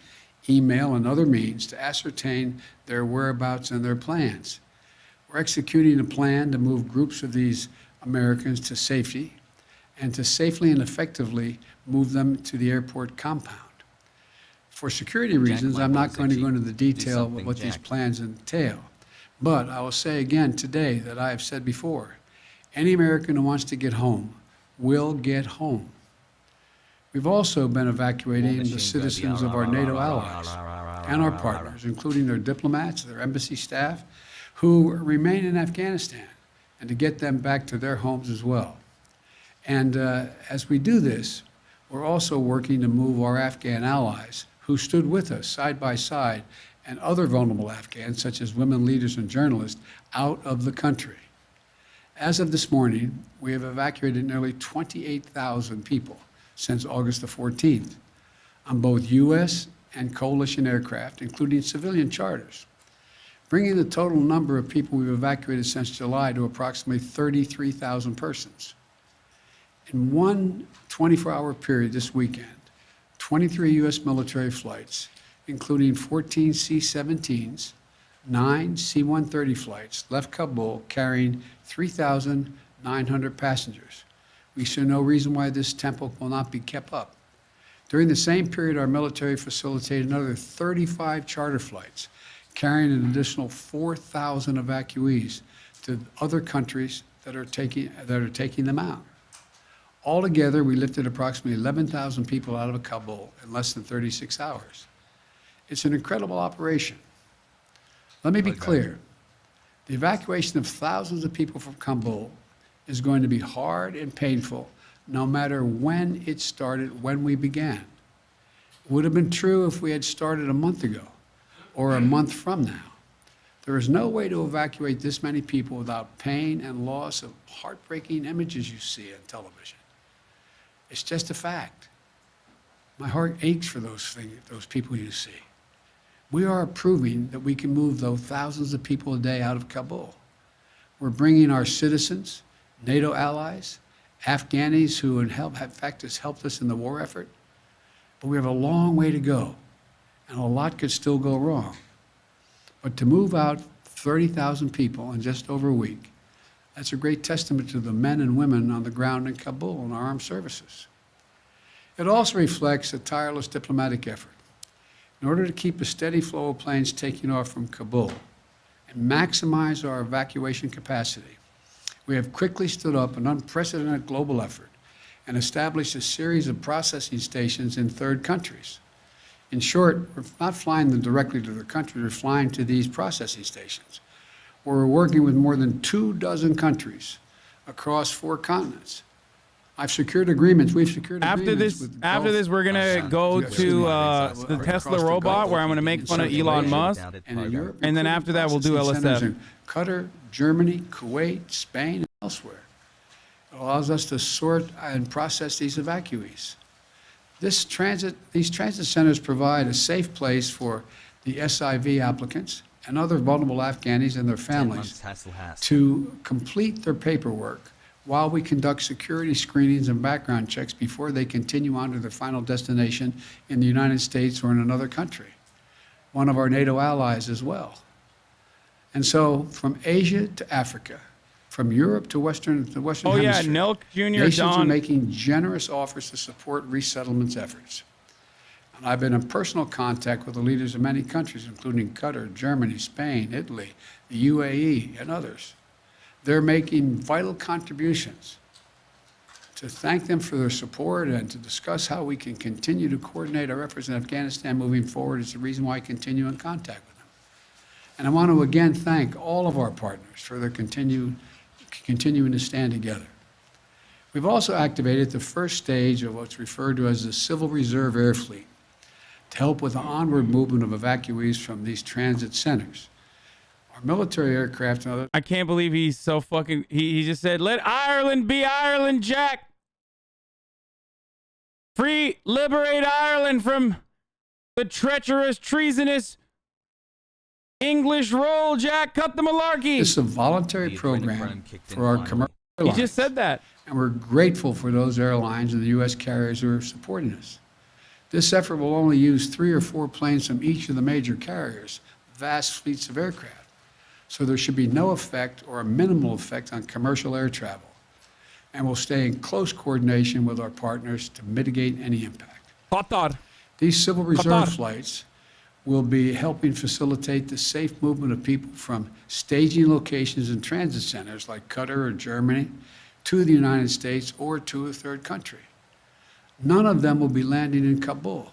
email, and other means to ascertain their whereabouts and their plans. We're executing a plan to move groups of these Americans to safety and to safely and effectively move them to the airport compound. For security reasons, I'm not going to go into the detail of what these plans entail, but I will say again today that I have said before, any American who wants to get home will get home. We've also been evacuating the citizens of our NATO allies and our partners, including their diplomats, their embassy staff, who remain in Afghanistan, and to get them back to their homes as well. And as we do this, we're also working to move our Afghan allies who stood with us side by side and other vulnerable Afghans, such as women leaders and journalists, out of the country. As of this morning, we have evacuated nearly 28,000 people since August the 14th on both U.S. and coalition aircraft, including civilian charters, bringing the total number of people we've evacuated since July to approximately 33,000 persons. In one 24-hour period this weekend, 23 U.S. military flights, including 14 C-17s, 9 C-130 flights, left Kabul carrying 3,900 passengers. We see no reason why this tempo will not be kept up. During the same period, our military facilitated another 35 charter flights, carrying an additional 4,000 evacuees to other countries that are taking them out. Altogether, we lifted approximately 11,000 people out of Kabul in less than 36 hours. It's an incredible operation. Let me be clear. The evacuation of thousands of people from Kabul is going to be hard and painful, no matter when it started, when we began. It would have been true if we had started a month ago or a month from now. There is no way to evacuate this many people without pain and loss of heartbreaking images you see on television. It's just a fact. My heart aches for those people you see. We are proving that we can move those thousands of people a day out of Kabul. We're bringing our citizens, NATO allies, Afghanis who in fact has helped us in the war effort, but we have a long way to go, and a lot could still go wrong. But to move out 30,000 people in just over a week, that's a great testament to the men and women on the ground in Kabul and our armed services. It also reflects a tireless diplomatic effort. In order to keep a steady flow of planes taking off from Kabul and maximize our evacuation capacity, we have quickly stood up an unprecedented global effort and established a series of processing stations in third countries. In short, we're not flying them directly to their country, we're flying to these processing stations, where we're working with more than 24 countries across 4 continents. We've secured agreements After this, we're gonna go to the Tesla robot, where I'm gonna make fun of Elon Musk, and then after that, we'll do LSF. In Qatar, Germany, Kuwait, Spain, and elsewhere. It allows us to sort and process these evacuees. These transit centers provide a safe place for the SIV applicants and other vulnerable Afghanis and their families to complete their paperwork while we conduct security screenings and background checks before they continue on to their final destination in the United States or in another country, one of our NATO allies as well. And so from Asia to Africa, from Europe to Western Hemisphere, Nelk Jr. nations are Don. making generous offers to support resettlement efforts. And I've been in personal contact with the leaders of many countries, including Qatar, Germany, Spain, Italy, the UAE, and others. They're making vital contributions. To thank them for their support and to discuss how we can continue to coordinate our efforts in Afghanistan moving forward is the reason why I continue in contact with them. And I want to again thank all of our partners for their continued continuing to stand together. We've also activated the first stage of what's referred to as the Civil Reserve Air Fleet to help with the onward movement of evacuees from these transit centers. Our military aircraft and other... I can't believe he's so fucking... He just said, let Ireland be Ireland, Jack. Free, liberate Ireland from the treacherous, treasonous English roll, Jack. Cut the malarkey. This is a voluntary program for our commercial airlines. He just said that. And we're grateful for those airlines and the U.S. carriers who are supporting us. This effort will only use 3 or 4 planes from each of the major carriers, vast fleets of aircraft. So there should be no effect or a minimal effect on commercial air travel. And we'll stay in close coordination with our partners to mitigate any impact. Qatar. These Civil Reserve Qatar. flights will be helping facilitate the safe movement of people from staging locations in transit centers like Qatar or Germany to the United States or to a third country. None of them will be landing in Kabul.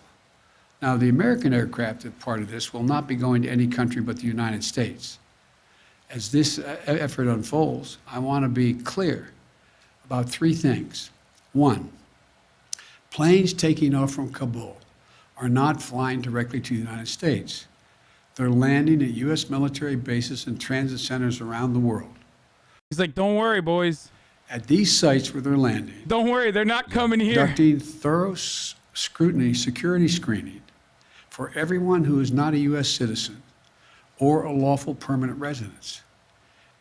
Now, the American aircraft that part of this will not be going to any country but the United States. As this effort unfolds, I want to be clear about 3 things. 1, planes taking off from Kabul are not flying directly to the United States. They're landing at U.S. military bases and transit centers around the world. He's like, don't worry, boys. At these sites where they're landing, don't worry, they're not coming here. Conducting thorough scrutiny, security screening for everyone who is not a U.S. citizen or a lawful permanent resident.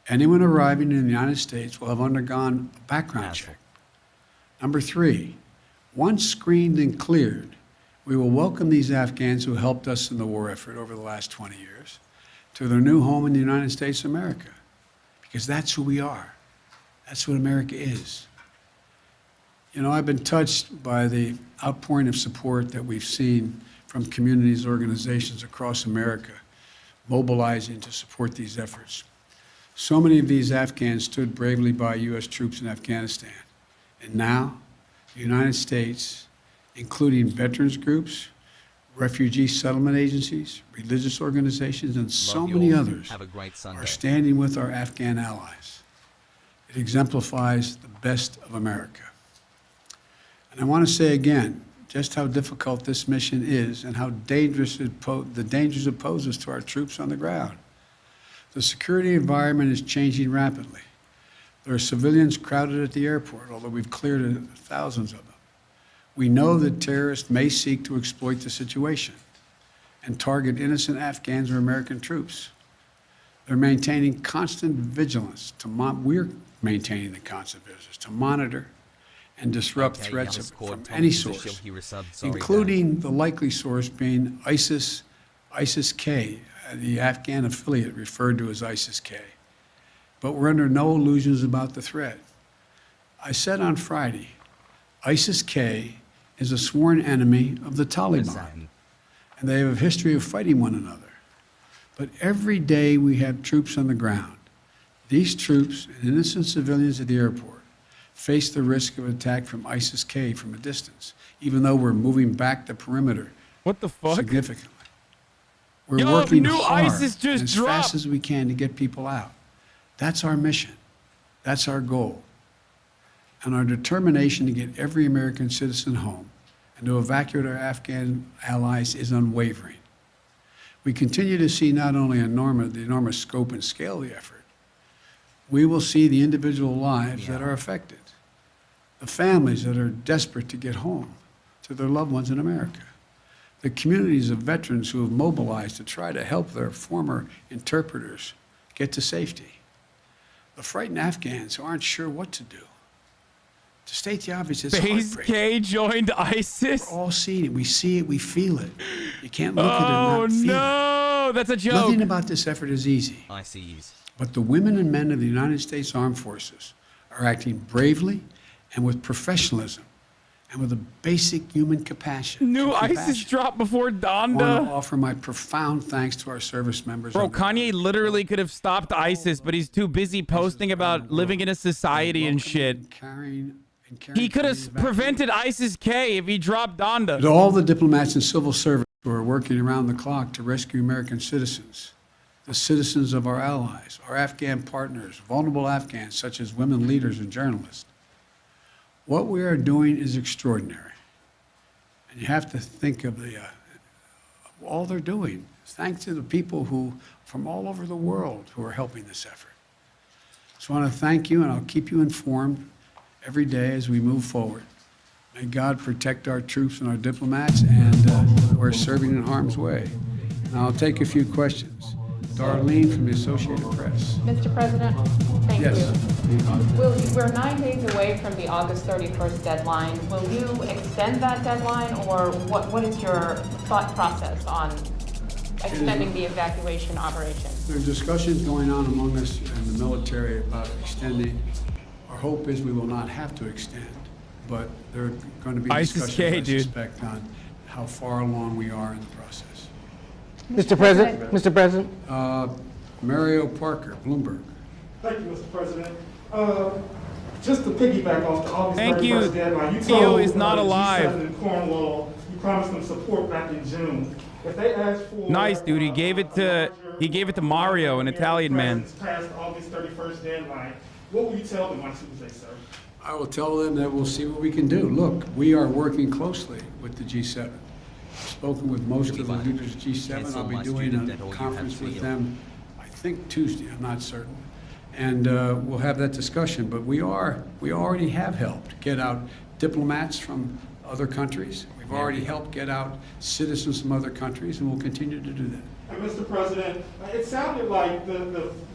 Anyone arriving in the United States will have undergone a background check. Number 3, once screened and cleared, we will welcome these Afghans who helped us in the war effort over the last 20 years to their new home in the United States of America, because that's who we are. That's what America is. You know, I've been touched by the outpouring of support that we've seen from communities, organizations across America mobilizing to support these efforts. So many of these Afghans stood bravely by U.S. troops in Afghanistan. And now, the United States, including veterans groups, refugee settlement agencies, religious organizations, and so many others, Have a great Sunday. are standing with our Afghan allies. It exemplifies the best of America. And I want to say again just how difficult this mission is and how dangerous the dangers it poses to our troops on the ground. The security environment is changing rapidly. There are civilians crowded at the airport, although we've cleared thousands of them. We know that terrorists may seek to exploit the situation and target innocent Afghans or American troops. They're maintaining constant vigilance we're maintaining the constant vigilance to monitor and disrupt threats from any source, including the likely source being ISIS-K, the Afghan affiliate referred to as ISIS-K. But we're under no illusions about the threat. I said on Friday, ISIS-K is a sworn enemy of the Taliban, and they have a history of fighting one another. But every day we have troops on the ground. These troops and innocent civilians at the airport face the risk of attack from ISIS-K from a distance, even though we're moving back the perimeter significantly. We're working hard as fast as we can to get people out. That's our mission. That's our goal. And our determination to get every American citizen home and to evacuate our Afghan allies is unwavering. We continue to see not only the enormous scope and scale of the effort, we will see the individual lives that are affected, the families that are desperate to get home to their loved ones in America, the communities of veterans who have mobilized to try to help their former interpreters get to safety, the frightened Afghans who aren't sure what to do. To state the obvious, it's heartbreaking. K joined ISIS. We're all seeing it. We see it. We feel it. You can't look at it and not feel it. Oh no, that's a joke. Nothing about this effort is easy. But the women and men of the United States Armed Forces are acting bravely and with professionalism and with a basic human compassion. New ISIS dropped before Donda. I want to offer my profound thanks to our service members. Bro, Kanye literally could have stopped ISIS, but he's too busy posting about living in a society and shit. He could have prevented ISIS-K if he dropped Donda. To all the diplomats and civil servants who are working around the clock to rescue American citizens, the citizens of our allies, our Afghan partners, vulnerable Afghans such as women leaders and journalists. What we are doing is extraordinary. And you have to think of all they're doing, thanks to the people who, from all over the world, who are helping this effort. So I want to thank you, and I'll keep you informed every day as we move forward. May God protect our troops and our diplomats, and who are serving in harm's way. Now I'll take a few questions. Darlene from the Associated Press. Mr. President, thank Yes. you. We're 9 days away from the August 31st deadline. Will you extend that deadline, or what is your thought process on extending the evacuation operation? There are discussions going on among us and the military about extending. Our hope is we will not have to extend, but there are going to be discussions, I suspect, on how far along we are in the process. Mr. President. Mr. President. Mario Parker, Bloomberg. Thank you, Mr. President. Just to piggyback off the August 31st deadline, you Theo told is not alive. G7 in Cornwall, you promised them support back in June. If they asked for Nice, dude. He gave it to Mario, an Italian man. Past the August 31st deadline, what will you tell them on Tuesday, sir? I will tell them that we'll see what we can do. Look, we are working closely with the G7. I've spoken with most of the leaders of G7. I'll be doing a conference with them, I think Tuesday, I'm not certain. And we'll have that discussion. But we already have helped get out diplomats from other countries. We've already helped get out citizens from other countries, and we'll continue to do that. And Mr. President, it sounded like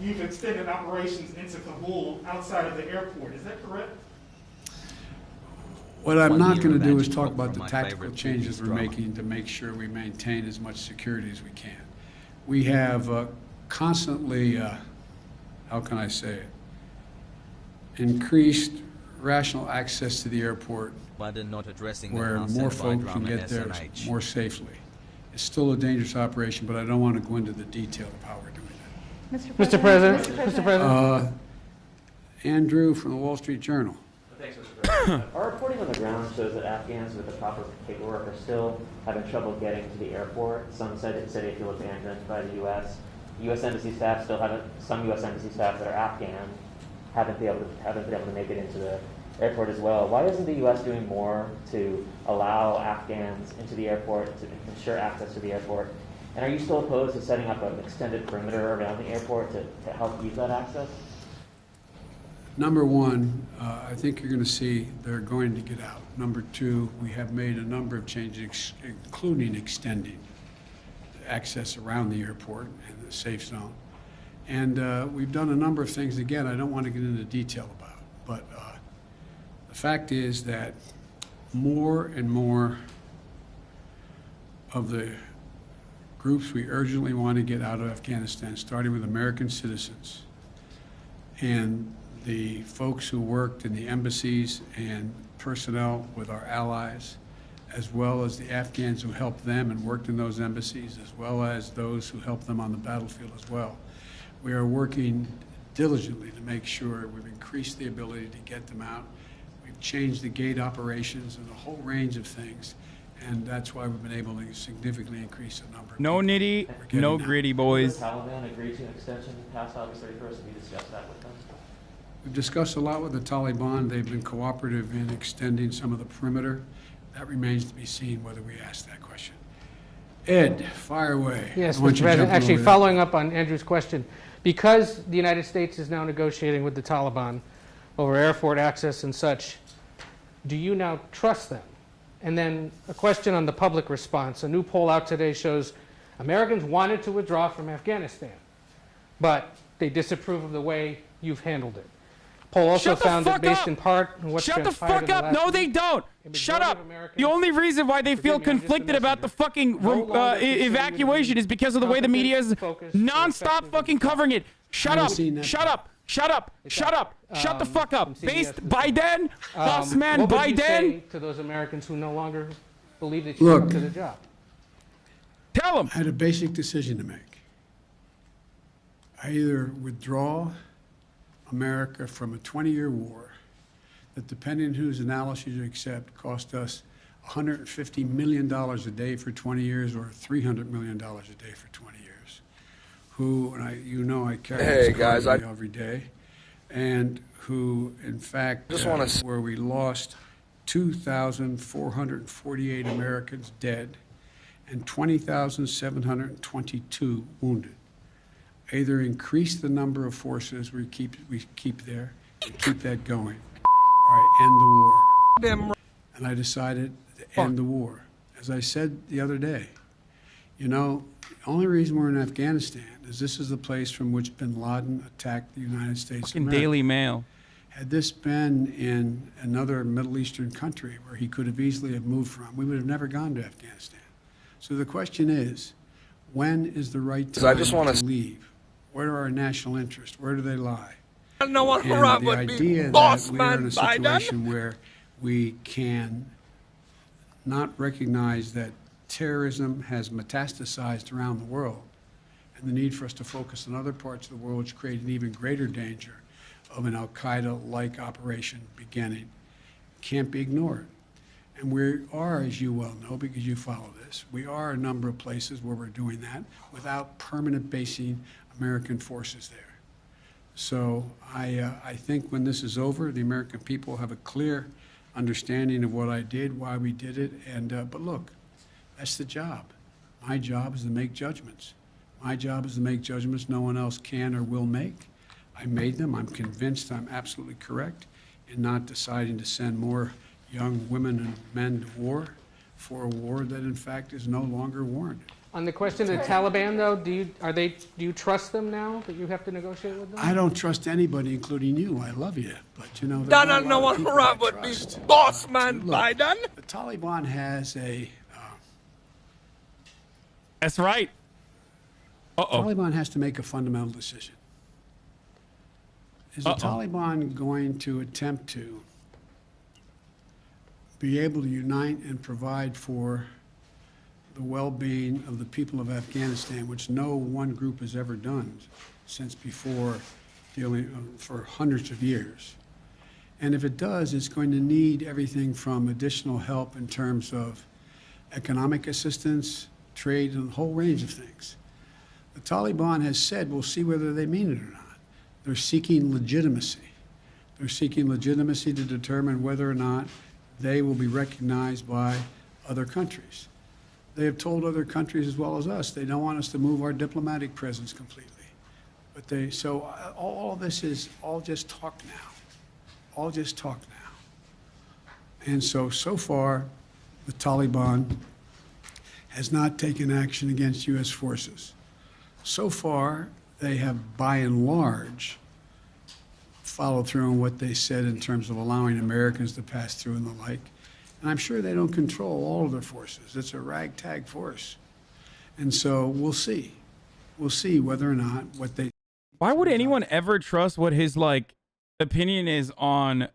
you've extended operations into Kabul outside of the airport. Is that correct? What I'm not going to do is talk about the tactical changes we're making to make sure we maintain as much security as we can. We have constantly, how can I say it, increased rational access to the airport Not addressing where more folks can get there more safely. It's still a dangerous operation, but I don't want to go into the detail of how we're doing that. Mr. President. Mr. President. Andrew from the Wall Street Journal. Thanks, Mr. President. Our reporting on the ground shows that Afghans with the proper paperwork are still having trouble getting to the airport. Some said if you look at by the U.S. U.S. embassy staff still haven't. Some U.S. embassy staff that are Afghan haven't been able to make it into the airport as well. Why isn't the U.S. doing more to allow Afghans into the airport, to ensure access to the airport? And are you still opposed to setting up an extended perimeter around the airport to help ease that access? Number one, I think you're going to see they're going to get out. Number two, we have made a number of changes, including extending access around the airport and the safe zone. And we've done a number of things, again, I don't want to get into detail about, but the fact is that more and more of the groups we urgently want to get out of Afghanistan, starting with American citizens and the folks who worked in the embassies and personnel with our allies, as well as the Afghans who helped them and worked in those embassies, as well as those who helped them on the battlefield as well. We are working diligently to make sure we've increased the ability to get them out. We've changed the gate operations and a whole range of things, and that's why we've been able to significantly increase the number. No nitty, no gritty, boys. The Taliban agreed to an extension past August 31st. Have you discussed that with them? We've discussed a lot with the Taliban. They've been cooperative in extending some of the perimeter. That remains to be seen whether we ask that question. Ed, fire away. Yes, I want Mr. you President. jumping Actually, over that. following up on Andrew's question, because the United States is now negotiating with the Taliban over airport access and such, do you now trust them? And then a question on the public response. A new poll out today shows Americans wanted to withdraw from Afghanistan, but they disapprove of the way you've handled it. Poll also Shut the found that fuck based up. in part on what's Shut the transpired fuck in the up. last No, they week, don't. Shut up. The only reason why they feel conflicted about the fucking evacuation is because of the way the media is non-stop fucking covering it. Shut up. Shut up. Shut up. Shut up. Shut the fuck up. Based Biden, boss man what would you Biden. say to those Americans who no longer believe that you're up to the job? Tell them. I had a basic decision to make. I either withdraw America from a 20-year war that, depending on whose analysis you accept, cost us $150 million a day for 20 years or $300 million a day for 20 years, who, and I carry Hey, this guys, card every day, and who, in fact, Just wanna where we lost 2,448 Americans dead and 20,722 wounded. Either increase the number of forces we keep there and keep that going, or I end the war. And I decided to end the war. As I said the other day, you know, the only reason we're in Afghanistan is this is the place from which bin Laden attacked the United States of America. Daily Mail. Had this been in another Middle Eastern country where he could have easily have moved from, we would have never gone to Afghanistan. So the question is, when is the right time to leave? Where are our national interests? Where do they lie? And the idea that we are in a situation where we can not recognize that terrorism has metastasized around the world, and the need for us to focus on other parts of the world which create an even greater danger of an al-Qaeda-like operation beginning, can't be ignored. And we are, as you well know, because you follow this, we are a number of places where we're doing that without permanent basing American forces there. So I think when this is over, the American people have a clear understanding of what I did, why we did it, and but look, that's the job. My job is to make judgments. My job is to make judgments no one else can or will make. I made them. I'm convinced I'm absolutely correct in not deciding to send more young women and men to war for a war that, in fact, is no longer warranted. On the question of the Taliban, though, do you trust them now that you have to negotiate with them? I don't trust anybody, including you. I love you, but you know. Donald, no one around with me, boss man Biden. The Taliban has a. That's right. The Taliban has to make a fundamental decision. Is the Taliban going to attempt to be able to unite and provide for the well-being of the people of Afghanistan, which no one group has ever done since before, dealing for hundreds of years? And if it does, it's going to need everything from additional help in terms of economic assistance, trade, and a whole range of things. The Taliban has said, we'll see whether they mean it or not. They're seeking legitimacy. They're seeking legitimacy to determine whether or not they will be recognized by other countries. They have told other countries as well as us they don't want us to move our diplomatic presence completely. But so all this is all just talk now. All just talk now. And so far, the Taliban has not taken action against U.S. forces. So far, they have, by and large, followed through on what they said in terms of allowing Americans to pass through and the like. And I'm sure they don't control all of their forces. It's a ragtag force. And so we'll see. We'll see whether or not what they... Why would anyone ever trust what his, like, opinion is on,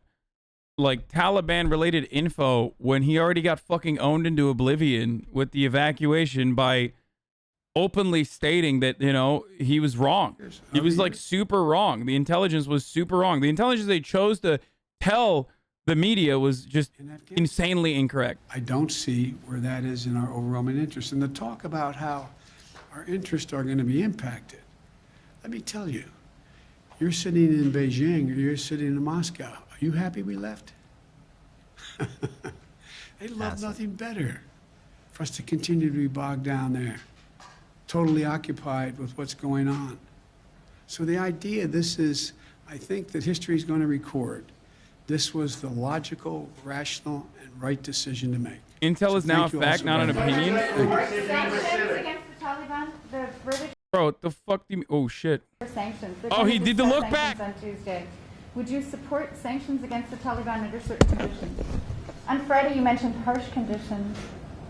like, Taliban-related info when he already got fucking owned into oblivion with the evacuation by openly stating that, you know, he was wrong. He was, like, super wrong. The intelligence was super wrong. The intelligence they chose to tell the media was just insanely incorrect. I don't see where that is in our overwhelming interest. And the talk about how our interests are going to be impacted, let me tell you, you're sitting in Beijing or you're sitting in Moscow. Are you happy we left? They'd love nothing better for us to continue to be bogged down there, totally occupied with what's going on. So the idea, I think that history is going to record, this was the logical, rational, and right decision to make. Intel is now a fact, not an opinion. Sanctions against the Taliban, the verdict. Bro, what the fuck do you mean? Oh, shit. Sanctions. Oh, he did the look back. On Tuesday. Would you support sanctions against the Taliban under certain conditions? On Friday, you mentioned harsh conditions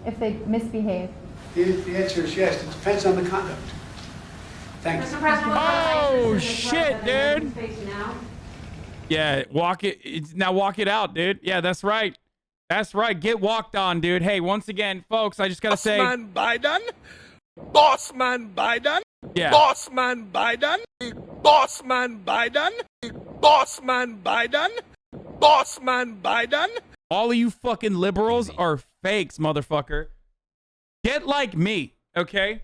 if they misbehave. The answer is yes. It depends on the conduct. Thanks. Oh, shit, dude. Yeah, walk it. Now walk it out, dude. Yeah, that's right. That's right. Get walked on, dude. Hey, once again, folks, I just got to say. Bossman Biden. Bossman Biden. Yeah. Bossman Biden. Bossman Biden. Bossman Biden. Bossman Biden. All of you fucking liberals are fakes, motherfucker. Get like me, okay?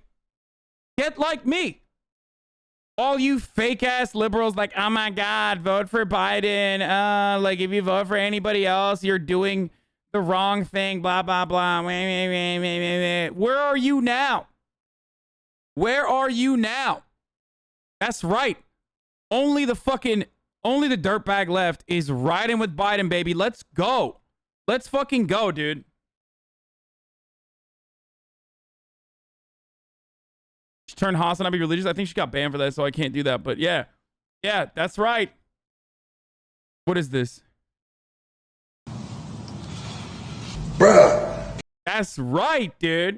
Get like me. All you fake ass liberals, like, oh my God, vote for Biden. Like, if you vote for anybody else, you're doing the wrong thing. Blah blah blah. Where are you now? Where are you now? That's right. Only the dirtbag left is riding with Biden, baby. Let's go. Let's fucking go, dude. She turned HasanAbi religious. I think she got banned for that, so I can't do that. But yeah. Yeah, that's right. What is this? Bruh. That's right, dude.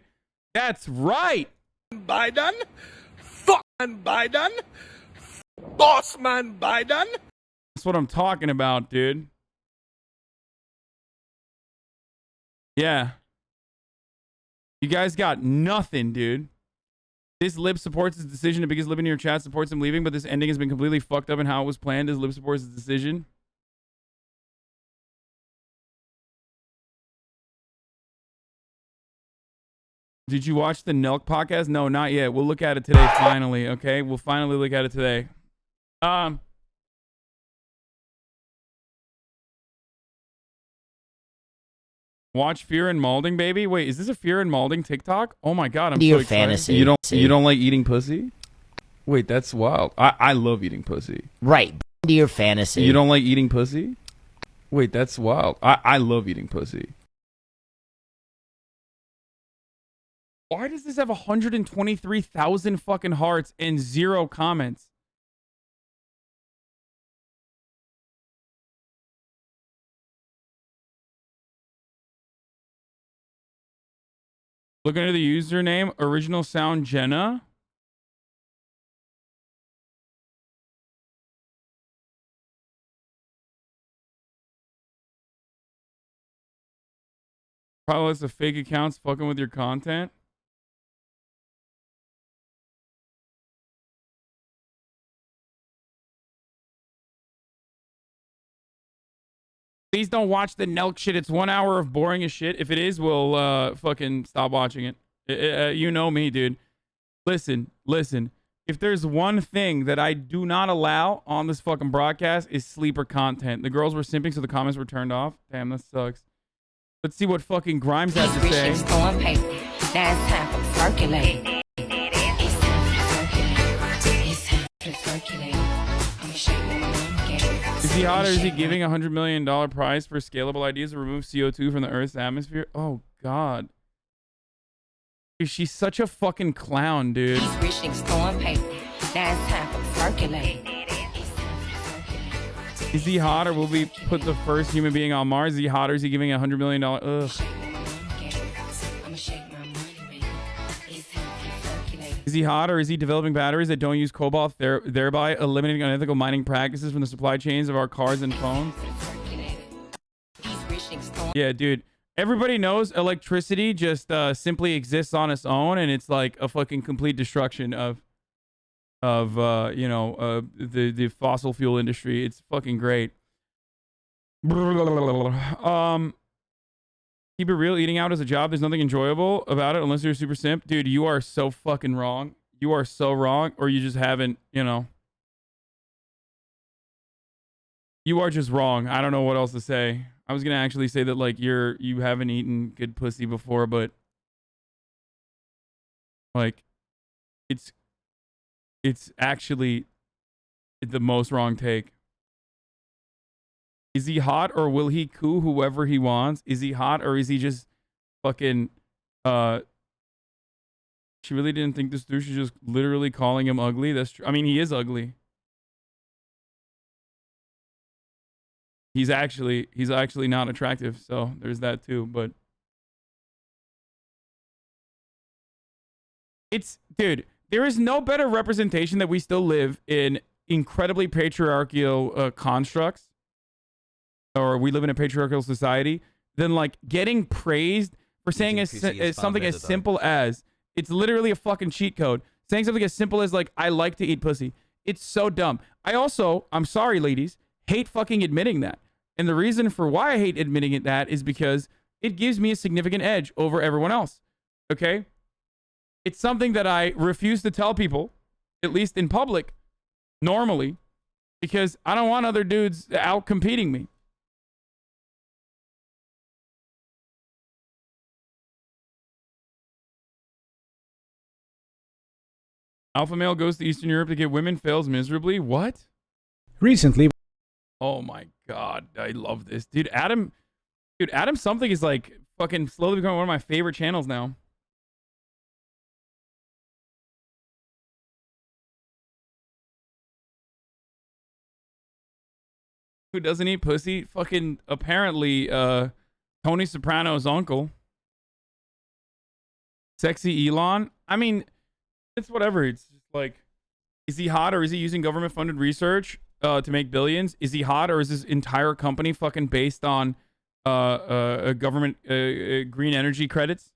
That's right. Biden. Fucking Biden. Boss man Biden. That's what I'm talking about, dude. Yeah. You guys got nothing, dude. This lib supports his decision. The biggest lib in your chat supports him leaving, but this ending has been completely fucked up in how it was planned. This lib supports his decision. Did you watch the Nelk podcast? No, not yet. We'll look at it today, finally, okay? We'll finally look at it today. Watch Fear and Malding, baby. Wait, is this a Fear and Malding TikTok? Oh my God, I'm so excited. Fantasy. You don't like eating pussy? Wait, that's wild. I love eating pussy. Right. To your fantasy. You don't like eating pussy? Wait, that's wild. I love eating pussy. Why does this have 123,000 fucking hearts and 0 comments? Look under the username, Original Sound Jenna. Probably lots of fake accounts fucking with your content. Please don't watch the Nelk shit. It's 1 hour of boring as shit. If it is, we'll fucking stop watching it. You know me, dude. Listen. If there's one thing that I do not allow on this fucking broadcast is sleeper content. The girls were simping, so the comments were turned off. Damn, that sucks. Let's see what fucking Grimes has to say. Now it's time for circulate. Is he hot or is he giving a $100 million prize for scalable ideas to remove CO2 from the Earth's atmosphere? Oh, God. Dude, she's such a fucking clown, dude. He's reaching storm paper. Now it's time for circulate. Is he hot or will we put the first human being on Mars? Is he hot or is he giving a $100 million? Ugh. Is he hot or is he developing batteries that don't use cobalt, thereby eliminating unethical mining practices from the supply chains of our cars and phones? Yeah, dude. Everybody knows electricity just simply exists on its own, and it's like a fucking complete destruction of the fossil fuel industry. It's fucking great. Keep it real. Eating out is a job. There's nothing enjoyable about it unless you're a super simp. Dude, you are so fucking wrong. You are so wrong, or you just haven't, you are just wrong. I don't know what else to say. I was gonna actually say that like you haven't eaten good pussy before, but like it's actually the most wrong take. Is he hot or will he coo whoever he wants? Is he hot or is he just fucking she really didn't think this through. She's just literally calling him ugly. That's true. I mean, he is ugly. He's actually not attractive, so there's that too, but dude, there is no better representation that we still live in incredibly patriarchal constructs, or we live in a patriarchal society, than like getting praised for saying something as simple as, it's literally a fucking cheat code, saying something as simple as like, I like to eat pussy. It's so dumb. I'm sorry, ladies, hate fucking admitting that. And the reason for why I hate admitting that is because it gives me a significant edge over everyone else. Okay? It's something that I refuse to tell people, at least in public, normally, because I don't want other dudes out competing me. Alpha male goes to Eastern Europe to get women, fails miserably. What? Recently. Oh my god, I love this. Dude, Adam something is like fucking slowly becoming one of my favorite channels now. Who doesn't eat pussy? Fucking apparently Tony Soprano's uncle. Sexy Elon. I mean, it's whatever. It's just like, is he hot or is he using government funded research to make billions? Is he hot or is his entire company fucking based on government green energy credits?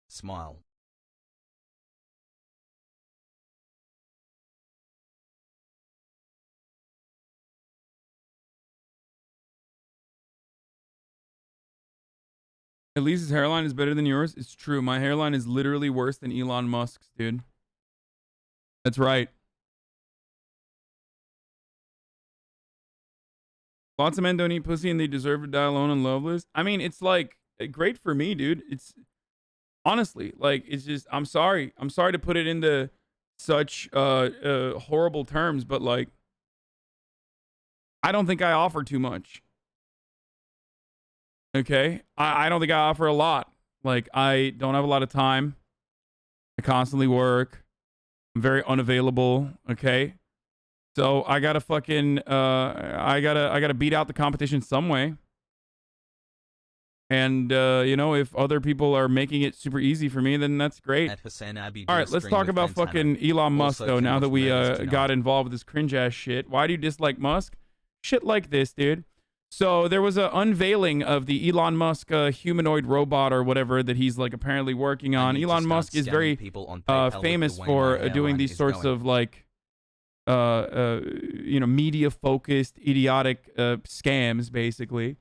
Smile. Elise's hairline is better than yours. It's true. My hairline is literally worse than Elon Musk's, dude. That's right. Lots of men don't eat pussy and they deserve to die alone and loveless. I mean, it's like great for me, dude. It's honestly like, it's just, I'm sorry. I'm sorry to put it into such horrible terms, but like, I don't think I offer too much. Okay, I don't think I offer a lot. Like, I don't have a lot of time. I constantly work. I'm very unavailable. Okay, so I gotta fucking I gotta beat out the competition some way. And you know, if other people are making it super easy for me, then that's great. HasanAbi All right, let's talk about fucking Elon Musk though. Now that we got involved with this cringe ass shit, why do you dislike Musk? Shit like this, dude. So there was an unveiling of the Elon Musk humanoid robot or whatever that he's like apparently working on. Elon Musk is very famous for doing these sorts of like, you know, media focused, idiotic scams, basically.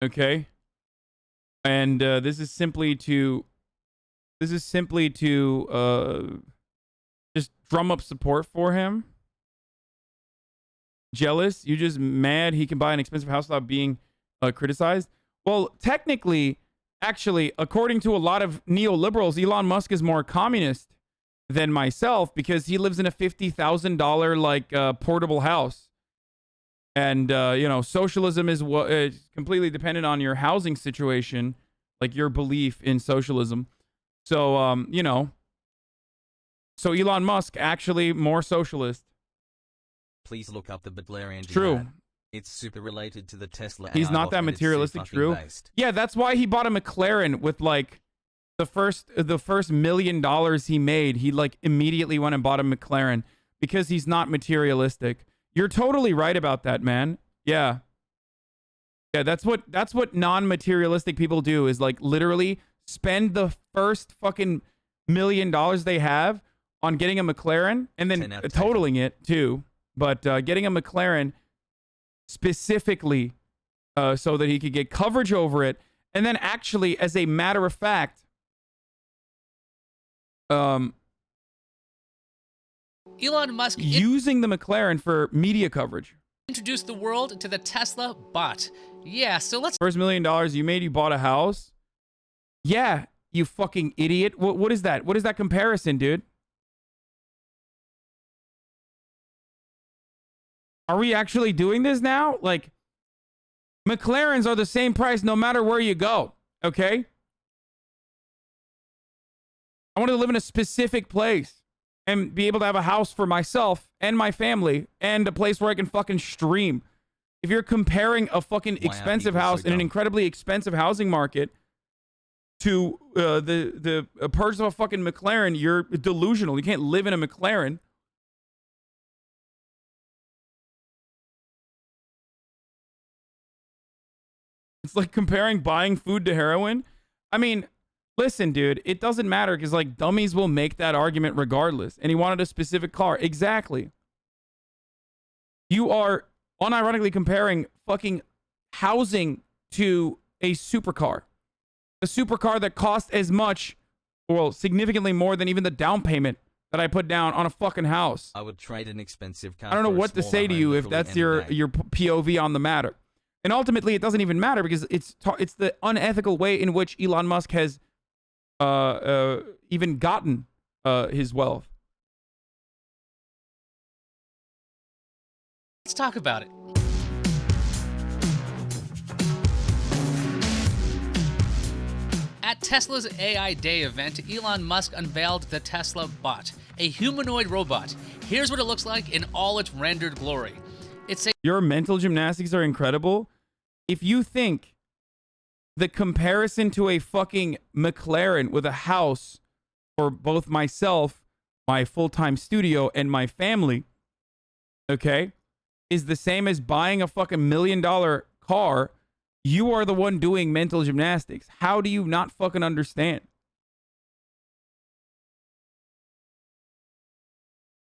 Okay. And this is simply to just drum up support for him. Jealous? You just mad he can buy an expensive house without being criticized? Well, technically, actually, according to a lot of neoliberals, Elon Musk is more communist than myself because he lives in a $50,000 like portable house. And you know, socialism is completely dependent on your housing situation, like your belief in socialism. So you know, so Elon Musk actually more socialist. Please look up the Butlerian. True. It's super related to the Tesla. He's not that materialistic. True. Yeah, that's why he bought a McLaren with like the first $1 million he made. He like immediately went and bought a McLaren because he's not materialistic. You're totally right about that, man. Yeah. Yeah, that's what non-materialistic people do is like literally spend the first fucking $1 million they have on getting a McLaren and then totaling it too. But getting a McLaren specifically so that he could get coverage over it. And then actually, as a matter of fact, Elon Musk using the McLaren for media coverage. Introduced the world to the Tesla bot. Yeah, so let's... First $1 million you made, you bought a house? Yeah, you fucking idiot. What is that? What is that comparison, dude? Are we actually doing this now? Like, McLarens are the same price no matter where you go, okay? I want to live in a specific place and be able to have a house for myself and my family and a place where I can fucking stream. If you're comparing a fucking expensive house in an incredibly expensive housing market to the purchase of a fucking McLaren, you're delusional. You can't live in a McLaren. It's like comparing buying food to heroin. I mean, listen, dude, it doesn't matter because like dummies will make that argument regardless. And he wanted a specific car. Exactly. You are unironically comparing fucking housing to a supercar. A supercar that costs as much, well, significantly more than even the down payment that I put down on a fucking house. I would trade an expensive car. I don't know what to say to you if that's your POV on the matter. And ultimately, it doesn't even matter because it's the unethical way in which Elon Musk has even gotten his wealth. Let's talk about it. At Tesla's AI Day event, Elon Musk unveiled the Tesla Bot, a humanoid robot. Here's what it looks like in all its rendered glory. Your mental gymnastics are incredible. If you think the comparison to a fucking McLaren with a house for both myself, my full-time studio, and my family, okay, is the same as buying a fucking $1 million car, you are the one doing mental gymnastics. How do you not fucking understand?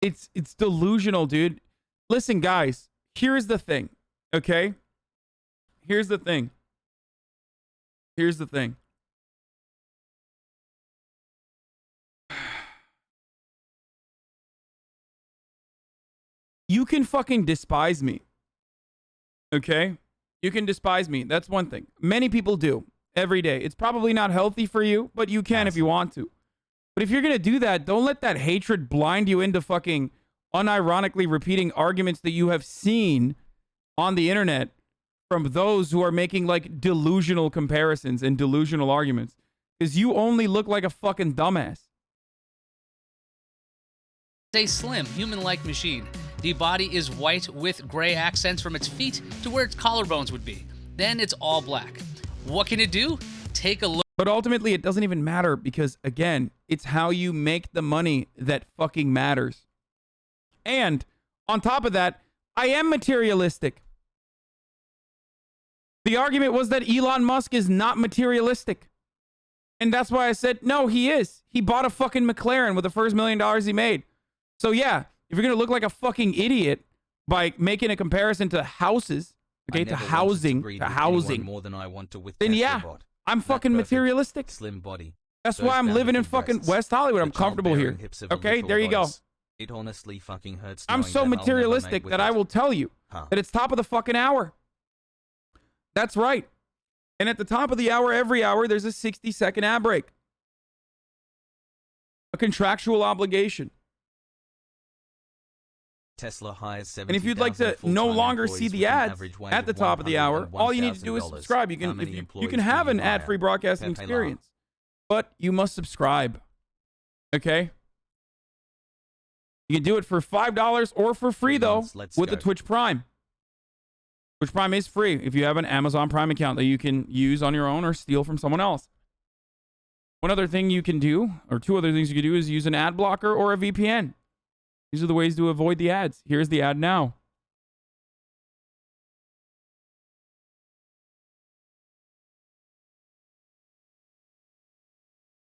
It's delusional, dude. Listen, guys, here's the thing, okay? Here's the thing. Here's the thing. You can fucking despise me. Okay? You can despise me. That's one thing. Many people do every day. It's probably not healthy for you, but you can if you want to. But if you're going to do that, don't let that hatred blind you into fucking unironically repeating arguments that you have seen on the internet from those who are making like delusional comparisons and delusional arguments. Because you only look like a fucking dumbass. A slim, human-like machine. The body is white with gray accents from its feet to where its collarbones would be. Then it's all black. What can it do? Take a look. But ultimately, it doesn't even matter because, again, it's how you make the money that fucking matters. And on top of that, I am materialistic. The argument was that Elon Musk is not materialistic. And that's why I said, no, he is. He bought a fucking McLaren with the first $1 million he made. So yeah, if you're going to look like a fucking idiot by making a comparison to houses, okay, to housing, more than I want to with then Tesla yeah, bot. I'm fucking Perfect, materialistic. Slim body. That's Those why I'm living in bountiful fucking breasts, West Hollywood. I'm the comfortable here. childbearing hips of a Okay, little there you go. goddess. It honestly fucking hurts. I'm knowing so that I'll never materialistic mate that with I it. will tell you Huh. that it's top of the fucking hour. That's right. And at the top of the hour, every hour, there's a 60-second ad break. A contractual obligation. Tesla hires 70,000 And if you'd like to no full-time longer employees see the with an ads average wage at the of top of the hour, all you need to do is $101,000. subscribe. You How can many you employees can do have you an hire? ad-free broadcasting Pepe experience, but you must subscribe. Okay? You can do it for $5 or for free though with the Twitch Prime. Twitch Prime is free if you have an Amazon Prime account that you can use on your own or steal from someone else. One other thing you can do, or two other things you can do, is use an ad blocker or a VPN. These are the ways to avoid the ads. Here's the ad now.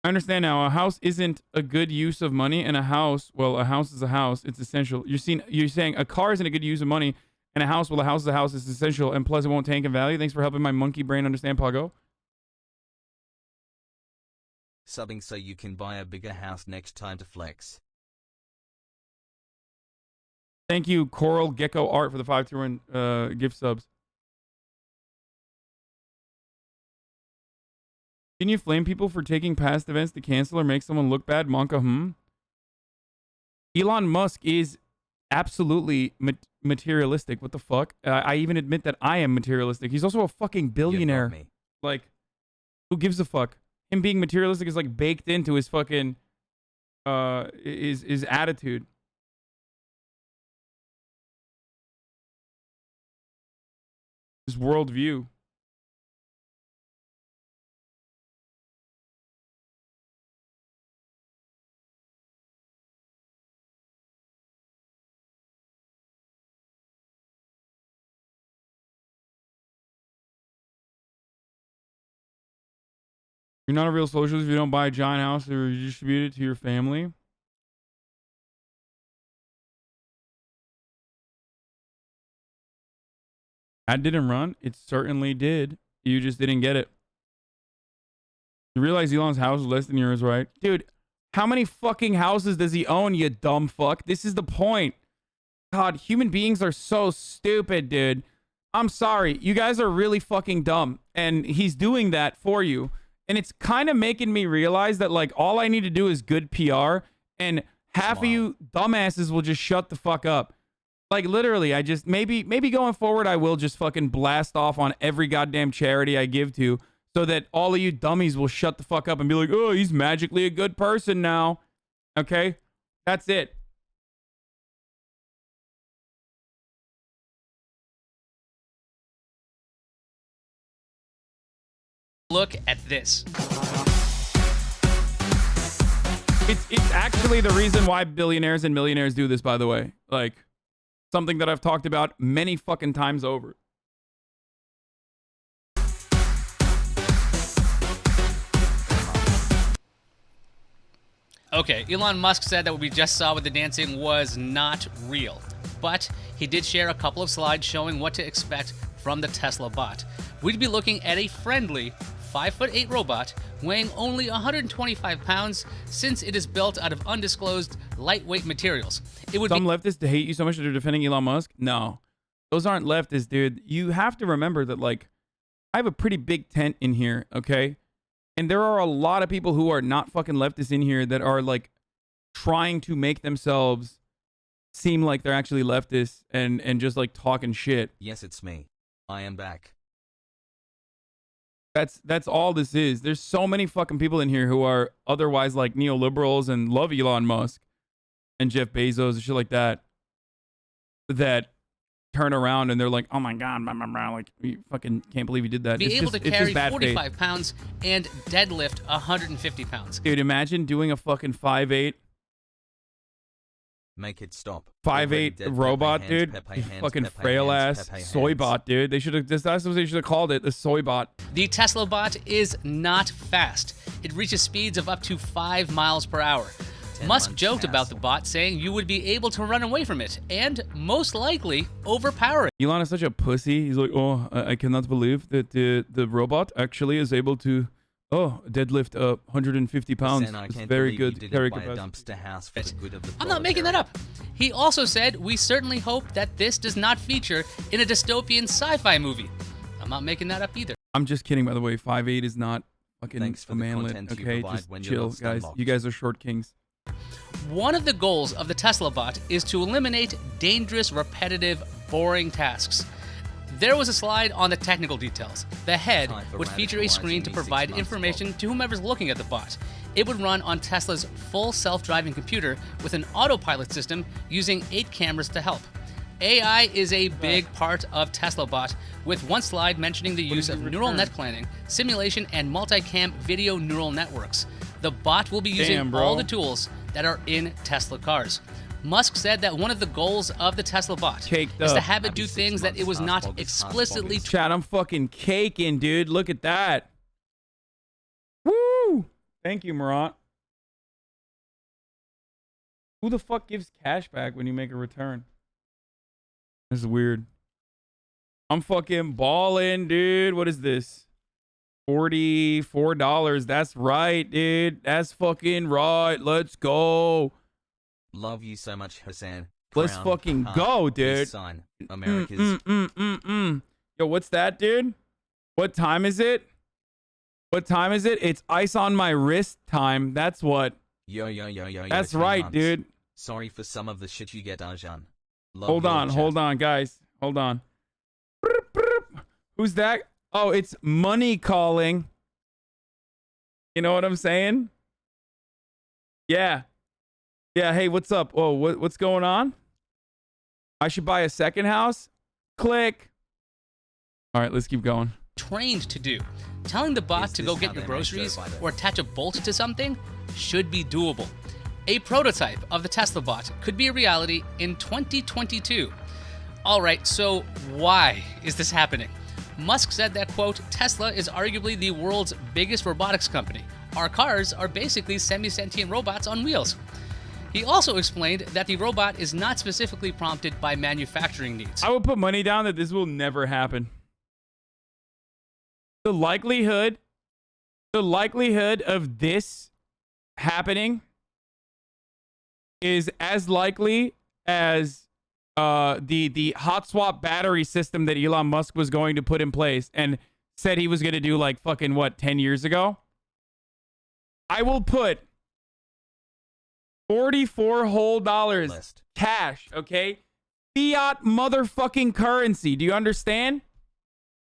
I understand now. A house isn't a good use of money, and a house is a house. It's essential. You're saying a car isn't a good use of money, and a house is a house. It's essential, and plus it won't tank in value. Thanks for helping my monkey brain understand, Pago. Subbing so you can buy a bigger house next time to flex. Thank you, Coral Gecko Art, for the 5 tier gift subs. Can you flame people for taking past events to cancel or make someone look bad? Monka, Elon Musk is absolutely materialistic. What the fuck? I even admit that I am materialistic. He's also a fucking billionaire. Like, who gives a fuck? Him being materialistic is like baked into his fucking his attitude. His worldview. You're not a real socialist if you don't buy a giant house or you distribute it to your family. Ad didn't run? It certainly did. You just didn't get it. You realize Elon's house is less than yours, right? Dude, how many fucking houses does he own, you dumb fuck? This is the point. God, human beings are so stupid, dude. I'm sorry. You guys are really fucking dumb. And he's doing that for you. And it's kind of making me realize that, like, all I need to do is good PR. And half of you dumbasses will just shut the fuck up. Like, literally, I just, maybe going forward, I will just fucking blast off on every goddamn charity I give to, so that all of you dummies will shut the fuck up and be like, oh, he's magically a good person now. Okay? That's it. Look at this. It's actually the reason why billionaires and millionaires do this, by the way. Like, something that I've talked about many fucking times over. Okay, Elon Musk said that what we just saw with the dancing was not real, but he did share a couple of slides showing what to expect from the Tesla bot. We'd be looking at a friendly 5'8" robot weighing only 125 pounds since it is built out of undisclosed lightweight materials. It would Some leftists hate you so much that they're defending Elon Musk? No. Those aren't leftists, dude. You have to remember that, like, I have a pretty big tent in here, okay? And there are a lot of people who are not fucking leftists in here that are, like, trying to make themselves seem like they're actually leftists and just, like, talking shit. Yes, it's me. I am back. That's all this is. There's so many fucking people in here who are otherwise, like, neoliberals and love Elon Musk and Jeff Bezos and shit like that, that turn around and they're like, oh my god, blah, blah, blah. Like, you fucking can't believe you did that. Be able to carry 45 pounds and deadlift 150 pounds. Dude, imagine doing a fucking 5'8". Make it stop. 5'8" robot, dude. You fucking frail ass soy bot, dude. They should have. That's what they should have called it, the soy bot. The Tesla bot is not fast. It reaches speeds of up to 5 miles per hour. Musk joked about the bot, saying you would be able to run away from it and most likely overpower it. Elon is such a pussy. He's like, oh, I cannot believe that the robot actually is able to deadlift 150 pounds. It's very good carry capacity. I'm not making that up. He also said, we certainly hope that this does not feature in a dystopian sci-fi movie. I'm not making that up either. I'm just kidding, by the way. 5'8" is not fucking a manlet. Okay, just chill, guys. You guys are short kings. One of the goals of the Tesla bot is to eliminate dangerous, repetitive, boring tasks. There was a slide on the technical details. The head would feature a screen to provide information to whomever's looking at the bot. It would run on Tesla's full self-driving computer with an autopilot system using 8 cameras to help. AI is a big part of Tesla bot, with one slide mentioning the use of neural net planning, simulation, and multicam video neural networks. The bot will be using all the tools that are in Tesla cars. Musk said that one of the goals of the Tesla bot is to have it do things that it was not explicitly... Chat, I'm fucking caking, dude. Look at that. Woo! Thank you, Murat. Who the fuck gives cash back when you make a return? This is weird. I'm fucking balling, dude. What is this? $44. That's right, dude. That's fucking right. Let's go. Love you so much, Hasan. Let's fucking go, dude. Sign. America's. Yo, what's that, dude? What time is it? What time is it? It's ice on my wrist time. That's what. Yo. That's right, dude. Sorry for some of the shit you get, Arjan. Hold on, guys. Hold on. Who's that? Oh, it's money calling. You know what I'm saying? Yeah. Yeah, hey, what's up? Oh, what's going on? I should buy a second house? Click. All right, let's keep going. Trained to do. Telling the bot to go get your groceries or attach a bolt to something should be doable. A prototype of the Tesla bot could be a reality in 2022. All right, so why is this happening? Musk said that, quote, Tesla is arguably the world's biggest robotics company. Our cars are basically semi-sentient robots on wheels. He also explained that the robot is not specifically prompted by manufacturing needs. I will put money down that this will never happen. The likelihood of this happening is as likely as the hot swap battery system that Elon Musk was going to put in place and said he was going to do like fucking what, 10 years ago. I will put $44 whole cash, okay? Fiat motherfucking currency. Do you understand?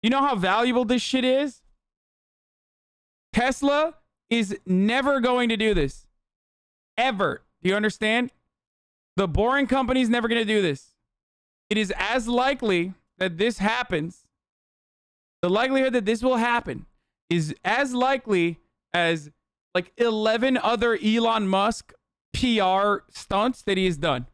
You know how valuable this shit is? Tesla is never going to do this. Ever. Do you understand? The boring company's never going to do this. It is as likely that this happens. The likelihood that this will happen is as likely as like 11 other Elon Musk PR stunts that he has done.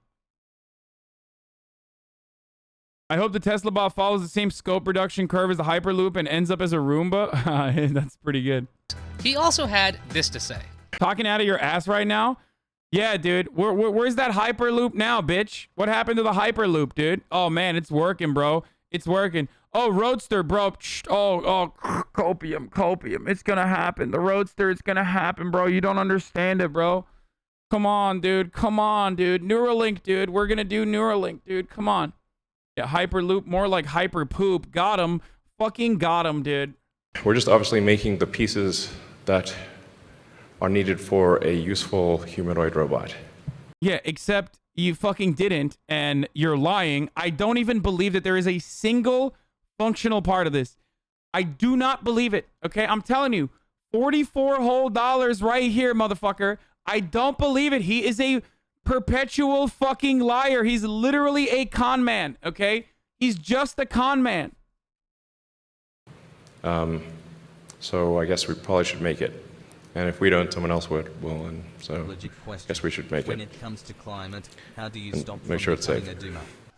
I hope the Tesla bot follows the same scope reduction curve as the Hyperloop and ends up as a Roomba. That's pretty good. He also had this to say. Talking out of your ass right now? Yeah, dude. Where's that Hyperloop now, bitch? What happened to the Hyperloop, dude? Oh, man, it's working, bro. It's working. Oh, Roadster, bro. Oh, copium. It's going to happen. The Roadster, it's going to happen, bro. You don't understand it, bro. Come on, dude. Neuralink, dude. We're going to do Neuralink, dude. Come on. Yeah, Hyperloop, more like Hyperpoop. Got him. Fucking got him, dude. We're just obviously making the pieces that are needed for a useful humanoid robot. Yeah, except you fucking didn't, and you're lying. I don't even believe that there is a single functional part of this. I do not believe it, okay? I'm telling you, $44 whole right here, motherfucker. I don't believe it. He is a perpetual fucking liar. He's literally a con man, okay? He's just a con man. So I guess we probably should make it. And if we don't, someone else will. And so I guess we should make when it. It comes to climate, how do you stop make sure it's safe.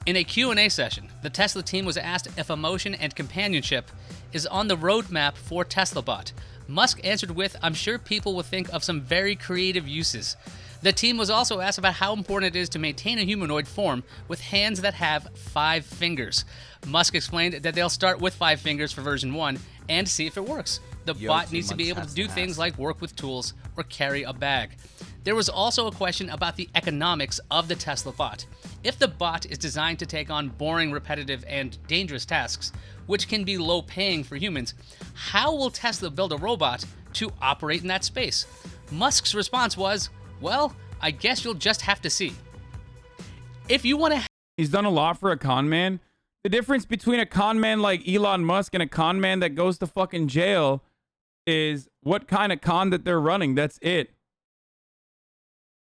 In a Q&A session, the Tesla team was asked if emotion and companionship is on the roadmap for TeslaBot. Musk answered with, "I'm sure people will think of some very creative uses." The team was also asked about how important it is to maintain a humanoid form with hands that have 5 fingers. Musk explained that they'll start with 5 fingers for version 1 and see if it works. The bot needs to be able to do things like work with tools or carry a bag. There was also a question about the economics of the Tesla bot. If the bot is designed to take on boring, repetitive, and dangerous tasks, which can be low-paying for humans, how will Tesla build a robot to operate in that space? Musk's response was, "Well, I guess you'll just have to see." If you want to... He's done a lot for a con man. The difference between a con man like Elon Musk and a con man that goes to fucking jail is what kind of con that they're running. That's it.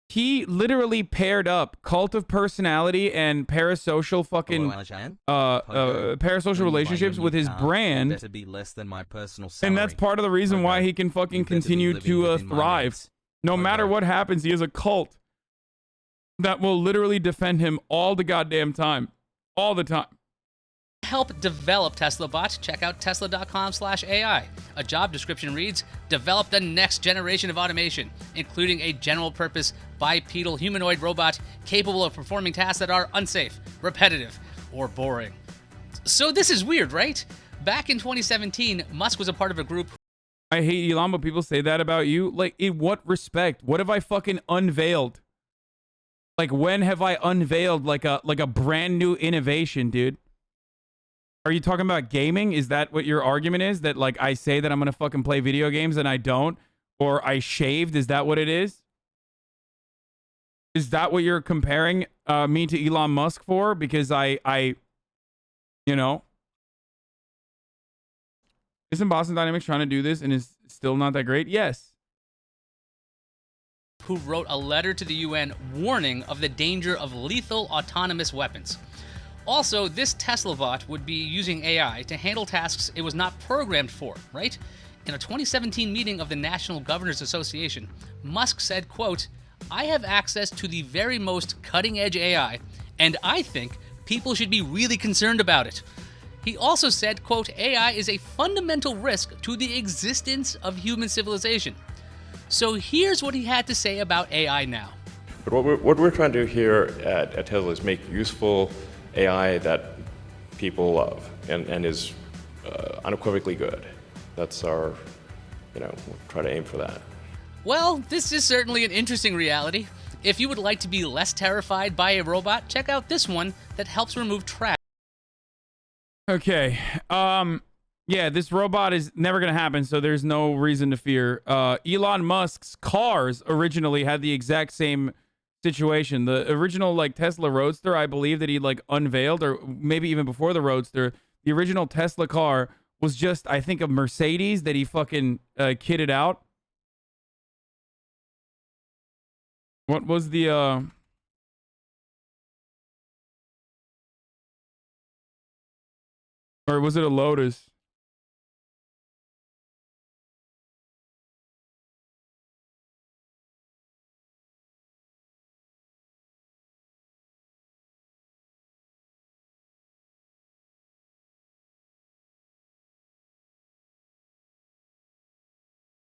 He literally paired up cult of personality and parasocial fucking parasocial relationships with his brand. Better be less than my personal salary. And that's part of the reason why he can fucking continue to thrive. No matter what happens, he has a cult that will literally defend him all the goddamn time. All the time. Help develop TeslaBot, check out tesla.com/AI. A job description reads, develop the next generation of automation, including a general-purpose bipedal humanoid robot capable of performing tasks that are unsafe, repetitive, or boring. So this is weird, right? Back in 2017, Musk was a part of a group. I hate Elon, but people say that about you. Like, in what respect? What have I fucking unveiled? Like, when have I unveiled like a brand new innovation, dude? Are you talking about gaming? Is that what your argument is? That like I say that I'm gonna fucking play video games and I don't? Or I shaved? Is that what it is? Is that what you're comparing me to Elon Musk for? Because I you know, isn't Boston Dynamics trying to do this and is still not that great? Yes. Who wrote a letter to the UN warning of the danger of lethal autonomous weapons. Also, this Tesla bot would be using AI to handle tasks it was not programmed for, right? In a 2017 meeting of the National Governors Association, Musk said, quote, "I have access to the very most cutting-edge AI, and I think people should be really concerned about it." He also said, quote, "AI is a fundamental risk to the existence of human civilization." So here's what he had to say about AI now. But what we're trying to do here at Tesla is make useful AI that people love and is unequivocally good. That's our, we'll try to aim for that. Well, this is certainly an interesting reality. If you would like to be less terrified by a robot, check out this one that helps remove trash. Okay. Yeah, this robot is never going to happen, so there's no reason to fear. Elon Musk's cars originally had the exact same situation. The original, like, Tesla Roadster, I believe that he, like, unveiled, or maybe even before the Roadster, the original Tesla car was just, I think, a Mercedes that he fucking kitted out. What was the, or was it a Lotus?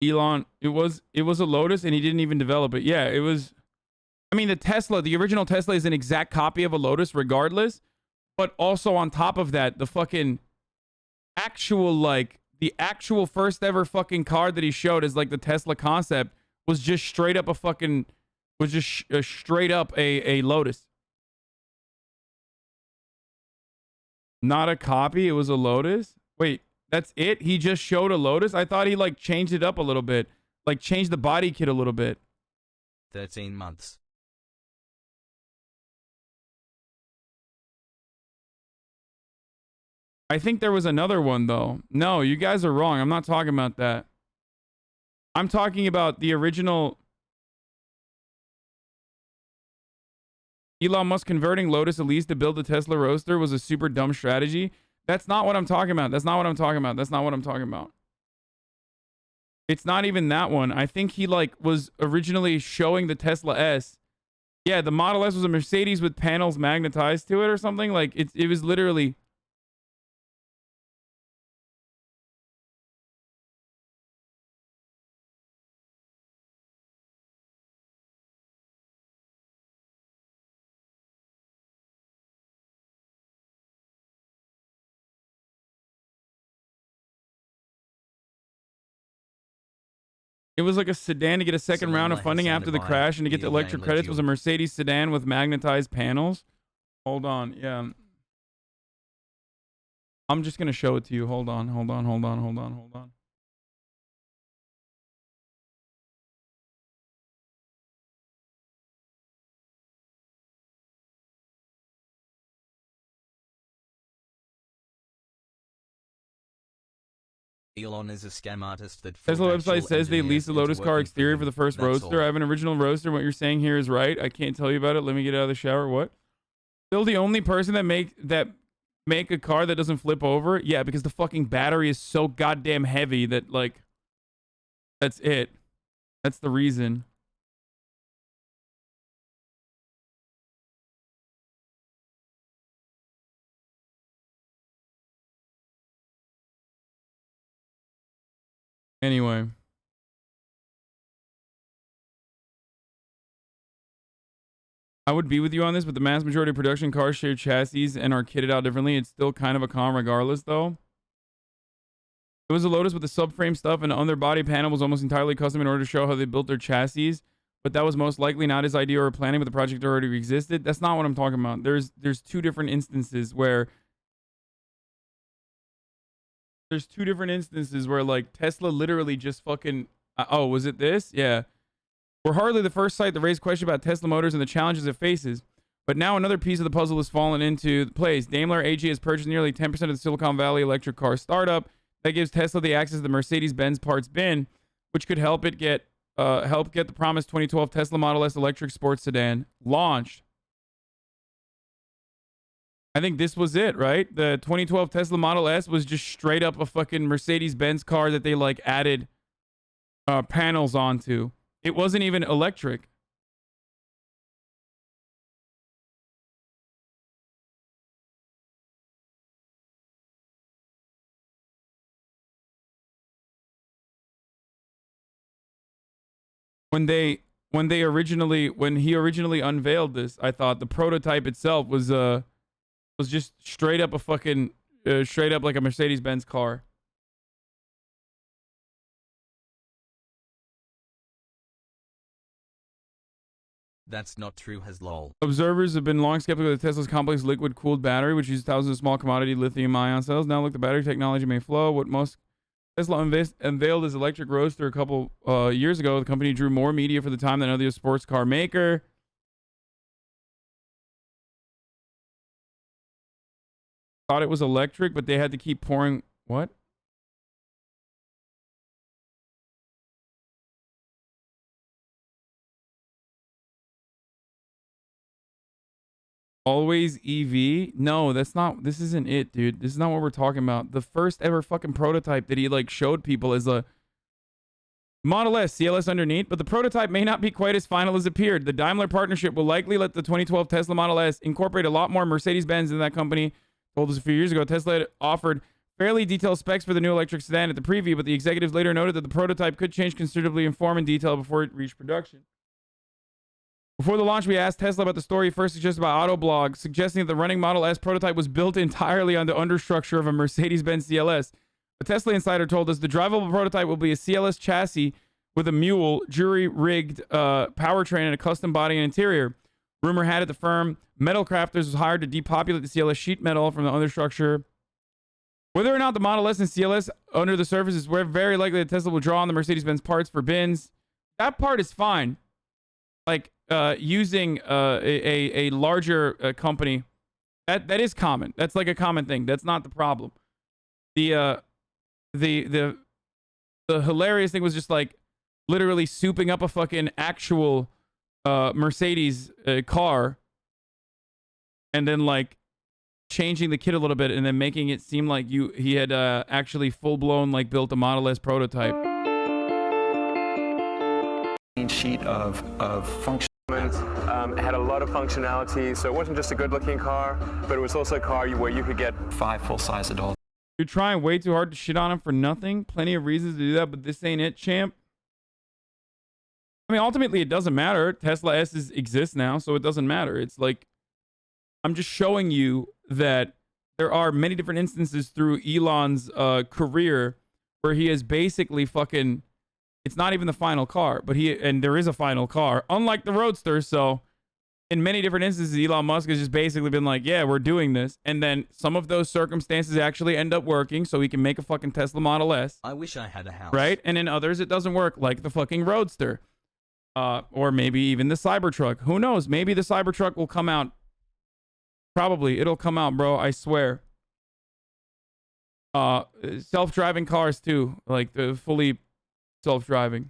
Elon, it was a Lotus, and he didn't even develop it. Yeah, it was. I mean, the original Tesla is an exact copy of a Lotus regardless, but also on top of that, the fucking the actual first ever fucking car that he showed as like the Tesla concept was just straight up a Lotus. Not a copy, it was a Lotus? Wait, that's it? He just showed a Lotus? I thought he like changed it up a little bit. Like changed the body kit a little bit. 13 months. I think there was another one though. No, you guys are wrong. I'm not talking about that. I'm talking about the original Elon Musk converting Lotus Elise to build the Tesla Roadster was a super dumb strategy. That's not what I'm talking about. That's not what I'm talking about. That's not what I'm talking about. It's not even that one. I think he like was originally showing the Tesla S. Yeah, the Model S was a Mercedes with panels magnetized to it or something. Like it was literally. It was like a sedan to get a second round of funding after the crash, and to get the electric credits was a Mercedes sedan with magnetized panels. Hold on, yeah. I'm just gonna show it to you. Hold on. Elon is a scam artist that Tesla website says they leased the Lotus car exterior for the first Roadster. I have an original Roadster. What you're saying here is right. I can't tell you about it. Let me get out of the shower. What? Still the only person that make a car that doesn't flip over? Yeah, because the fucking battery is so goddamn heavy that like that's it. That's the reason. Anyway. I would be with you on this, but the mass majority of production cars share chassis and are kitted out differently. It's still kind of a con regardless, though. It was a Lotus with the subframe stuff, and the underbody panel was almost entirely custom in order to show how they built their chassis. But that was most likely not his idea or planning, but the project already existed. That's not what I'm talking about. There's two different instances where... There's two different instances where, like, Tesla literally just fucking... oh, was it this? Yeah. We're hardly the first site to raise question about Tesla Motors and the challenges it faces. But now another piece of the puzzle has fallen into place. Daimler AG has purchased nearly 10% of the Silicon Valley electric car startup. That gives Tesla the access to the Mercedes-Benz parts bin, which could help get the promised 2012 Tesla Model S electric sports sedan launched. I think this was it, right? The 2012 Tesla Model S was just straight up a fucking Mercedes-Benz car that they like added panels onto. It wasn't even electric. When they when he originally unveiled this, I thought the prototype itself was just straight up a fucking straight up like a Mercedes-Benz car. That's not true, has lol. Observers have been long skeptical of Tesla's complex liquid-cooled battery, which uses thousands of small commodity lithium-ion cells. Now look, the battery technology may flow. What Tesla unveiled his electric roadster a couple years ago. The company drew more media for the time than other sports car maker. Thought it was electric, but they had to keep pouring... What? Always EV? No, that's not. This isn't it, dude. This is not what we're talking about. The first ever fucking prototype that he like showed people is a Model S, CLS underneath, but the prototype may not be quite as final as it appeared. The Daimler partnership will likely let the 2012 Tesla Model S incorporate a lot more Mercedes-Benz than that company told us a few years ago. Tesla had offered fairly detailed specs for the new electric sedan at the preview, but the executives later noted that the prototype could change considerably in form and detail before it reached production. Before the launch, we asked Tesla about the story first suggested by Autoblog, suggesting that the running Model S prototype was built entirely on the understructure of a Mercedes-Benz CLS. A Tesla insider told us the drivable prototype will be a CLS chassis with a mule, jury-rigged powertrain, and a custom body and interior. Rumor had it the firm Metal Crafters was hired to depopulate the CLS sheet metal from the understructure. Whether or not the Model S and CLS under the surface is very likely that Tesla will draw on the Mercedes-Benz parts for bins. That part is fine. Like, using a larger company, that is common. That's like a common thing. That's not the problem. The hilarious thing was just like literally souping up a fucking actual Mercedes car and then like changing the kit a little bit and then making it seem like he had actually full-blown like built a Model S prototype. Sheet of function. Had a lot of functionality, so it wasn't just a good-looking car, but it was also a car where you could get 5 full-size adults. You're trying way too hard to shit on him for nothing. Plenty of reasons to do that, but this ain't it, champ. I mean, ultimately, it doesn't matter. Tesla S's exist now, so it doesn't matter. It's like, I'm just showing you that there are many different instances through Elon's career where he has basically fucking... It's not even the final car, but there is a final car, unlike the Roadster. So in many different instances, Elon Musk has just basically been like, yeah, we're doing this. And then some of those circumstances actually end up working so he can make a fucking Tesla Model S. I wish I had a house. Right? And in others, it doesn't work, like the fucking Roadster. Or maybe even the Cybertruck. Who knows? Maybe the Cybertruck will come out. Probably. It'll come out, bro. I swear. Self-driving cars, too. Like the fully... self-driving.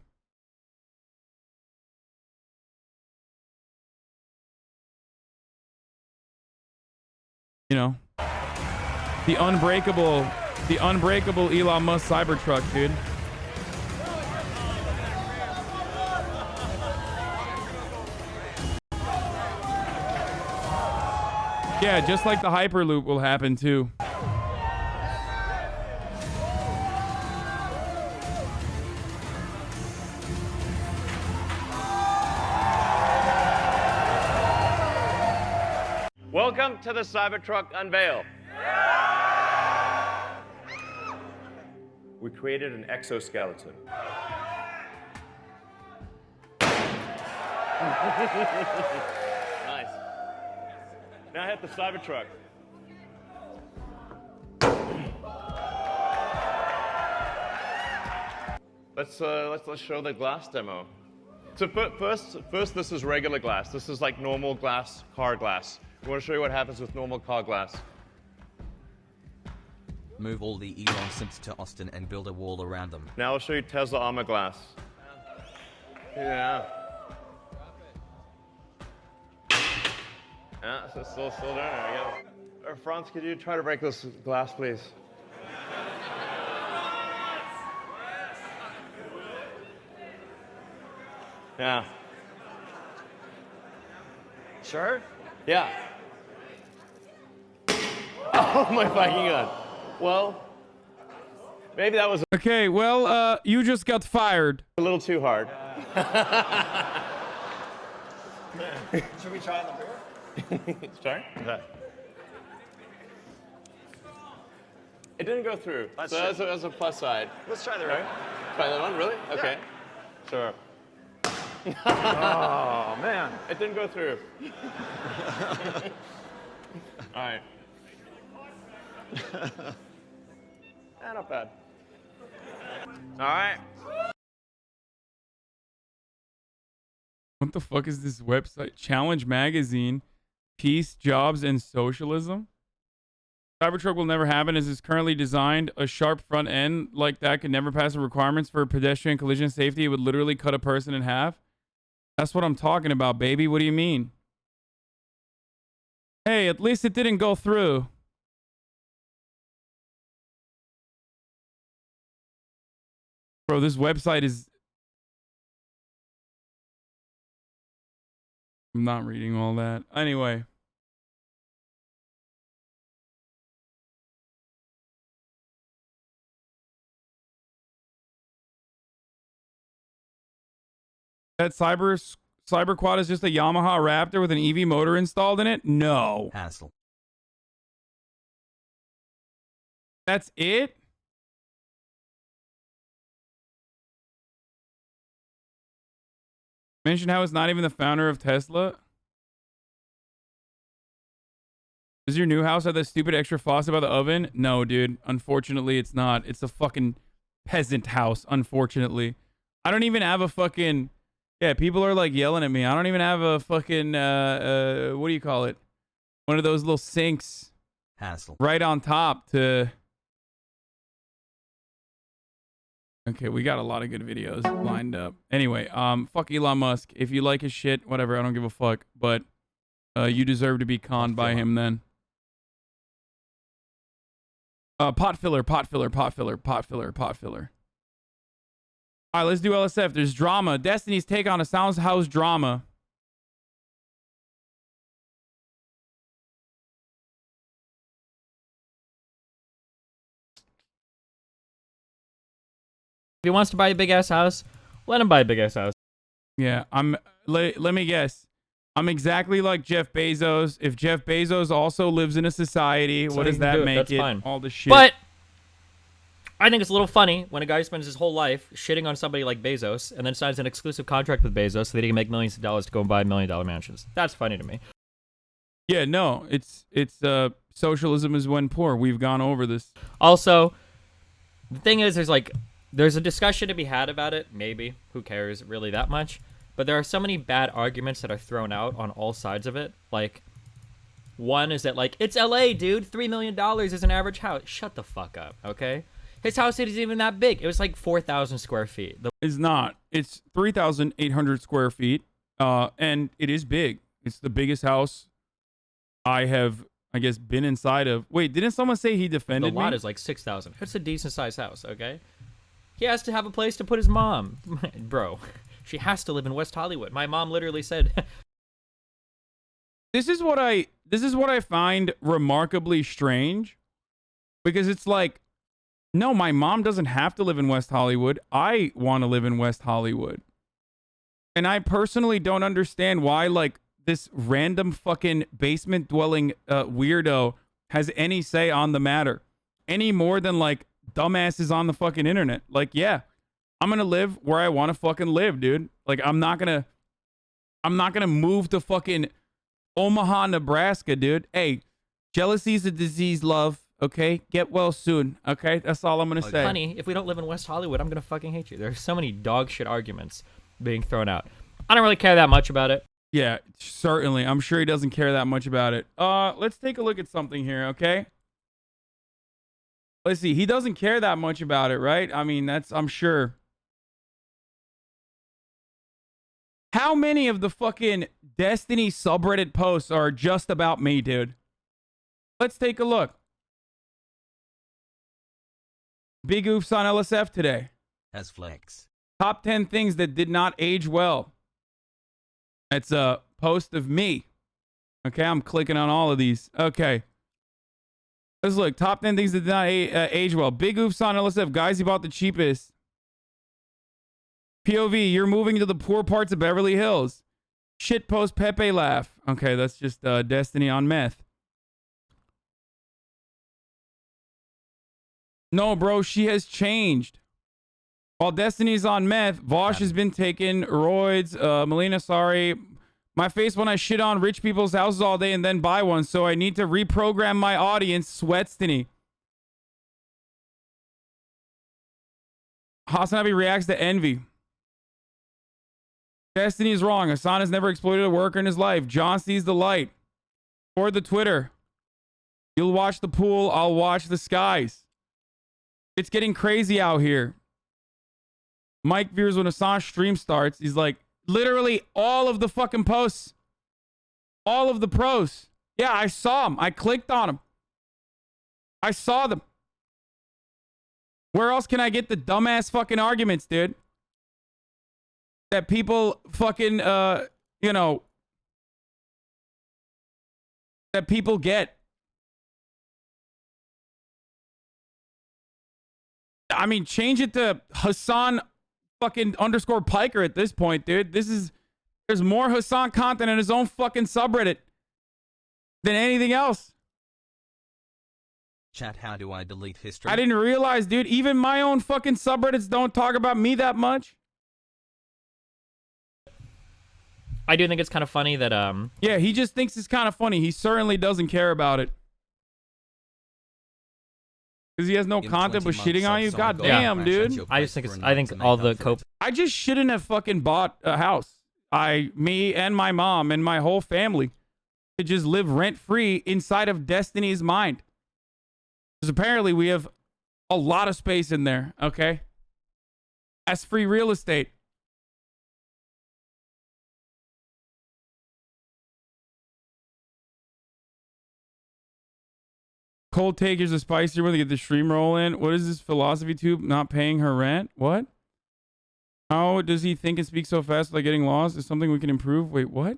You know, the unbreakable Elon Musk Cybertruck, dude. Yeah, just like the Hyperloop will happen too. Welcome to the Cybertruck unveil. We created an exoskeleton. Nice. Now hit the Cybertruck. Let's show the glass demo. So first this is regular glass. This is like normal glass, car glass. We want to show you what happens with normal car glass. Move all the Elon simps to Austin and build a wall around them. Now I'll show you Tesla armor glass. Yeah. Yeah, so still doing it, I guess. Franz, could you try to break this glass, please? Yeah. Sure? Yeah. Oh my fucking god. Well, maybe that was okay. Well, you just got fired. A little too hard. Should we try the beer? Sorry? Okay. It didn't go through. So that's a plus side. Let's try the right. Try that one, really? Okay. Sure. Oh, man. It didn't go through. All right. Not bad. All right. What the fuck is this website? Challenge Magazine, Peace, Jobs, and Socialism. Cybertruck will never happen as it's currently designed. A sharp front end like that could never pass the requirements for pedestrian collision safety. It would literally cut a person in half. That's what I'm talking about, baby. What do you mean? Hey, at least it didn't go through. Bro, this website is... I'm not reading all that. Anyway. That cyber quad is just a Yamaha Raptor with an EV motor installed in it? No. Hassle. That's it? Mention how it's not even the founder of Tesla. Does your new house have that stupid extra faucet by the oven? No, dude. Unfortunately, it's not. It's a fucking peasant house, unfortunately. I don't even have a fucking... Yeah, people are like yelling at me. I don't even have a fucking, what do you call it? One of those little sinks. Hassle. Right on top to... Okay, we got a lot of good videos lined up. Anyway, fuck Elon Musk. If you like his shit, whatever, I don't give a fuck. But you deserve to be conned by him then. Pot filler. All right, let's do LSF. There's drama. Destiny's take on a Sounds House drama. If he wants to buy a big ass house, let him buy a big ass house. Yeah, let me guess. I'm exactly like Jeff Bezos. If Jeff Bezos also lives in a society, what does that make it? Fine. All the shit. But I think it's a little funny when a guy spends his whole life shitting on somebody like Bezos and then signs an exclusive contract with Bezos so that he can make millions of dollars to go and buy $1 million mansions. That's funny to me. Yeah, no, it's socialism is when poor. We've gone over this. Also, the thing is, there's a discussion to be had about it. Maybe. Who cares really that much? But there are so many bad arguments that are thrown out on all sides of it. Like, one is that, it's LA, dude. $3 million is an average house. Shut the fuck up, okay? His house isn't even that big. It was like 4,000 square feet. It's not. It's 3,800 square feet. And it is big. It's the biggest house I have, I guess, been inside of. Wait, didn't someone say he defended me? The lot is like 6,000. It's a decent sized house, okay? He has to have a place to put his mom. Bro, she has to live in West Hollywood. My mom literally said... This is what I find remarkably strange. Because it's like, no, my mom doesn't have to live in West Hollywood. I want to live in West Hollywood. And I personally don't understand why, this random fucking basement dwelling weirdo has any say on the matter. Any more than, dumbasses on the fucking internet. Yeah, I'm going to live where I want to fucking live, dude. I'm not going to move to fucking Omaha, Nebraska, dude. Hey, jealousy's a disease, love. Okay, get well soon. Okay, that's all I'm gonna say. Honey, if we don't live in West Hollywood, I'm gonna fucking hate you. There's so many dog shit arguments being thrown out. I don't really care that much about it. Yeah, certainly. I'm sure he doesn't care that much about it. Let's take a look at something here, okay? Let's see. He doesn't care that much about it, right? I mean, I'm sure. How many of the fucking Destiny subreddit posts are just about me, dude? Let's take a look. Big oofs on LSF today. As flex. Top 10 things that did not age well. That's a post of me. Okay, I'm clicking on all of these. Okay. Let's look. Top 10 things that did not age well. Big oofs on LSF. Guys, you bought the cheapest. POV, you're moving to the poor parts of Beverly Hills. Shit post Pepe laugh. Okay, that's just Destiny on meth. No, bro, she has changed. While Destiny's on meth, Vosh has been taking roids. Melina, sorry. My face when I shit on rich people's houses all day and then buy one, so I need to reprogram my audience. Sweatstiny. HasanAbi reacts to envy. Destiny is wrong. Hasan has never exploited a worker in his life. John sees the light. Or the Twitter. You'll watch the pool. I'll watch the skies. It's getting crazy out here. Mike fears when Hasan's stream starts. He's like, literally all of the fucking posts. All of the pros. Yeah, I saw them. I clicked on them. I saw them. Where else can I get the dumbass fucking arguments, dude? That people fucking, you know, that people get. I mean, change it to Hasan fucking _ Piker at this point, dude. There's more Hasan content in his own fucking subreddit than anything else. Chat, how do I delete history? I didn't realize, dude, even my own fucking subreddits don't talk about me that much. I do think it's kind of funny that yeah, he just thinks it's kind of funny. He certainly doesn't care about it. Because he has no content but shitting on you? God damn, dude. I just think I think all the cope. I just shouldn't have fucking bought a house. Me and my mom and my whole family could just live rent-free inside of Destiny's mind. Because apparently we have a lot of space in there, okay? That's free real estate. Cold take, here's a spicier one to get the stream roll in. What is this philosophy tube not paying her rent? What? How does he think and speak so fast without getting lost? Is something we can improve? Wait, what?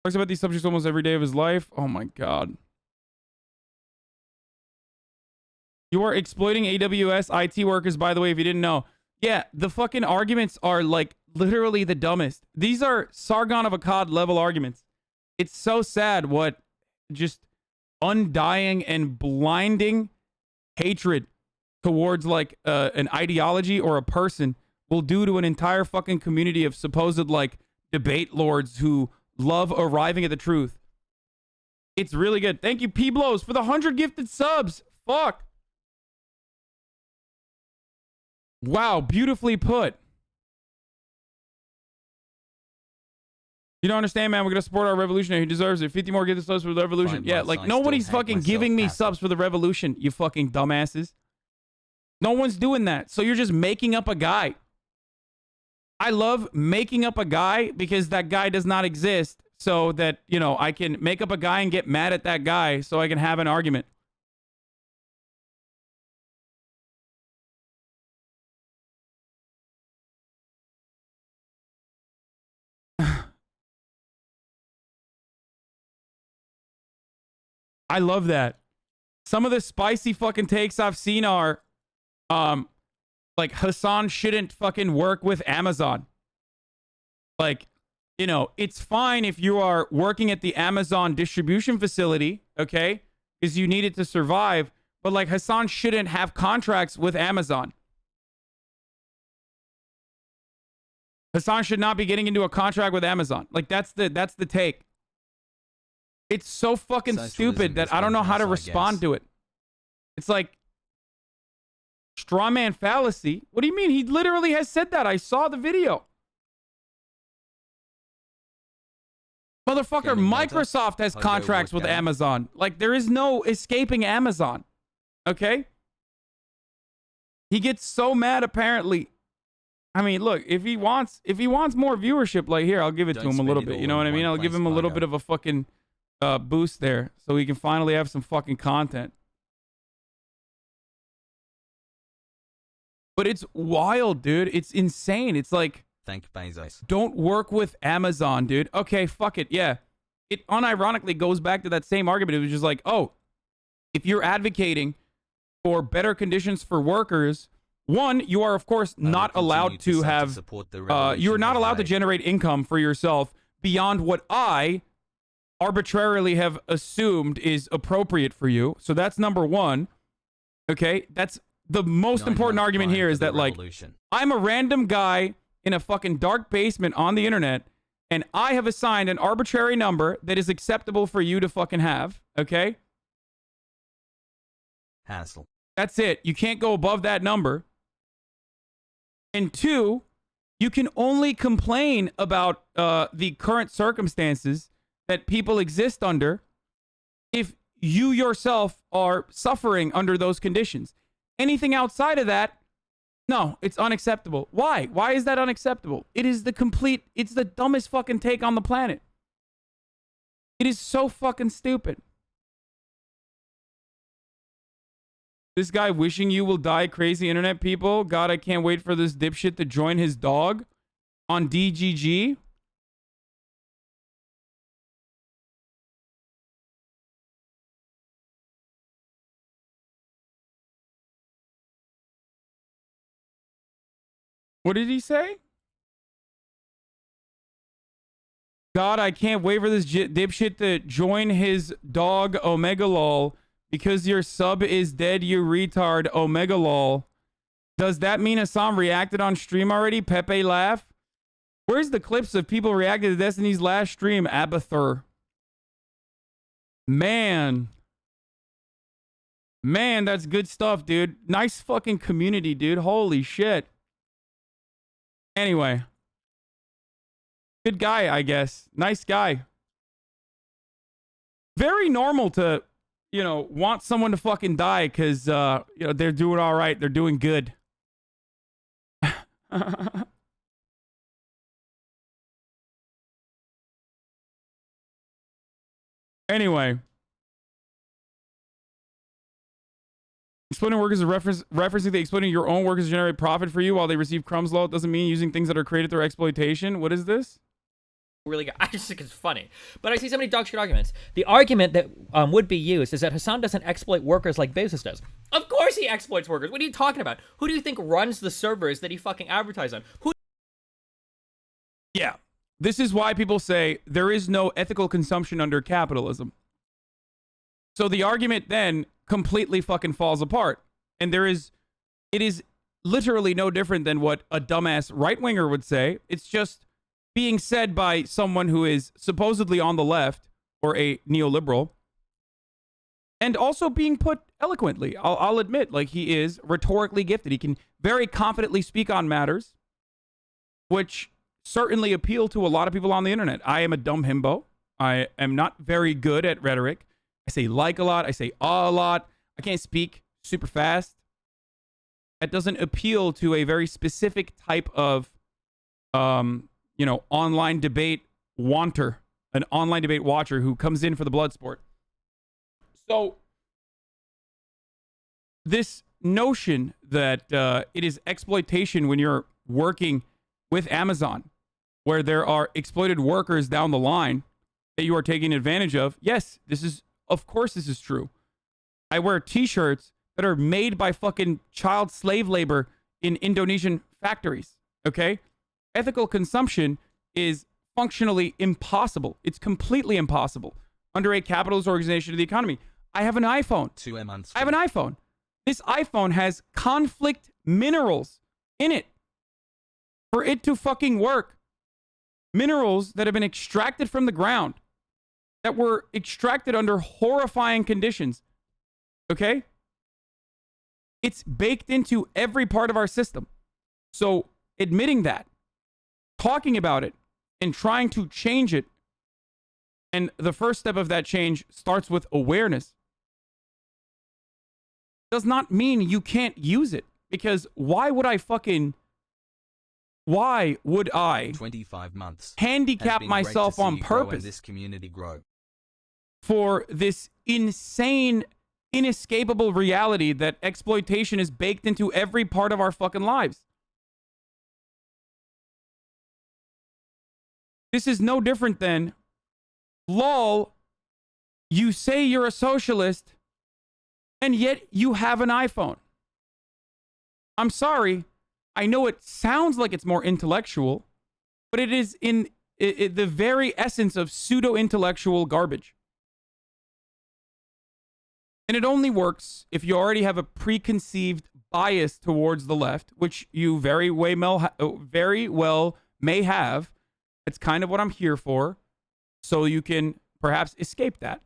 Talks about these subjects almost every day of his life. Oh my god. You are exploiting AWS IT workers, by the way, if you didn't know. Yeah, the fucking arguments are like literally the dumbest. These are Sargon of Akkad level arguments. It's so sad what just undying and blinding hatred towards like an ideology or a person will do to an entire fucking community of supposed like debate lords who love arriving at the truth. It's really good. Thank you, P Blows, for the 100 gifted subs. Fuck. Wow, beautifully put. You don't understand, man. We're gonna support our revolutionary. He deserves it. 50 more gifted subs for the revolution. Yeah, like nobody's fucking giving me subs for the revolution, you fucking dumbasses. No one's doing that. So you're just making up a guy. I love making up a guy because that guy does not exist. So that, you know, I can make up a guy and get mad at that guy so I can have an argument. I love that. Some of the spicy fucking takes I've seen are, like Hasan shouldn't fucking work with Amazon. Like, you know, it's fine if you are working at the Amazon distribution facility, okay? Because you need it to survive. But like Hasan shouldn't have contracts with Amazon. Hasan should not be getting into a contract with Amazon. Like that's the take. It's so fucking stupid that I don't know how to respond to it. It's like straw man fallacy. What do you mean? He literally has said that. I saw the video. Motherfucker, Microsoft has contracts with Amazon. Like there is no escaping Amazon. Okay? He gets so mad apparently. I mean, look, if he wants more viewership, like here, I'll give it to him a little bit. You know what I mean? I'll give him a little bit of a fucking boost there so we can finally have some fucking content. But it's wild, dude. It's insane. It's like, thank Bezos. Don't work with Amazon, dude. Okay, fuck it. Yeah. It unironically goes back to that same argument. It was just like, oh, if you're advocating for better conditions for workers, one, you are of course not allowed to have, you are not allowed to generate income for yourself beyond what I arbitrarily have assumed is appropriate for you. So that's number one. Okay, that's the most important argument here, is that like I'm a random guy in a fucking dark basement on the internet, and I have assigned an arbitrary number that is acceptable for you to fucking have. Okay, hassle. That's it. You can't go above that number. And two, you can only complain about the current circumstances that people exist under if you yourself are suffering under those conditions. Anything outside of that, no, it's unacceptable. Why? Why is that unacceptable? It's the dumbest fucking take on the planet. It is so fucking stupid. This guy wishing you will die, crazy internet people. God, I can't wait for this dipshit to join his dog on DGG. What did he say? God, I can't wait for this dipshit to join his dog, Omega Lol. Because your sub is dead, you retard, Omega Lol. Does that mean Hasan reacted on stream already? Pepe laugh. Where's the clips of people reacting to Destiny's last stream? Abathur. Man, that's good stuff, dude. Nice fucking community, dude. Holy shit. Anyway. Good guy, I guess. Nice guy. Very normal to, you know, want someone to fucking die because, you know, they're doing all right. They're doing good. Anyway. Exploiting workers is referencing the exploiting your own workers to generate profit for you while they receive crumbs. Law doesn't mean using things that are created through exploitation. What is this? Really good. I just think it's funny. But I see so many dog shit arguments. The argument that would be used is that Hasan doesn't exploit workers like Bezos does. Of course he exploits workers. What are you talking about? Who do you think runs the servers that he fucking advertises on? Who? Yeah. This is why people say there is no ethical consumption under capitalism. So the argument then completely fucking falls apart. And it is literally no different than what a dumbass right-winger would say. It's just being said by someone who is supposedly on the left or a neoliberal, and also being put eloquently. I'll admit, like, he is rhetorically gifted. He can very confidently speak on matters, which certainly appeal to a lot of people on the internet. I am a dumb himbo. I am not very good at rhetoric. I say like a lot. I say a lot. I can't speak super fast. That doesn't appeal to a very specific type of, you know, online debate wanter, an online debate watcher who comes in for the blood sport. So this notion that it is exploitation when you're working with Amazon, where there are exploited workers down the line that you are taking advantage of. Yes, of course this is true. I wear t-shirts that are made by fucking child slave labor in Indonesian factories. Okay? Ethical consumption is functionally impossible. It's completely impossible under a capitalist organization of the economy. I have an iPhone. I have an iPhone. This iPhone has conflict minerals in it for it to fucking work. Minerals that have been extracted from the ground, that were extracted under horrifying conditions. Okay? It's baked into every part of our system. So admitting that, talking about it, and trying to change it, and the first step of that change starts with awareness, does not mean you can't use it. Because why would I 25 months handicap myself on purpose this community grow for this insane, inescapable reality that exploitation is baked into every part of our fucking lives? This is no different than, lol, you say you're a socialist, and yet you have an iPhone. I'm sorry. I know it sounds like it's more intellectual, but it is in the very essence of pseudo-intellectual garbage. And it only works if you already have a preconceived bias towards the left, which you very well may have. It's kind of what I'm here for, so you can perhaps escape that.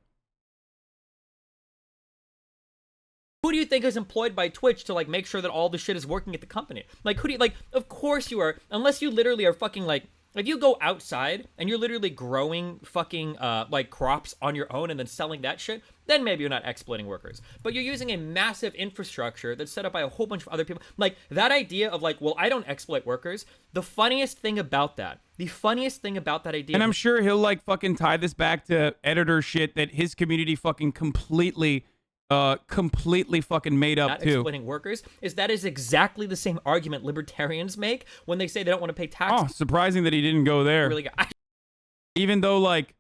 Who do you think is employed by Twitch to like make sure that all the shit is working at the company? Like, who do you like? Of course you are, unless you literally are fucking like. If you go outside and you're literally growing fucking like crops on your own and then selling that shit, then maybe you're not exploiting workers. But you're using a massive infrastructure that's set up by a whole bunch of other people. Like that idea of like, well, I don't exploit workers. The funniest thing about that idea. And I'm sure he'll like fucking tie this back to editor shit that his community fucking completely fucking made up too. Exploiting workers that is exactly the same argument libertarians make when they say they don't want to pay taxes. Oh, surprising that he didn't go there. Really, even though like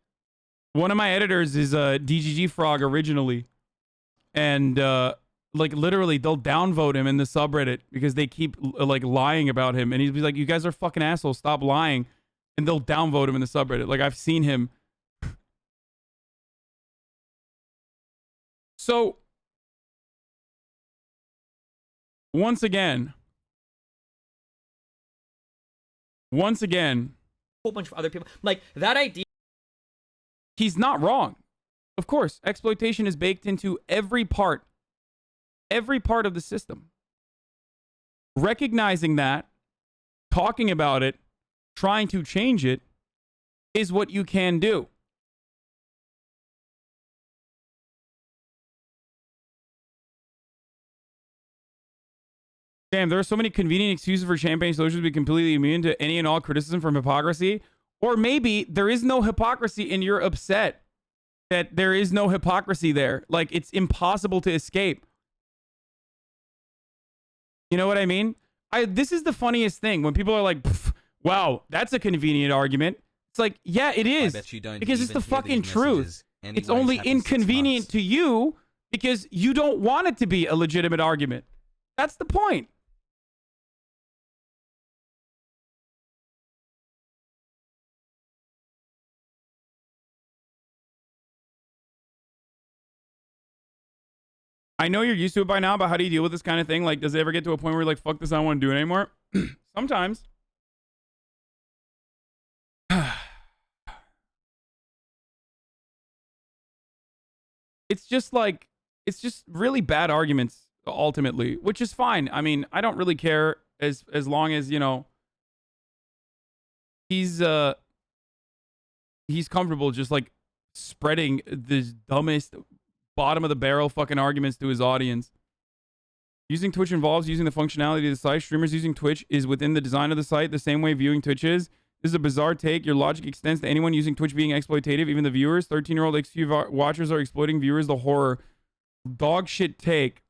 one of my editors is a DGG frog originally, and like literally they'll downvote him in the subreddit because they keep like lying about him, and he'd be like, "You guys are fucking assholes, stop lying," and they'll downvote him in the subreddit. Like I've seen him. So once again, a whole bunch of other people like that idea. He's not wrong. Of course, exploitation is baked into every part of the system. Recognizing that, talking about it, trying to change it is what you can do. Damn, there are so many convenient excuses for champagne socials to be completely immune to any and all criticism from hypocrisy. Or maybe there is no hypocrisy and you're upset that there is no hypocrisy there. Like, it's impossible to escape. You know what I mean? This is the funniest thing when people are like, wow, that's a convenient argument. It's like, yeah, it is. Because it's the fucking truth. It's only inconvenient to you because you don't want it to be a legitimate argument. That's the point. I know you're used to it by now, but how do you deal with this kind of thing? Like, does it ever get to a point where you're like, fuck this, I don't want to do it anymore? Sometimes. It's just like, it's just really bad arguments ultimately, which is fine. I mean, I don't really care as long as, you know, he's comfortable just like spreading the dumbest bottom of the barrel fucking arguments to his audience. Using Twitch involves using the functionality of the site. Streamers using Twitch is within the design of the site, the same way viewing Twitch is. This is a bizarre take. Your logic extends to anyone using Twitch being exploitative, even the viewers. 13-year-old XQ watchers are exploiting viewers. The horror. Dog shit take.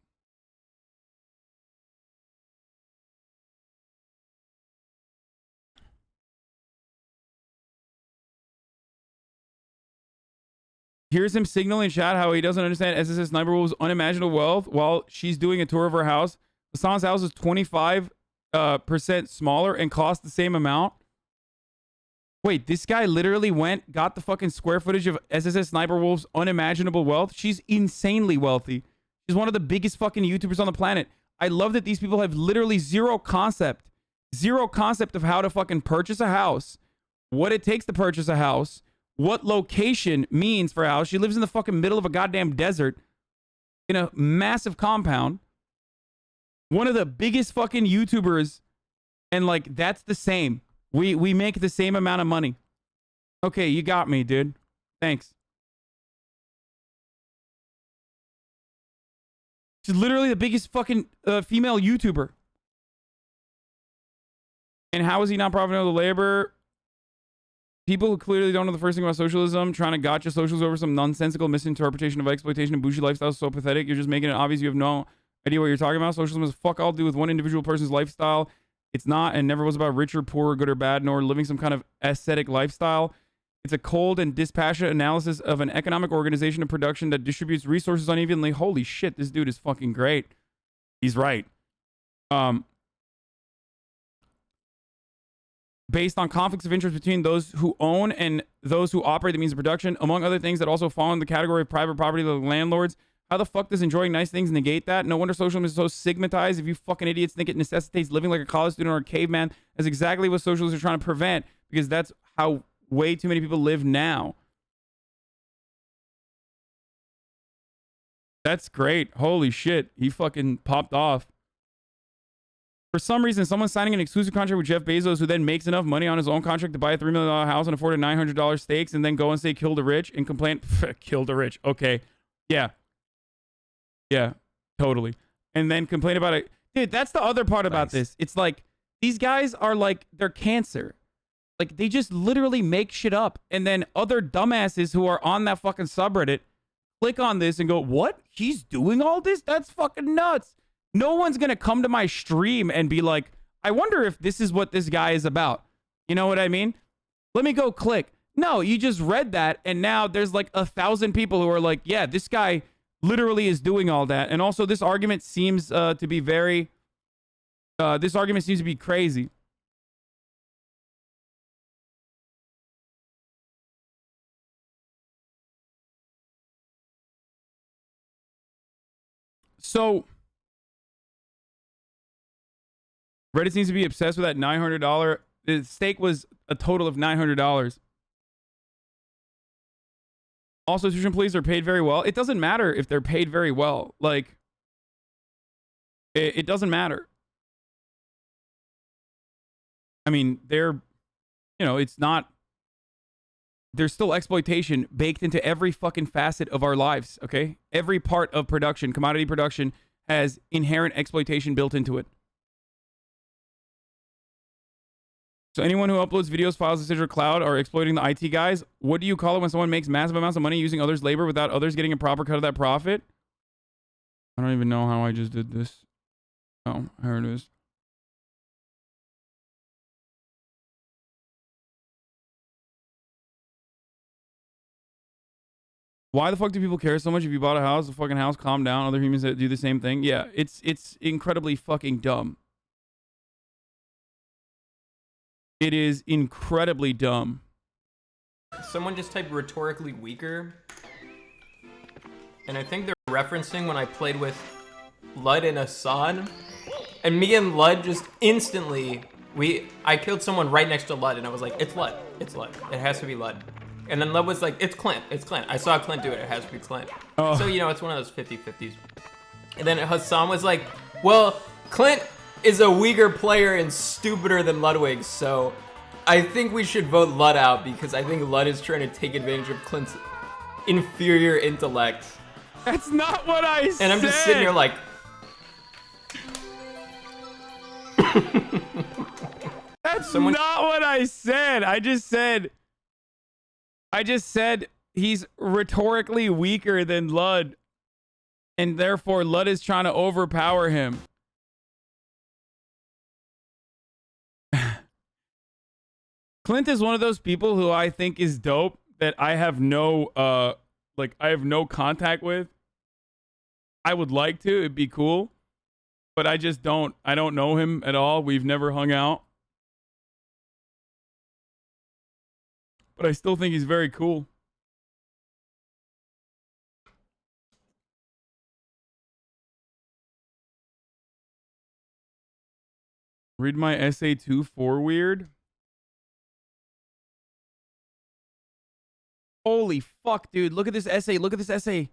Here's him signaling in chat how he doesn't understand SSS Sniper Wolf's unimaginable wealth while she's doing a tour of her house. Hasan's house is 25% smaller and costs the same amount. Wait, this guy literally got the fucking square footage of SSS Sniper Wolf's unimaginable wealth? She's insanely wealthy. She's one of the biggest fucking YouTubers on the planet. I love that these people have literally zero concept of how to fucking purchase a house, what it takes to purchase a house, what location means for a house. She lives in the fucking middle of a goddamn desert in a massive compound. One of the biggest fucking YouTubers, and like, that's the same. We make the same amount of money. Okay, you got me, dude. Thanks. She's literally the biggest fucking female YouTuber. And how is he not profiting of the labor? People who clearly don't know the first thing about socialism, trying to gotcha socials over some nonsensical misinterpretation of exploitation and bougie lifestyle is so pathetic. You're just making it obvious you have no idea what you're talking about. Socialism has fuck all to do with one individual person's lifestyle. It's not and never was about rich or poor, good or bad, nor living some kind of aesthetic lifestyle. It's a cold and dispassionate analysis of an economic organization of production that distributes resources unevenly. Holy shit, this dude is fucking great. He's right. based on conflicts of interest between those who own and those who operate the means of production, among other things that also fall in the category of private property of the landlords. How the fuck does enjoying nice things negate that? No wonder socialism is so stigmatized. If you fucking idiots think it necessitates living like a college student or a caveman, that's exactly what socialists are trying to prevent, because that's how way too many people live now. That's great. Holy shit. He fucking popped off. For some reason, someone's signing an exclusive contract with Jeff Bezos, who then makes enough money on his own contract to buy a $3 million house and afford a $900 stakes, and then go and say kill the rich and complain. Kill the rich. Okay. Yeah. Yeah, totally. And then complain about it. Dude, that's the other part about this. It's like, these guys are like, they're cancer. Like, they just literally make shit up. And then other dumbasses who are on that fucking subreddit click on this and go, what? He's doing all this? That's fucking nuts. No one's going to come to my stream and be like, I wonder if this is what this guy is about. You know what I mean? Let me go click. No, you just read that. And now there's like 1,000 people who are like, yeah, this guy literally is doing all that. And also this argument seems to be very, this argument seems to be crazy. So Reddit seems to be obsessed with that $900. The stake was a total of $900. Also, tuition police are paid very well. It doesn't matter if they're paid very well. Like, it doesn't matter. I mean, they're, you know, it's not, there's still exploitation baked into every fucking facet of our lives, okay? Every part of production, commodity production, has inherent exploitation built into it. So anyone who uploads videos, files to digital cloud are exploiting the IT guys. What do you call it when someone makes massive amounts of money using others' labor without others getting a proper cut of that profit? I don't even know how I just did this. Oh, here it is. Why the fuck do people care so much if you bought a house, a fucking house, calm down, other humans that do the same thing? Yeah, it's incredibly fucking dumb. It is incredibly dumb. Someone just typed rhetorically weaker. And I think they're referencing when I played with Lud and Hasan. And me and Lud just instantly, I killed someone right next to Lud and I was like, it's Lud, it's Lud. It has to be Lud. And then Lud was like, it's Clint, it's Clint. I saw Clint do it, it has to be Clint. Oh. So, you know, it's one of those 50-50s. And then Hasan was like, well, Clint is a weaker player and stupider than Ludwig, so I think we should vote Lud out because I think Lud is trying to take advantage of Clint's inferior intellect. That's not what I said. And I'm just sitting here like... That's not what I said. I just said he's rhetorically weaker than Lud, and therefore Lud is trying to overpower him. Clint is one of those people who I think is dope that I have no I have no contact with. I would like to, it'd be cool, but I don't know him at all. We've never hung out. But I still think he's very cool. Read my essay too for weird. Holy fuck, dude. Look at this essay. Look at this essay.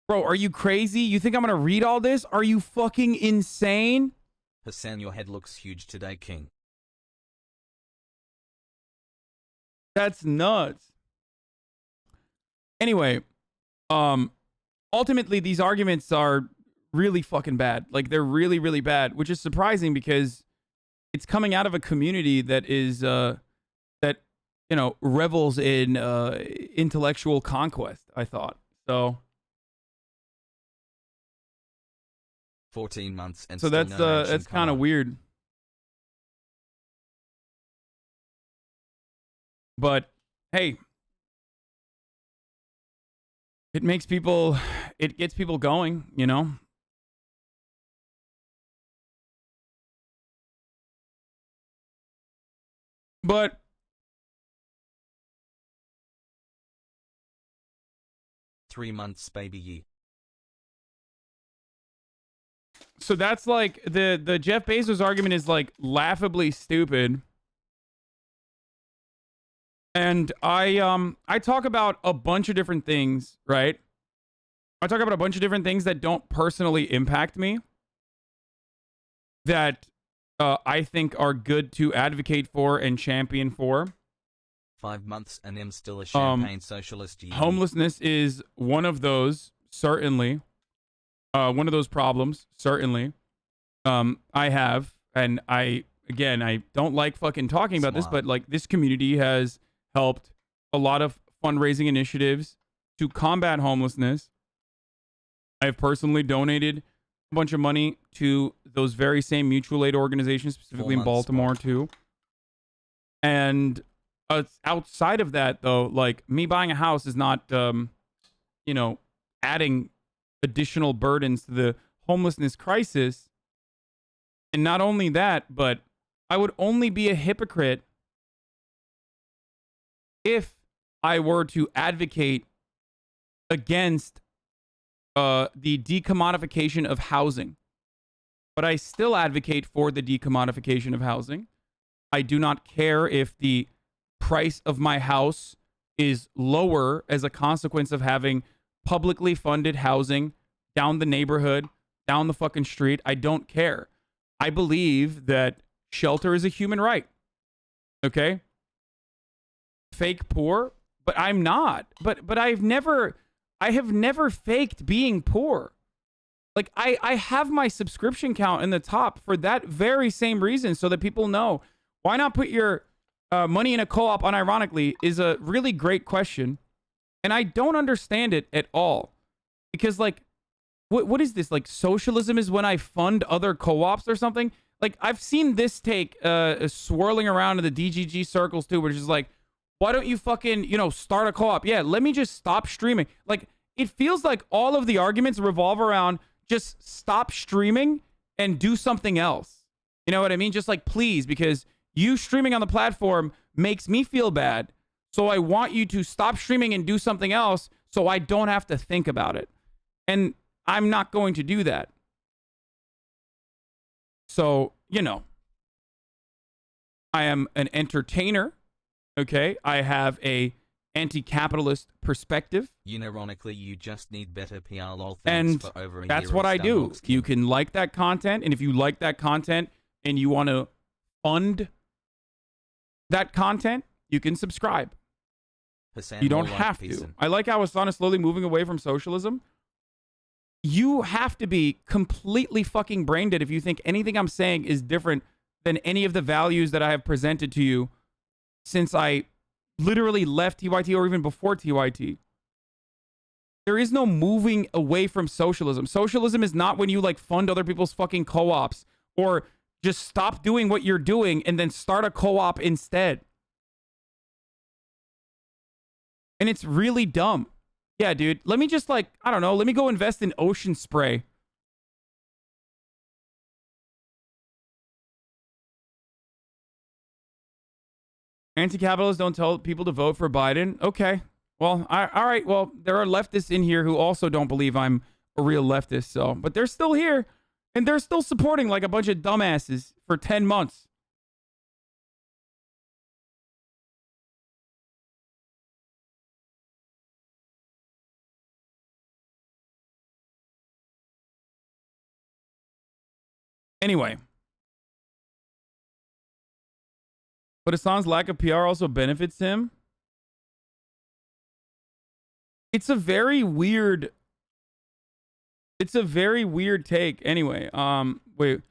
Bro, are you crazy? You think I'm gonna read all this? Are you fucking insane? Hasan, your head looks huge today, King. That's nuts. Anyway, ultimately, these arguments are really fucking bad. Like, they're really, really bad, which is surprising because it's coming out of a community that is, you know, revels in intellectual conquest, I thought. So 14 months and so that's kind of weird. But hey, it makes people, it gets people going, you know. But "3 months, baby." So that's like the Jeff Bezos argument is like laughably stupid. And I talk about a bunch of different things, right? I talk about a bunch of different things that don't personally impact me, that I think are good to advocate for and champion for. 5 months and I'm still a champagne socialist. Homelessness is one of those, certainly. One of those problems, certainly. I have, and I don't like fucking talking about this, but like this community has helped a lot of fundraising initiatives to combat homelessness. I have personally donated a bunch of money to those very same mutual aid organizations, specifically in Baltimore too. And outside of that, though, like me buying a house is not, adding additional burdens to the homelessness crisis. And not only that, but I would only be a hypocrite if I were to advocate against the decommodification of housing. But I still advocate for the decommodification of housing. I do not care if the price of my house is lower as a consequence of having publicly funded housing down the neighborhood, down the fucking street. I don't care. I believe that shelter is a human right. Okay? Fake poor, but I'm not. But I have never faked being poor. Like I have my subscription count in the top for that very same reason, so that people know. Why not put your money in a co-op unironically is a really great question. And I don't understand it at all. Because like, what is this? Like socialism is when I fund other co-ops or something? Like I've seen this take swirling around in the DGG circles too, which is like, why don't you fucking, start a co-op? Yeah, let me just stop streaming. Like, it feels like all of the arguments revolve around just stop streaming and do something else. You know what I mean? Just like, please, because you streaming on the platform makes me feel bad. So I want you to stop streaming and do something else so I don't have to think about it. And I'm not going to do that. So, I am an entertainer. Okay, I have a anti-capitalist perspective. Unironically, you just need better PR. Lol. And for over a that's year what of I do. Stunlock's You can like that content, and if you like that content and you want to fund that content, you can subscribe. Hasan, You don't more like have peace to. and- I like how Hasan is slowly moving away from socialism. You have to be completely fucking brain dead if you think anything I'm saying is different than any of the values that I have presented to you since I literally left TYT or even before TYT. There is no moving away from socialism. Socialism is not when you like fund other people's fucking co-ops or just stop doing what you're doing and then start a co-op instead. And it's really dumb. Yeah, dude. Let me just like, I don't know, let me go invest in Ocean Spray. Anti-capitalists don't tell people to vote for Biden. Okay. Well, all right. Well, there are leftists in here who also don't believe I'm a real leftist. So, but they're still here and they're still supporting like a bunch of dumbasses for 10 months. Anyway. But Hasan's lack of PR also benefits him. It's a very weird take. Anyway, wait.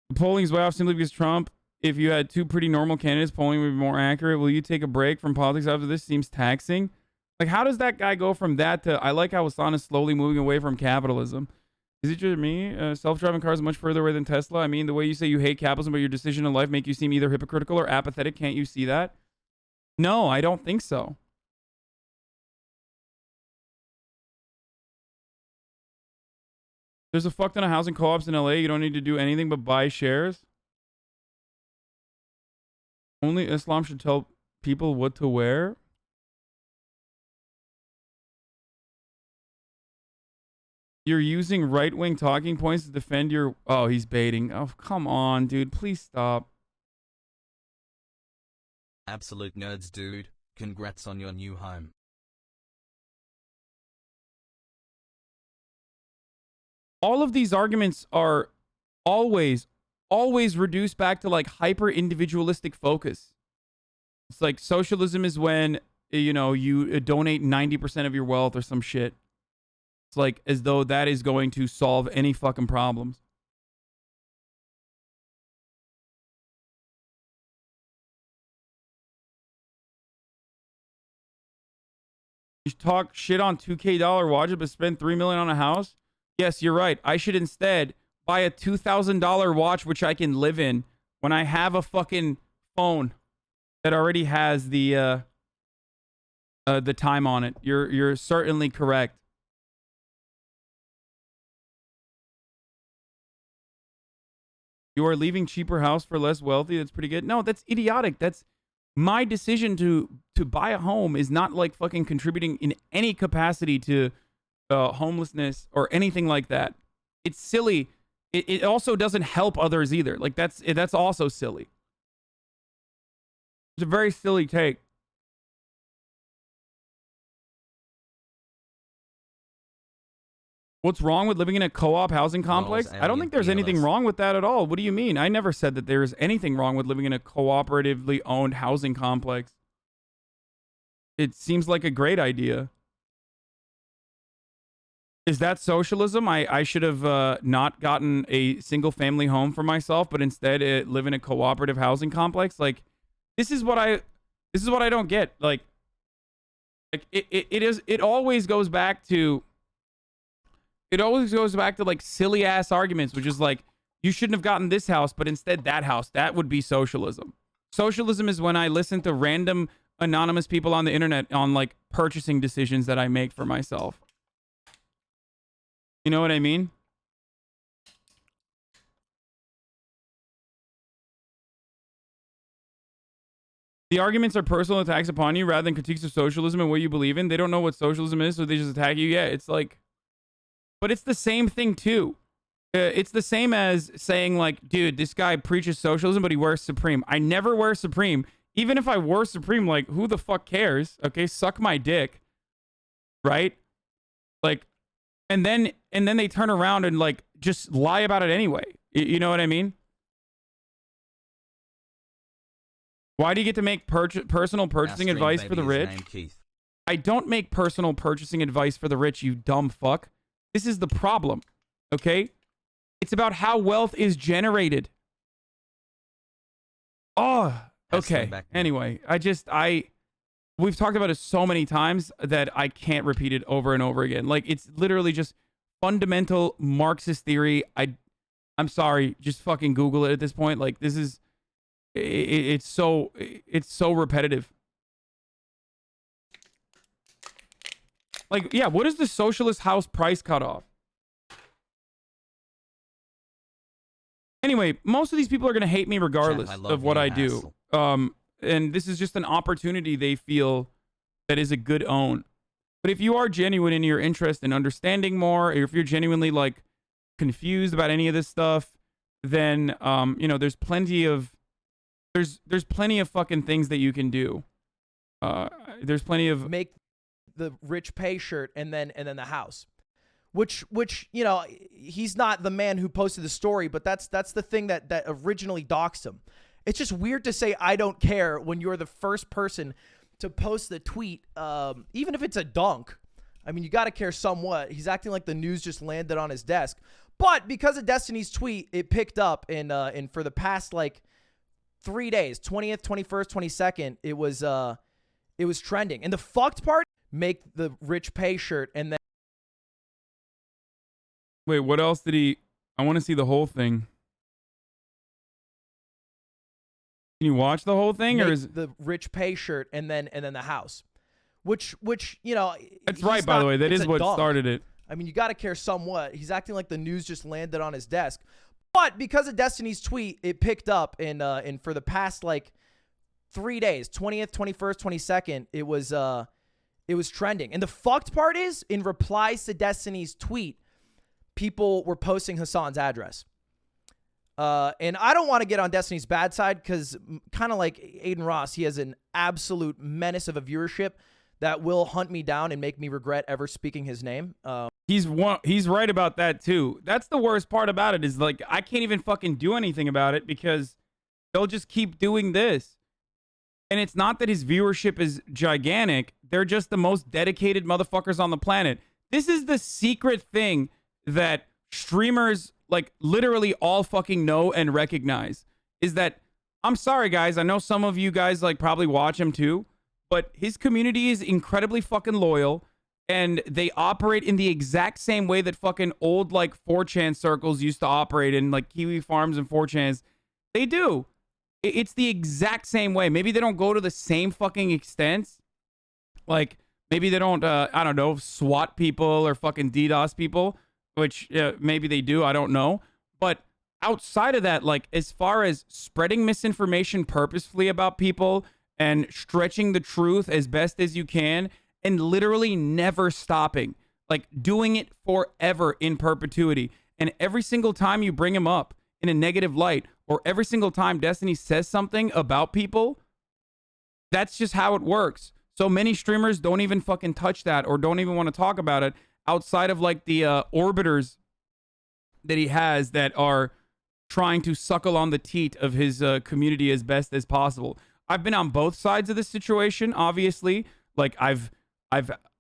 The polling is way off simply because Trump, if you had two pretty normal candidates, polling would be more accurate. Will you take a break from politics after this? Seems taxing. Like, how does that guy go from that to, I like how Hasan is slowly moving away from capitalism. Is it just me? Self-driving cars are much further away than Tesla. I mean, the way you say you hate capitalism, but your decision in life make you seem either hypocritical or apathetic. Can't you see that? No, I don't think so. There's a fuck ton of housing co-ops in LA. You don't need to do anything but buy shares. Only Islam should tell people what to wear. You're using right-wing talking points to defend your... Oh, he's baiting. Oh, come on, dude. Please stop. Absolute nerds, dude. Congrats on your new home. All of these arguments are always reduced back to like hyper-individualistic focus. It's like socialism is when, you know, you donate 90% of your wealth or some shit. It's like as though that is going to solve any fucking problems. You talk shit on $2K watch but spend $3 million on a house? Yes, you're right. I should instead buy a $2,000 watch which I can live in when I have a fucking phone that already has the time on it. You're certainly correct. You are leaving cheaper house for less wealthy. That's pretty good. No, that's idiotic. That's my decision to buy a home is not like fucking contributing in any capacity to homelessness or anything like that. It's silly. It also doesn't help others either. Like that's also silly. It's a very silly take. What's wrong with living in a co-op housing complex? I don't think there's anything wrong with that at all. What do you mean? I never said that there's anything wrong with living in a cooperatively owned housing complex. It seems like a great idea. Is that socialism? I should have not gotten a single family home for myself, but instead live in a cooperative housing complex. Like, this is what I don't get. Like it always goes back to like silly ass arguments, which is like, you shouldn't have gotten this house, but instead that house. That would be socialism. Socialism is when I listen to random anonymous people on the internet on like purchasing decisions that I make for myself. You know what I mean? The arguments are personal attacks upon you rather than critiques of socialism and what you believe in. They don't know what socialism is, so they just attack you. Yeah, it's like... But it's the same thing, too. It's the same as saying, like, dude, this guy preaches socialism, but he wears Supreme. I never wear Supreme. Even if I wore Supreme, like, who the fuck cares? Okay, suck my dick. Right? Like, and then they turn around and, like, just lie about it anyway. You know what I mean? Why do you get to make personal purchasing advice for the rich? I don't make personal purchasing advice for the rich, you dumb fuck. This is the problem, okay? It's about how wealth is generated. Oh, okay. Anyway, we've talked about it so many times that I can't repeat it over and over again. Like, it's literally just fundamental Marxist theory. I'm sorry, just fucking Google it at this point. Like, this is, it's so repetitive. Like, yeah, what is the socialist house price cutoff? Anyway, most of these people are going to hate me regardless of what I do. And this is just an opportunity they feel that is a good own. But if you are genuine in your interest in understanding more, or if you're genuinely, like, confused about any of this stuff, then, you know, there's plenty of fucking things that you can do. There's plenty of... Make the rich pay shirt and then the house, which you know, he's not the man who posted the story, but that's the thing that originally doxed him. It's just weird to say I don't care when you're the first person to post the tweet, even if it's a dunk. I mean, you got to care somewhat. He's acting like the news just landed on his desk, but because of Destiny's tweet, it picked up, and for the past like 3 days, 20th, 21st, 22nd, it was trending. And the fucked part, make the rich pay shirt and then... Wait, what else did he... I want to see the whole thing. Can you watch the whole thing, or is the rich pay shirt and then the house, which you know... That's right, by the way. That is what started it. I mean, you got to care somewhat. He's acting like the news just landed on his desk. But because of Destiny's tweet, it picked up, and for the past like 3 days, 20th, 21st, 22nd, it was trending. And the fucked part is, in replies to Destiny's tweet, people were posting Hasan's address. And I don't want to get on Destiny's bad side because kind of like Aiden Ross, he has an absolute menace of a viewership that will hunt me down and make me regret ever speaking his name. He's right about that too. That's the worst part about it is like I can't even fucking do anything about it because they'll just keep doing this. And it's not that his viewership is gigantic. They're just the most dedicated motherfuckers on the planet. This is the secret thing that streamers like literally all fucking know and recognize is that I'm sorry guys, I know some of you guys like probably watch him too, but his community is incredibly fucking loyal and they operate in the exact same way that fucking old like 4chan circles used to operate in, like Kiwi Farms and 4chans. They do. It's the exact same way. Maybe they don't go to the same fucking extents. Like maybe they don't, I don't know, SWAT people or fucking DDoS people, which maybe they do. I don't know. But outside of that, like as far as spreading misinformation purposefully about people and stretching the truth as best as you can and literally never stopping, like doing it forever in perpetuity. And every single time you bring him up in a negative light or every single time Destiny says something about people, that's just how it works. So many streamers don't even fucking touch that or don't even want to talk about it outside of like the orbiters that he has that are trying to suckle on the teat of his community as best as possible. I've been on both sides of this situation, obviously. Like I've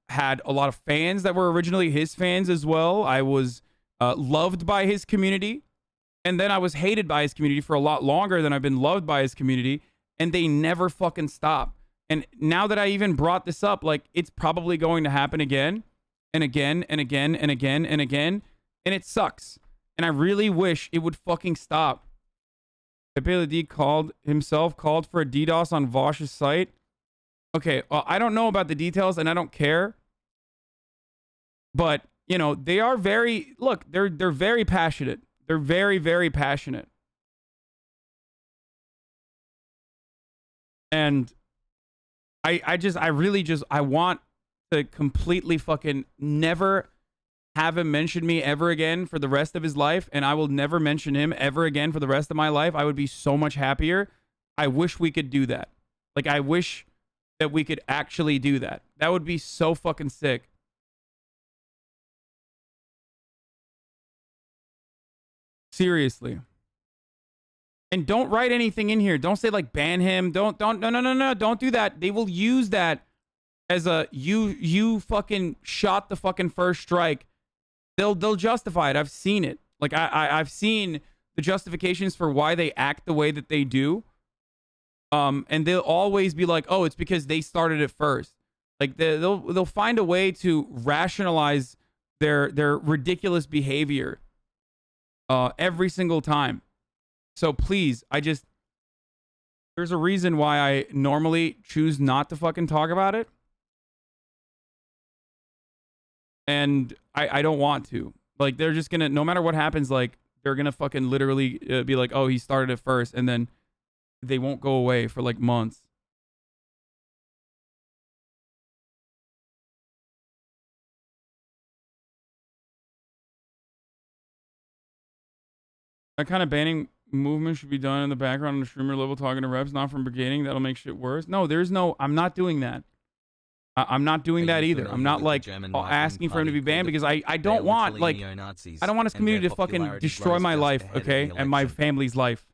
had a lot of fans that were originally his fans as well. I was loved by his community. And then I was hated by his community for a lot longer than I've been loved by his community. And they never fucking stop. And now that I even brought this up, like it's probably going to happen again and again and again and again and again. And it sucks. And I really wish it would fucking stop. Pepe called for a DDoS on Vosh's site. Okay, I don't know about the details and I don't care. But, you know, they are very, look, they're very passionate. They're very, very passionate. And I really want to completely fucking never have him mention me ever again for the rest of his life, and I will never mention him ever again for the rest of my life. I would be so much happier. I wish we could do that. Like, I wish that we could actually do that. That would be so fucking sick. Seriously. And don't write anything in here. Don't say like ban him. No. Don't do that. They will use that as a you fucking shot the fucking first strike. They'll justify it. I've seen it. Like I've seen the justifications for why they act the way that they do. And they'll always be like, oh, it's because they started it first. Like they'll find a way to rationalize their ridiculous behavior every single time. So please, there's a reason why I normally choose not to fucking talk about it. And I don't want to. Like, they're just gonna, no matter what happens, like, they're gonna fucking literally be like, oh, he started it first. And then they won't go away for like months. That kind of banning movement should be done in the background on the streamer level, talking to reps, not from beginning. That'll make shit worse. No, I'm not doing that. I'm not doing that either. I'm not like asking for him to be banned because I don't want like I don't want his community to fucking destroy my life, okay, and my family's life.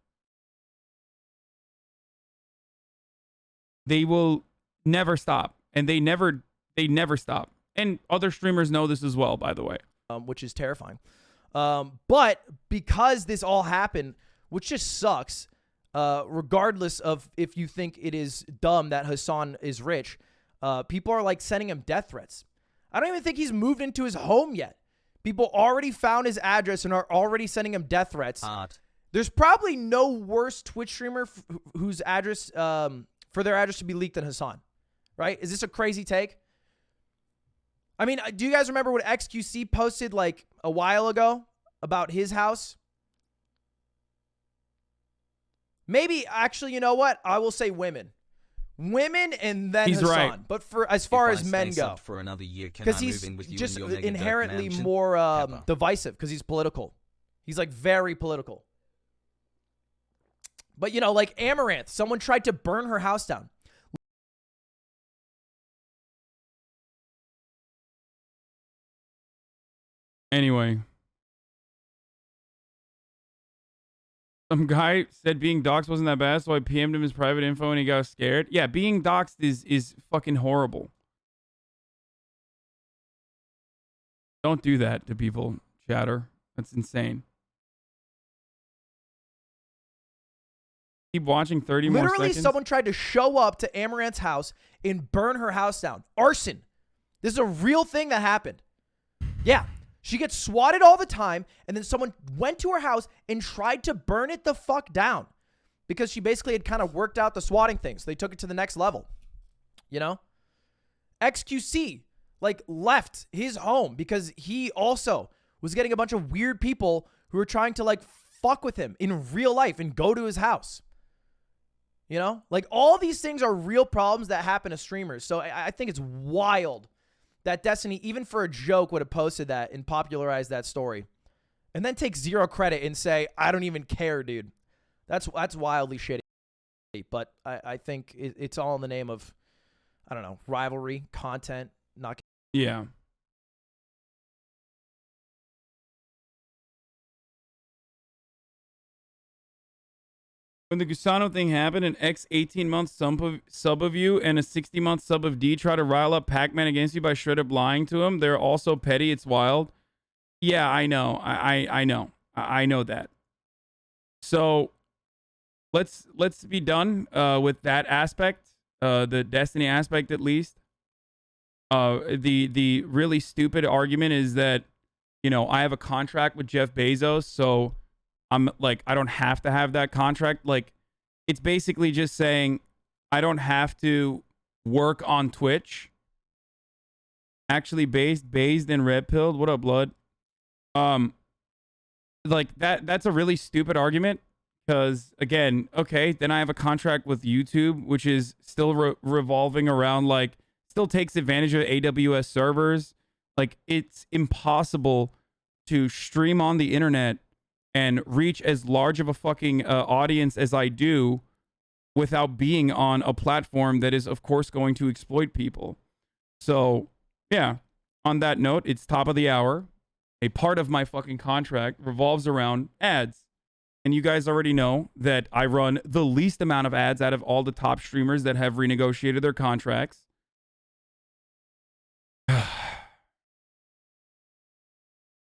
They will never stop, and they never stop. And other streamers know this as well, by the way. Which is terrifying. But because this all happened, which just sucks, regardless of if you think it is dumb that Hasan is rich, people are like sending him death threats. I don't even think he's moved into his home yet. People already found his address and are already sending him death threats. There's probably no worse Twitch streamer whose address, for their address to be leaked than Hasan, right? Is this a crazy take? I mean, do you guys remember what XQC posted like a while ago about his house? Maybe, actually, you know what? I will say women. women and then He's Hasan. right. But for as far If as I men stay go, subbed for another year, can because I he's move in with you just in your mega dirt inherently mansion? more divisive because he's political. He's like very political. But you know, like Amaranth, someone tried to burn her house down. Anyway. Some guy said being doxxed wasn't that bad, so I PM'd him his private info and he got scared. Yeah, being doxxed is fucking horrible. Don't do that to people, chatter. That's insane. Keep watching 30 more seconds. Literally, someone tried to show up to Amaranth's house and burn her house down. Arson. This is a real thing that happened. Yeah. She gets swatted all the time, and then someone went to her house and tried to burn it the fuck down because she basically had kind of worked out the swatting thing, so they took it to the next level. You know? XQC, like, left his home because he also was getting a bunch of weird people who were trying to, like, fuck with him in real life and go to his house. You know? Like, all these things are real problems that happen to streamers, so I think it's wild that Destiny, even for a joke, would have posted that and popularized that story. And then take zero credit and say, I don't even care, dude. That's wildly shitty. But I think it's all in the name of, I don't know, rivalry, content, not... Yeah. When the Gusano thing happened, an ex 18-month sub of you and a 60-month sub of D try to rile up Pac-Man against you by straight up lying to him. They're also petty. It's wild. Yeah, I know. I know. I know that. So let's be done with that aspect, the Destiny aspect at least. The really stupid argument is that, you know, I have a contract with Jeff Bezos, so I'm like, I don't have to have that contract. Like, it's basically just saying I don't have to work on Twitch. Actually, based and red pilled. What up, blood? Like that's a really stupid argument because, again, okay, then I have a contract with YouTube, which is still revolving around, like, still takes advantage of AWS servers. Like, it's impossible to stream on the internet and reach as large of a fucking audience as I do without being on a platform that is, of course, going to exploit people. So, yeah, on that note, it's top of the hour. A part of my fucking contract revolves around ads. And you guys already know that I run the least amount of ads out of all the top streamers that have renegotiated their contracts.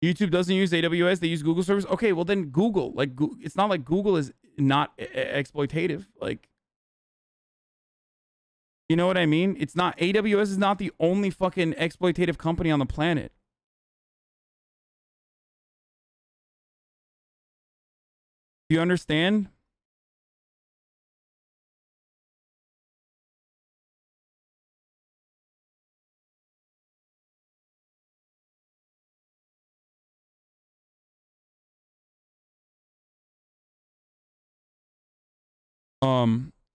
YouTube doesn't use AWS. They use Google servers. Okay, well then Google. Like, it's not like Google is not exploitative. Like, you know what I mean? It's not, AWS is not the only fucking exploitative company on the planet. Do you understand?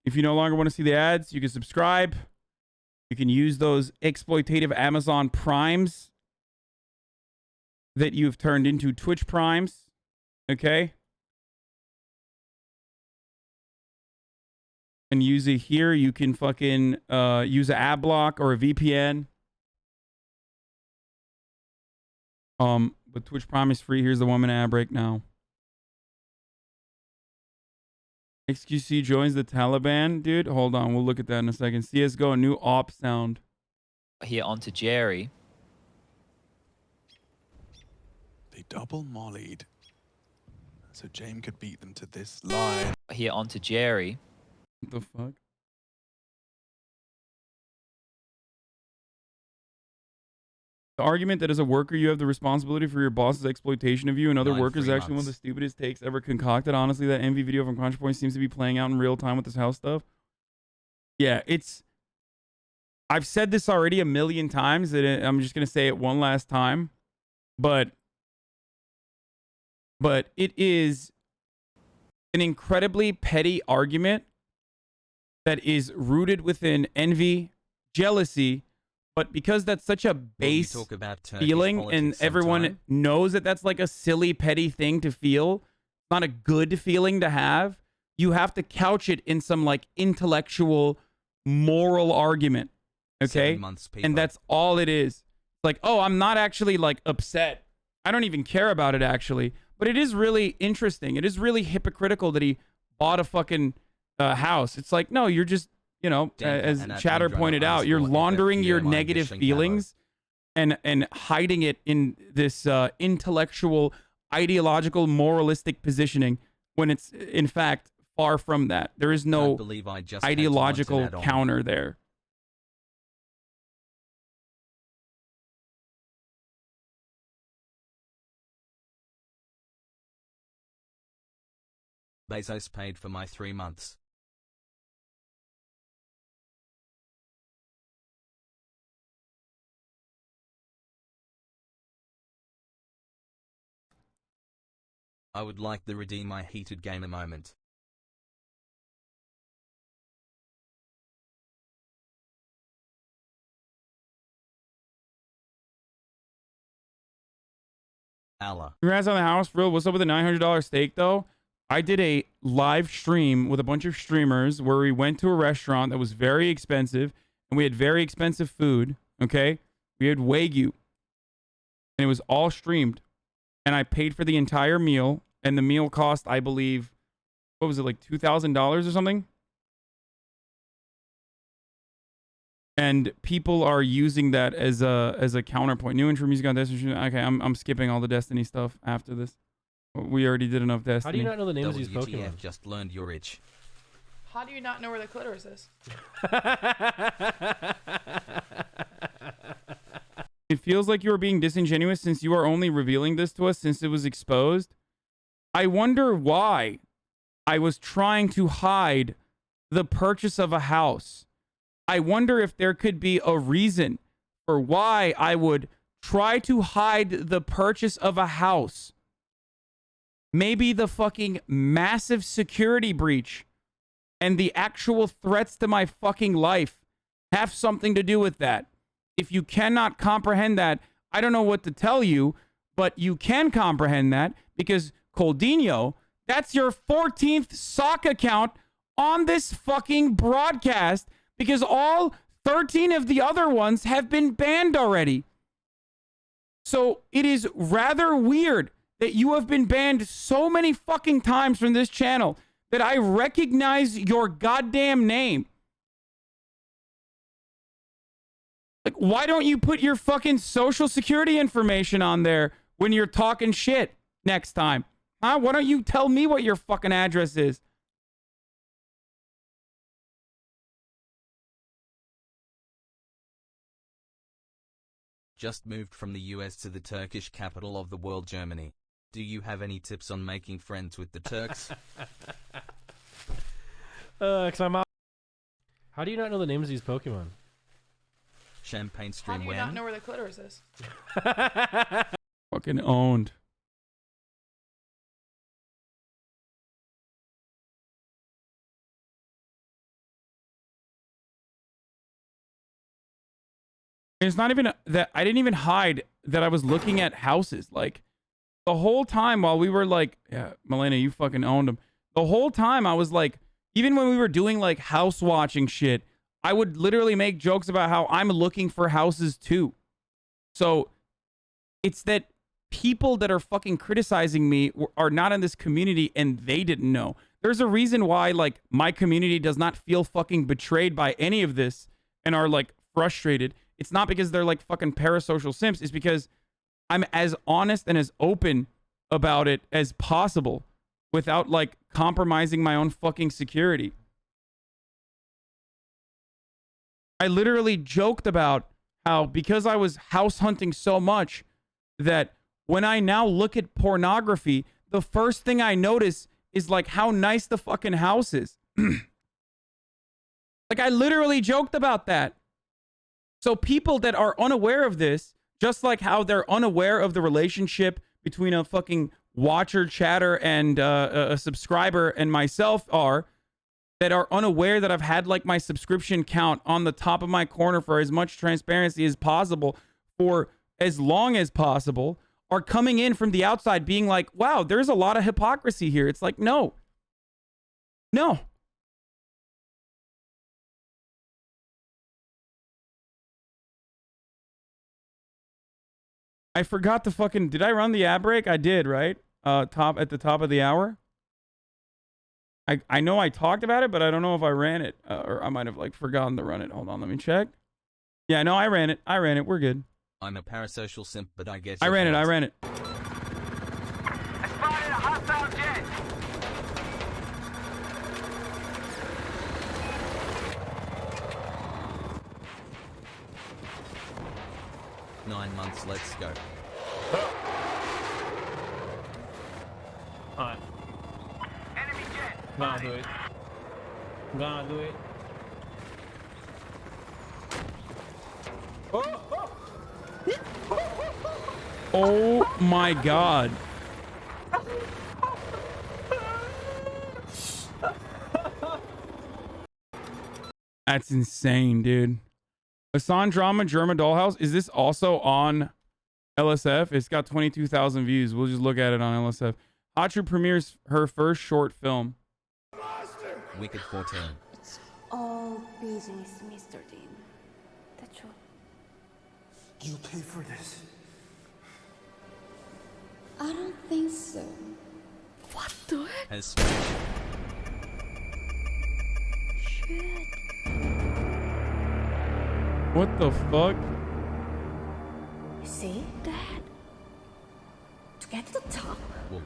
If you no longer want to see the ads, you can subscribe. You can use those exploitative Amazon Primes that you've turned into Twitch Primes. Okay? And use it here. You can fucking use an ad block or a VPN. But Twitch Prime is free. Here's the 1 minute ad break now. XQC joins the Taliban, dude. Hold on, we'll look at that in a second. CSGO, new op sound. Here onto Jerry. They double mollied, so James could beat them to this line. Here onto Jerry. What the fuck? The argument that as a worker you have the responsibility for your boss's exploitation of you and other workers is actually one of the stupidest takes ever concocted. Honestly, that envy video from CrunchPoint seems to be playing out in real time with this house stuff. Yeah, it's... I've said this already a million times, and I'm just going to say it one last time. But it is an incredibly petty argument that is rooted within envy, jealousy, but because that's such a base talk about Turkish feeling and politics everyone sometime? knows that that's like a silly, petty thing to feel, not a good feeling to have, you have to couch it in some like intellectual, moral argument. Okay? 7 months, people. And that's all it is. Like, oh, I'm not actually like upset. I don't even care about it actually. But it is really interesting. It is really hypocritical that he bought a fucking house. It's like, no, you're just, you know, as Chatter pointed out, you're laundering your negative feelings and hiding it in this intellectual, ideological, moralistic positioning when it's, in fact, far from that. There is no believe I just had to ideological want to add on. counter there. Bezos paid for my 3 months. I would like to redeem my heated gamer moment. Allah. Congrats on the house, bro. What's up with the $900 steak, though? I did a live stream with a bunch of streamers where we went to a restaurant that was very expensive, and we had very expensive food, okay? We had Wagyu, and it was all streamed, and I paid for the entire meal, and the meal cost, I believe, what was it, like $2,000 or something? And people are using that as a counterpoint. New intro music on Destiny. Okay, I'm skipping all the Destiny stuff after this. We already did enough Destiny. How do you not know the names of these WTF Pokemon? just learned you're rich. How do you not know where the clitoris is? It feels like you are being disingenuous since you are only revealing this to us since it was exposed. I wonder why I was trying to hide the purchase of a house. I wonder if there could be a reason for why I would try to hide the purchase of a house. Maybe the fucking massive security breach and the actual threats to my fucking life have something to do with that. If you cannot comprehend that, I don't know what to tell you, but you can comprehend that because Coldino, that's your 14th sock account on this fucking broadcast because all 13 of the other ones have been banned already. So it is rather weird that you have been banned so many fucking times from this channel that I recognize your goddamn name. Like, why don't you put your fucking social security information on there when you're talking shit next time? Huh? Why don't you tell me what your fucking address is? Just moved from the US to the Turkish capital of the world, Germany. Do you have any tips on making friends with the Turks? 'Cause I'm out. How do you not know the names of these Pokemon? Champagne How stream do you when? not know where the clitoris is? Fucking owned. It's not even that I didn't even hide that I was looking at houses. Like the whole time while we were like, yeah, Milena, you fucking owned them. The whole time I was like, even when we were doing like house watching shit, I would literally make jokes about how I'm looking for houses too. So it's that people that are fucking criticizing me are not in this community and they didn't know. There's a reason why like my community does not feel fucking betrayed by any of this and are like frustrated. It's not because they're like fucking parasocial simps. It's because I'm as honest and as open about it as possible without like compromising my own fucking security. I literally joked about how because I was house hunting so much that when I now look at pornography, the first thing I notice is like how nice the fucking house is. Like I literally joked about that. So people that are unaware of this, just like how they're unaware of the relationship between a fucking watcher, chatter, and a subscriber and myself are, that are unaware that I've had like my subscription count on the top of my corner for as much transparency as possible for as long as possible are coming in from the outside being like, wow, there's a lot of hypocrisy here. It's like, no. No. I forgot to fucking, did I run the ad break? I did, right? At the top of the hour. I know I talked about it, but I don't know if I ran it, or I might have like forgotten to run it. Hold on, let me check. Yeah, no, I ran it. We're good. I'm a parasocial simp, but I get I ran it. I spotted a hostile jet. 9 months, let's go. Alright. Enemy jet. Gonna do it. Gonna do it. Oh my god. That's insane, dude. Hasan Drama German Dollhouse. Is this also on LSF? It's got 22,000 views. We'll just look at it on LSF. Hot True premieres her first short film. Wicked 14. It's all business, Mr. Dean. That's all. You pay for this. I don't think so. What the heck? Has Shit. What the fuck? You see, Dad? To get to the top, Whoa.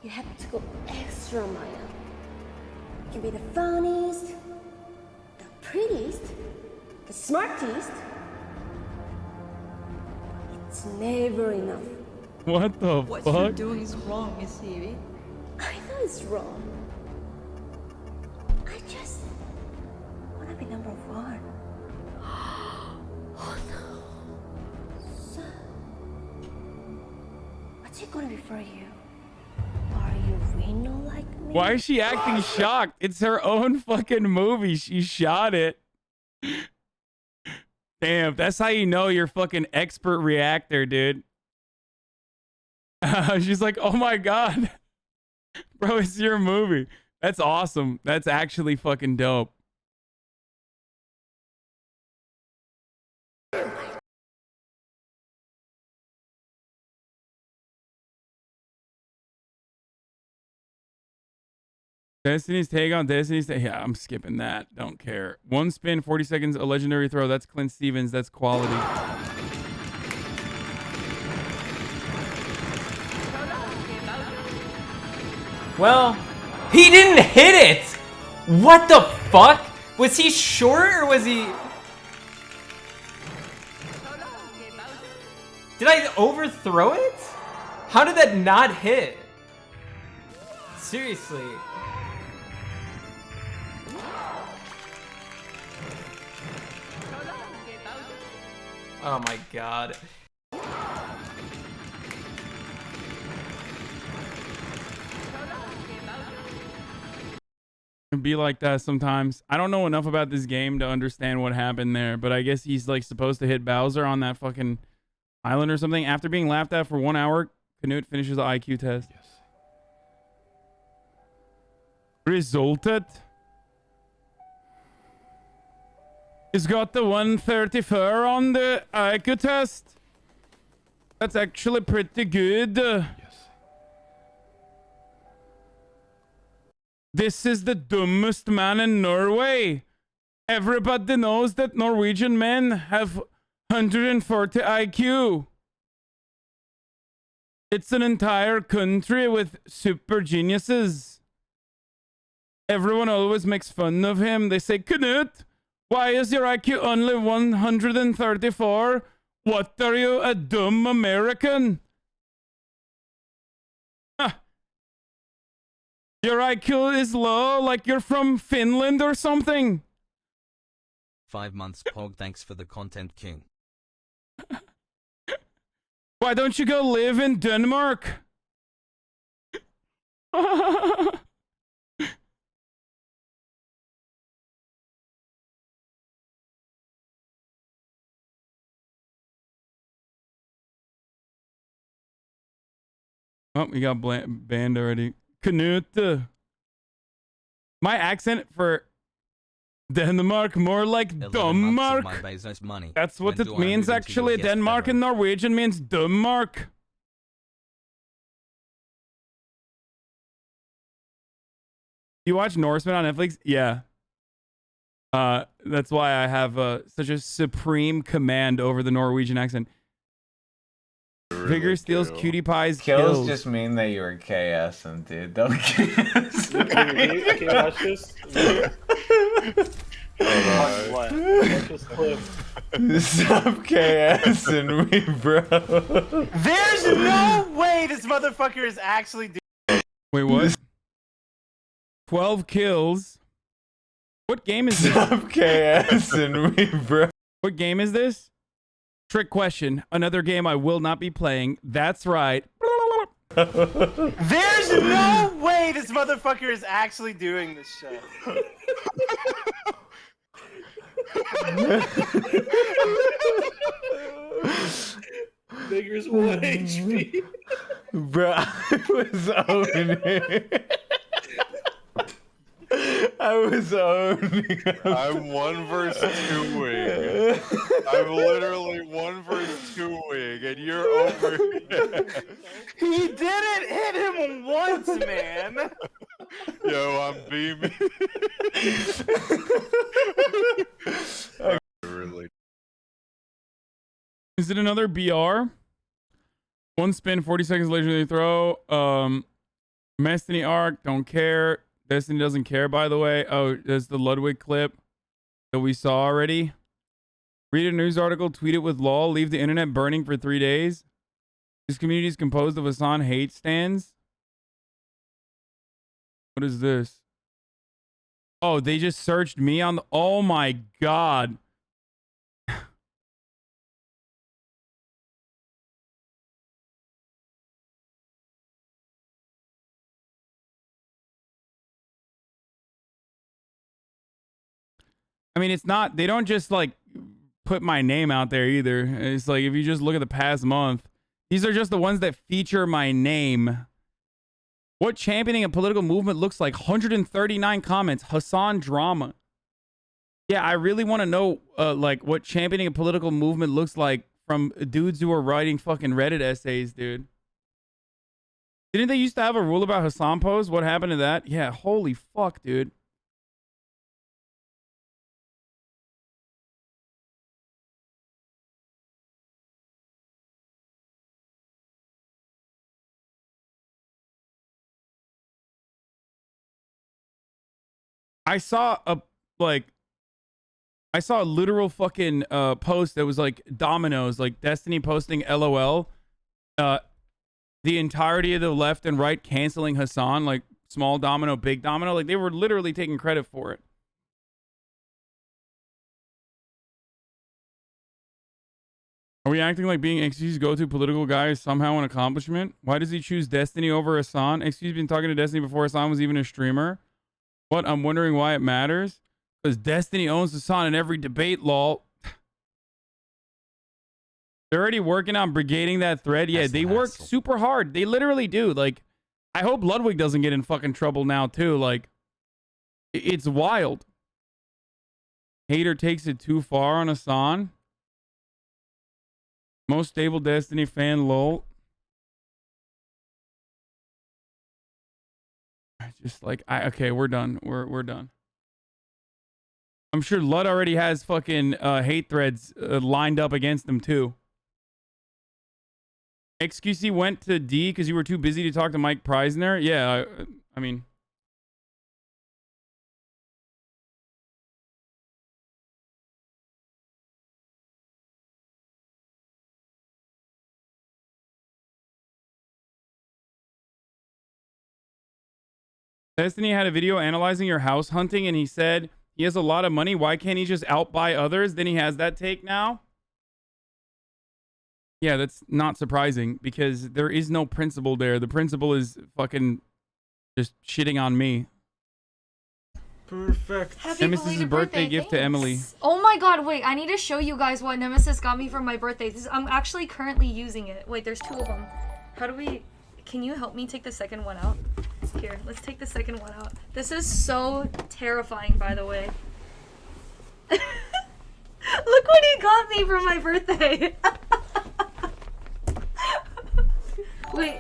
you have to go extra mile. You can be the funniest, the prettiest, the smartest. It's never enough. What the What fuck? you're doing is wrong, Miss Evie. I know it's wrong. I just want to be number one. Oh no. So, what's it gonna be for you? Are you Reno like me? Why is she acting shocked? It's her own fucking movie. She shot it. Damn, that's how you know you're fucking expert reactor, dude. She's like, oh my god. Bro, it's your movie. That's awesome. That's actually fucking dope. Destiny's take on Destiny's take. Yeah, I'm skipping that. Don't care. One spin, 40 seconds, a legendary throw. That's Clint Stevens. That's quality. Well, he didn't hit it! What the fuck? Was he short or was he... Did I overthrow it? How did that not hit? Seriously. Oh my god. It'd be like that sometimes. I don't know enough about this game to understand what happened there, but I guess he's like supposed to hit Bowser on that fucking island or something. After being laughed at for 1 hour, Canute finishes the IQ test. Yes. Resulted. He's got the 134 on the IQ test. That's actually pretty good. Yes. This is the dumbest man in Norway. Everybody knows that Norwegian men have 140 IQ. It's an entire country with super geniuses. Everyone always makes fun of him. They say, Knut, why is your IQ only 134? What are you, a dumb American? Huh. Your IQ is low, like you're from Finland or something. 5 months, Pog. Thanks for the content, King. Why don't you go live in Denmark? Oh, we got banned already. Knut. My accent for Denmark more like Denmark. That's what it means actually. Denmark in Norwegian means Denmark. You watch Norseman on Netflix? Yeah. That's why I have such a supreme command over the Norwegian accent. Vigor steals Cutie Pie's Kills just mean that you were KSing, dude. Don't KS. Can you watch this? Watch this clip. Stop KSing me, bro. There's no way this motherfucker is actually doing. Wait, what? 12 kills. What game is this? Stop KSing me, bro. What game is this? Trick question. Another game I will not be playing. That's right. There's no way this motherfucker is actually doing this shit. Vigor's 1 HP. Bro, I was owning it. I was owning. I'm 1 versus 2 wing. I'm literally 1 versus 2 wing, and you're over here. He didn't hit him once, man. Yo, I'm beaming. Really. Is it another BR? 1 spin, 40 seconds later they throw. Destiny arc, don't care. Destiny doesn't care, by the way. Oh, there's the Ludwig clip that we saw already. Read a news article, tweet it with lol, leave the internet burning for 3 days. This community is composed of Hasan hate stands. What is this? Oh, they just searched me on the... Oh my god. I mean, it's not, they don't just like put my name out there either. It's like, if you just look at the past month, these are just the ones that feature my name. What championing a political movement looks like? 139 comments. Hasan drama. Yeah, I really want to know, like, what championing a political movement looks like from dudes who are writing fucking Reddit essays, dude. Didn't they used to have a rule about Hasan posts? What happened to that? Yeah, holy fuck, dude. I saw a literal fucking post that was like dominoes, like Destiny posting LOL, the entirety of the left and right canceling Hasan, like small domino, big domino, like they were literally taking credit for it. Are we acting like being XQ's go-to political guy is somehow an accomplishment? Why does he choose Destiny over Hasan? XQ's been talking to Destiny before Hasan was even a streamer. What? I'm wondering why it matters. Because Destiny owns Hasan in every debate, lol. They're already working on brigading that thread. Yeah, they work super hard. They literally do. Like, I hope Ludwig doesn't get in fucking trouble now, too. Like, it's wild. Hater takes it too far on Hasan. Most stable Destiny fan, lol. Just like, okay, we're done. We're done. I'm sure Lud already has fucking hate threads lined up against them too. XQC went to D because you were too busy to talk to Mike Preisner. Yeah, I mean. Destiny had a video analyzing your house hunting, and he said he has a lot of money. Why can't he just outbuy others? Then he has that take now. Yeah, that's not surprising because there is no principle there. The principle is fucking just shitting on me. Perfect. Happy Nemesis's birthday gift to Emily. Oh my god, wait, I need to show you guys what Nemesis got me for my birthday. I'm actually currently using it. Wait, there's 2 of them. How do we... can you help me take the second one out? Here, let's take the second one out. This is so terrifying, by the way. Look what he got me for my birthday. Wait,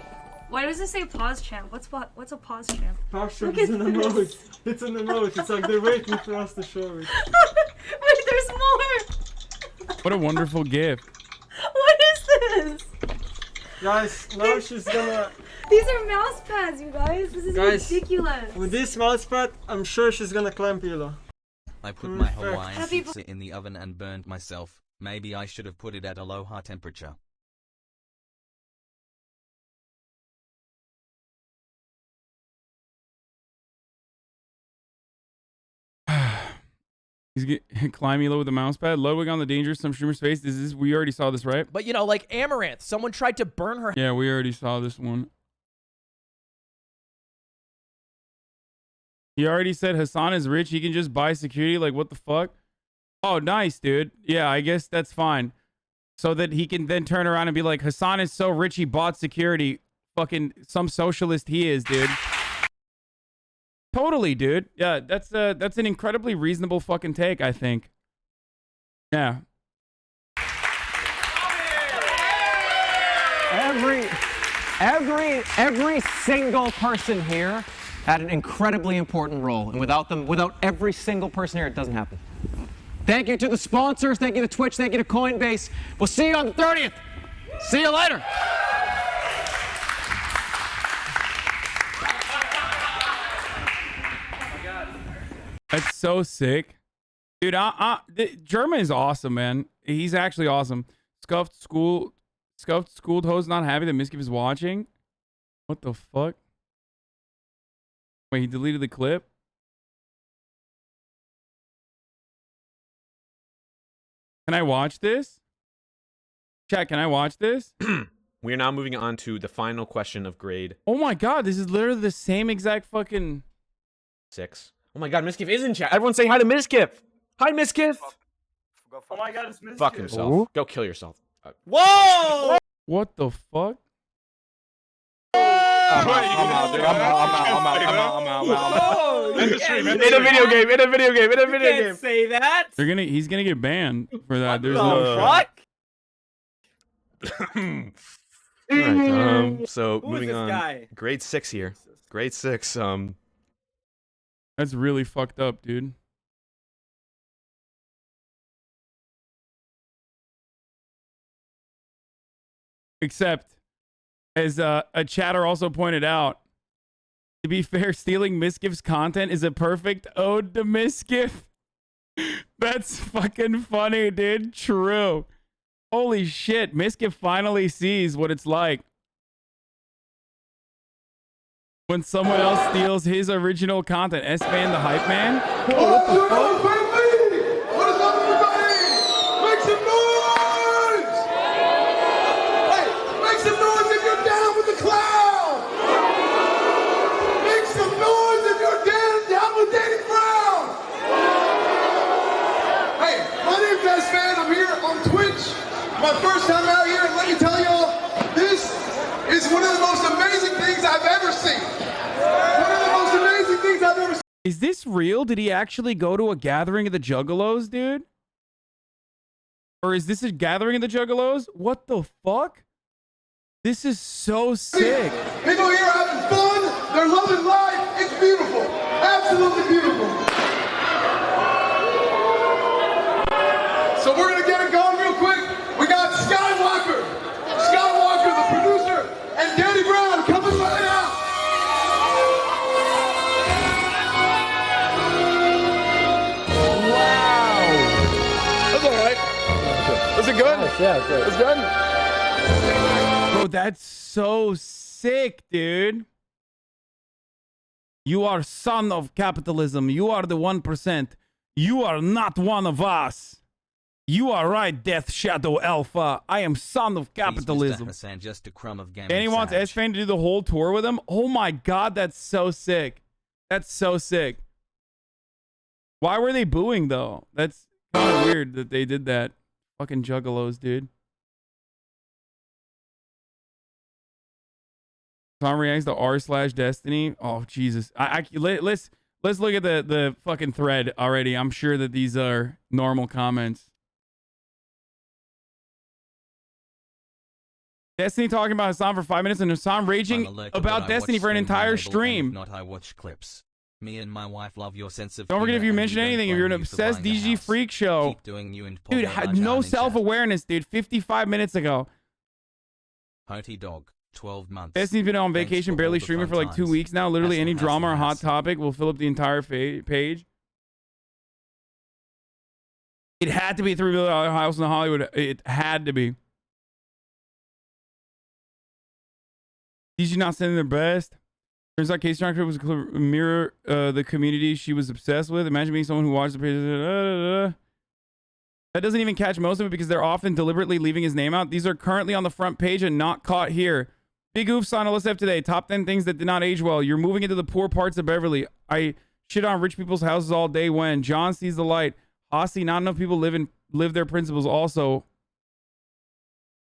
why does it say pause champ? What's a pause champ? Pause champ is an emote. It's an emote. It's like they're waiting for us to show it. Wait, there's more. What a wonderful gift. What is this? Guys, now she's gonna... These are mouse pads, you guys. This is ridiculous. With this mouse pad, I'm sure she's gonna climb Pilo. I put my Hawaiian pizza in the oven and burned myself. Maybe I should have put it at aloha temperature. He's climbing low with the mouse pad. Ludwig on the dangerous some streamer space. We already saw this, right? But you know, like Amaranth, someone tried to burn her. Yeah, we already saw this one. He already said Hasan is rich. He can just buy security. Like, what the fuck? Oh, nice, dude. Yeah, I guess that's fine. So that he can then turn around and be like, Hasan is so rich he bought security. Fucking some socialist he is, dude. Totally, dude. Yeah, that's an incredibly reasonable fucking take, I think. Yeah. Every single person here had an incredibly important role, and without every single person here, it doesn't happen. Thank you to the sponsors, thank you to Twitch, thank you to Coinbase. We'll see you on the 30th. See you later. That's so sick. Dude, German is awesome, man. He's actually awesome. Scuffed schooled host not happy that Miskiff is watching. What the fuck? Wait, he deleted the clip? Can I watch this? Chat, can I watch this? We are now moving on to the final question of grade Oh my god, this is literally the same exact fucking 6. Oh my god, Miskiff is in chat. Everyone say hi to Miskiff. Hi, Miskiff. Oh my god, it's Miss Fuck himself. Ooh. Go kill yourself. Whoa! What the fuck? I'm out, dude. I'm out. End the stream. In a video game. You can't say that. He's gonna get banned for that. There's the no fuck? Alright, so Who is moving this on. guy? Grade 6 here. Grade 6. That's really fucked up, dude. Except, as a chatter also pointed out, to be fair, stealing Miskiff's content is a perfect ode to Miskiff. That's fucking funny, dude. True. Holy shit, Miskiff finally sees what it's like when someone else steals his original content. S-Fan the Hype Man? Whoa, what the fuck? What is up, everybody? Make some noise! Hey, make some noise if you're down with the clown! Make some noise if you're down with Danny Brown! Hey, my name's S-Fan. I'm here on Twitch. My first time out here, and let me tell y'all, this is one of the most amazing things I've ever seen. One of the most amazing things I've ever seen. Is this real? Did he actually go to a gathering of the Juggalos, dude? Or is this a gathering of the Juggalos? What the fuck? This is so sick. People here are having fun. They're loving life. It's beautiful. Absolutely beautiful. So we're going to get it going real quick. We got Skywalker, the producer, and Danny Brown coming right out. That's alright. Was it good? Yeah, good. It's good? Bro, that's so sick, dude. You are son of capitalism. You are the 1%. You are not one of us. You are right, Death Shadow Alpha. I am son of capitalism. Hasan, just a crumb of game. And he wants S-Fan to do the whole tour with him. Oh my god, that's so sick. That's so sick. Why were they booing, though? That's kind of weird that they did that. Fucking Juggalos, dude. Tom reacts to r/Destiny. Oh Jesus! Let's look at the fucking thread already. I'm sure that these are normal comments. Destiny talking about Hasan for 5 minutes and Hasan raging about Destiny for an entire stream. Not I watch clips. Me and my wife love your sense of. Don't forget, if you mention anything, if you're an obsessed DG freak show, dude, had no self-awareness, dude. 55 minutes ago. Hottie dog, 12 months. Destiny's been on vacation, barely streaming for like 2 weeks now. Literally any drama or hot topic will fill up the entire page. It had to be $3 million house in Hollywood. It had to be. DG not sending their best. Turns out Casey Strongford was a mirror the community she was obsessed with. Imagine being someone who watched the page. That doesn't even catch most of it because they're often deliberately leaving his name out. These are currently on the front page and not caught here. Big oofs on LSF today. Top 10 things that did not age well. You're moving into the poor parts of Beverly. I shit on rich people's houses all day when. John sees the light. Aussie, not enough people live their principles also.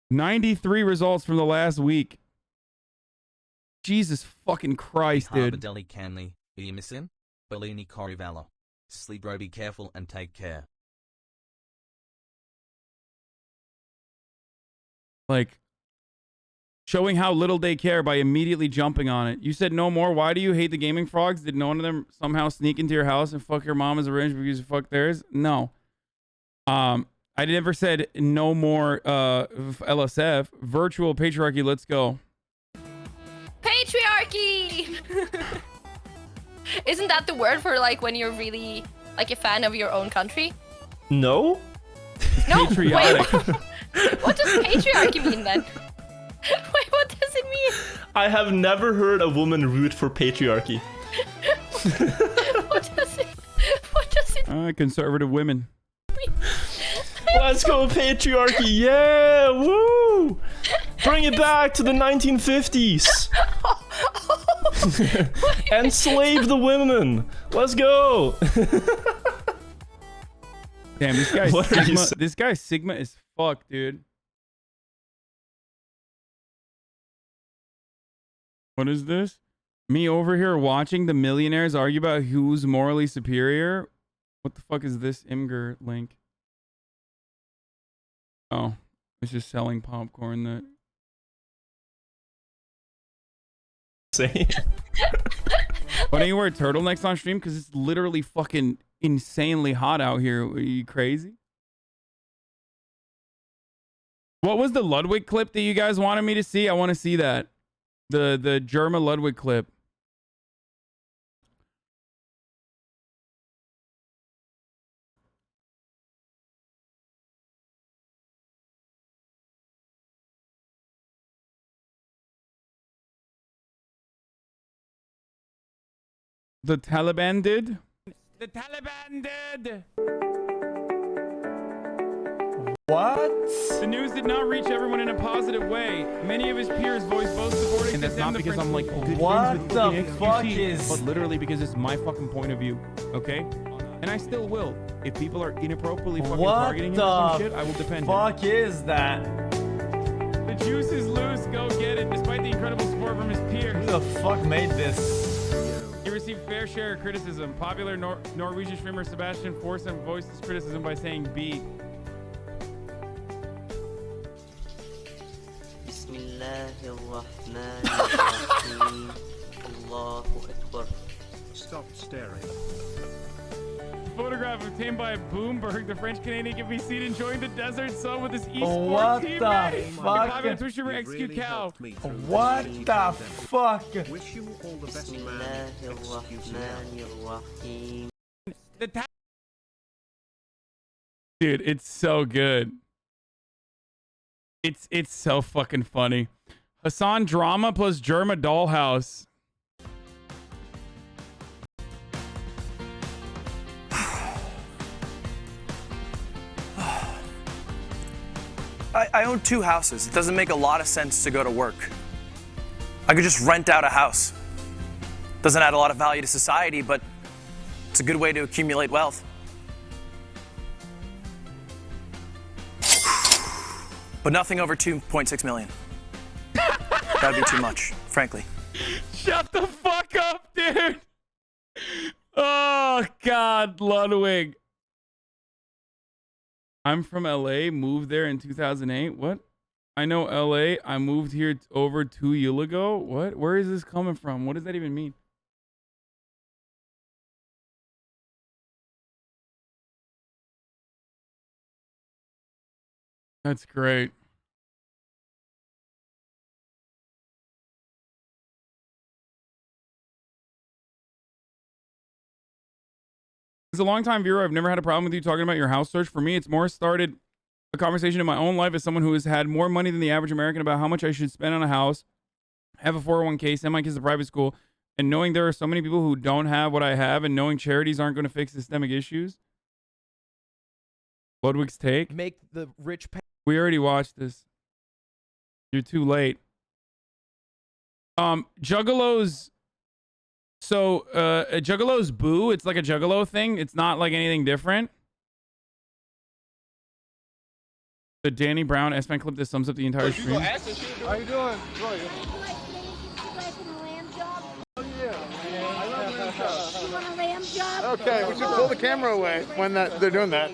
93 results from the last week. Jesus fucking Christ, dude. Harbour Canley, are you missing? Bellini Corrivallo. Sleep, bro, be careful and take care. Like, showing how little they care by immediately jumping on it. You said no more. Why do you hate the gaming frogs? Did none of them somehow sneak into your house and fuck your mom as a revenge because you fucked theirs? No. I never said no more LSF. Virtual patriarchy, let's go. Patriarchy! Isn't that the word for like when you're really like a fan of your own country? No? No, patriotic. Wait, what does patriarchy mean then? Wait, what does it mean? I have never heard a woman root for patriarchy. What does it Conservative women. Let's go patriarchy, yeah, woo! Bring it back to the 1950s. Enslave the women. Let's go. Damn, this guy Sigma is fucked, dude. What is this? Me over here watching the millionaires argue about who's morally superior? What the fuck is this Imgur link? Oh, it's just selling popcorn that. Say. Why don't you wear turtlenecks on stream? Because it's literally fucking insanely hot out here. Are you crazy? What was the Ludwig clip that you guys wanted me to see? I want to see that. The German Ludwig clip. The Taliban did? The Taliban did! What? The news did not reach everyone in a positive way. Many of his peers voiced both supporting and that's not because I'm like good what friends with the fuck XQC, is? but literally because it's my fucking point of view, okay? And I still will. If people are inappropriately fucking targeting him or some shit, I will defend him. What the fuck is that? The juice is loose. Go get it. Despite the incredible support from his peers. Who the fuck made this? He received fair share of criticism. Popular Norwegian streamer Sebastian Forsen voiced his criticism by saying B. Stop staring. Photograph obtained by Bloomberg. The French Canadian can be seen enjoying the desert sun with his What esports the teammate. fuck? The Twitch streamer XQ Cow. What the fuck? Wish you all the best, man. Dude, it's so good. It's so fucking funny. Hasan drama plus Germa dollhouse. I own 2 houses. It doesn't make a lot of sense to go to work. I could just rent out a house. Doesn't add a lot of value to society, but it's a good way to accumulate wealth. But nothing over 2.6 million. That'd be too much, frankly. Shut the fuck up, dude. Oh, God, Ludwig. I'm from LA, moved there in 2008. What? I know LA. I moved here over 2 years ago. What? Where is this coming from? What does that even mean? That's great. As a longtime viewer, I've never had a problem with you talking about your house search. For me, it's more started a conversation in my own life as someone who has had more money than the average American about how much I should spend on a house, have a 401k, send my kids to private school, and knowing there are so many people who don't have what I have and knowing charities aren't going to fix systemic issues. Ludwig's take. Make the rich pay. We already watched this. You're too late. Juggalos. So, a Juggalo's boo. It's like a Juggalo thing. It's not like anything different. The Danny Brown S-Man clip that sums up the entire stream. How you doing? Troy? Okay, we should pull the camera away when they're doing that.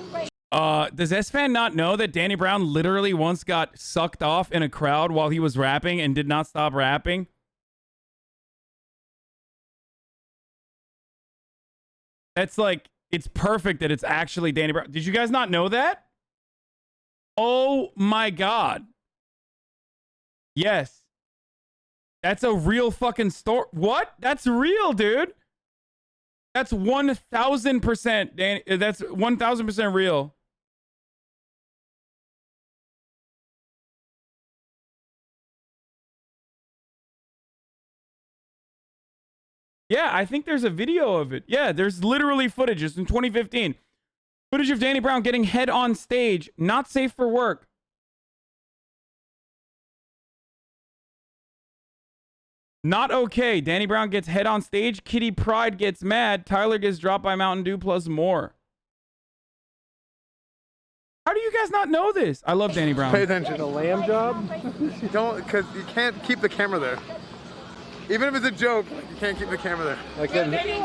Does S-Fan not know that Danny Brown literally once got sucked off in a crowd while he was rapping and did not stop rapping? That's like, it's perfect that it's actually Danny Brown. Did you guys not know that? Oh my God. Yes. That's a real fucking story. What? That's real, dude. That's 1,000%, Danny. That's 1,000% real. Yeah, I think there's a video of it. Yeah, there's literally footage. It's in 2015. Footage of Danny Brown getting head on stage. Not safe for work. Not okay. Danny Brown gets head on stage. Kitty Pryde gets mad. Tyler gets dropped by Mountain Dew plus more. How do you guys not know this? I love Danny Brown. Pay attention. A lamb job? Don't, because you can't keep the camera there. Even if it's a joke, like, you can't keep the camera there.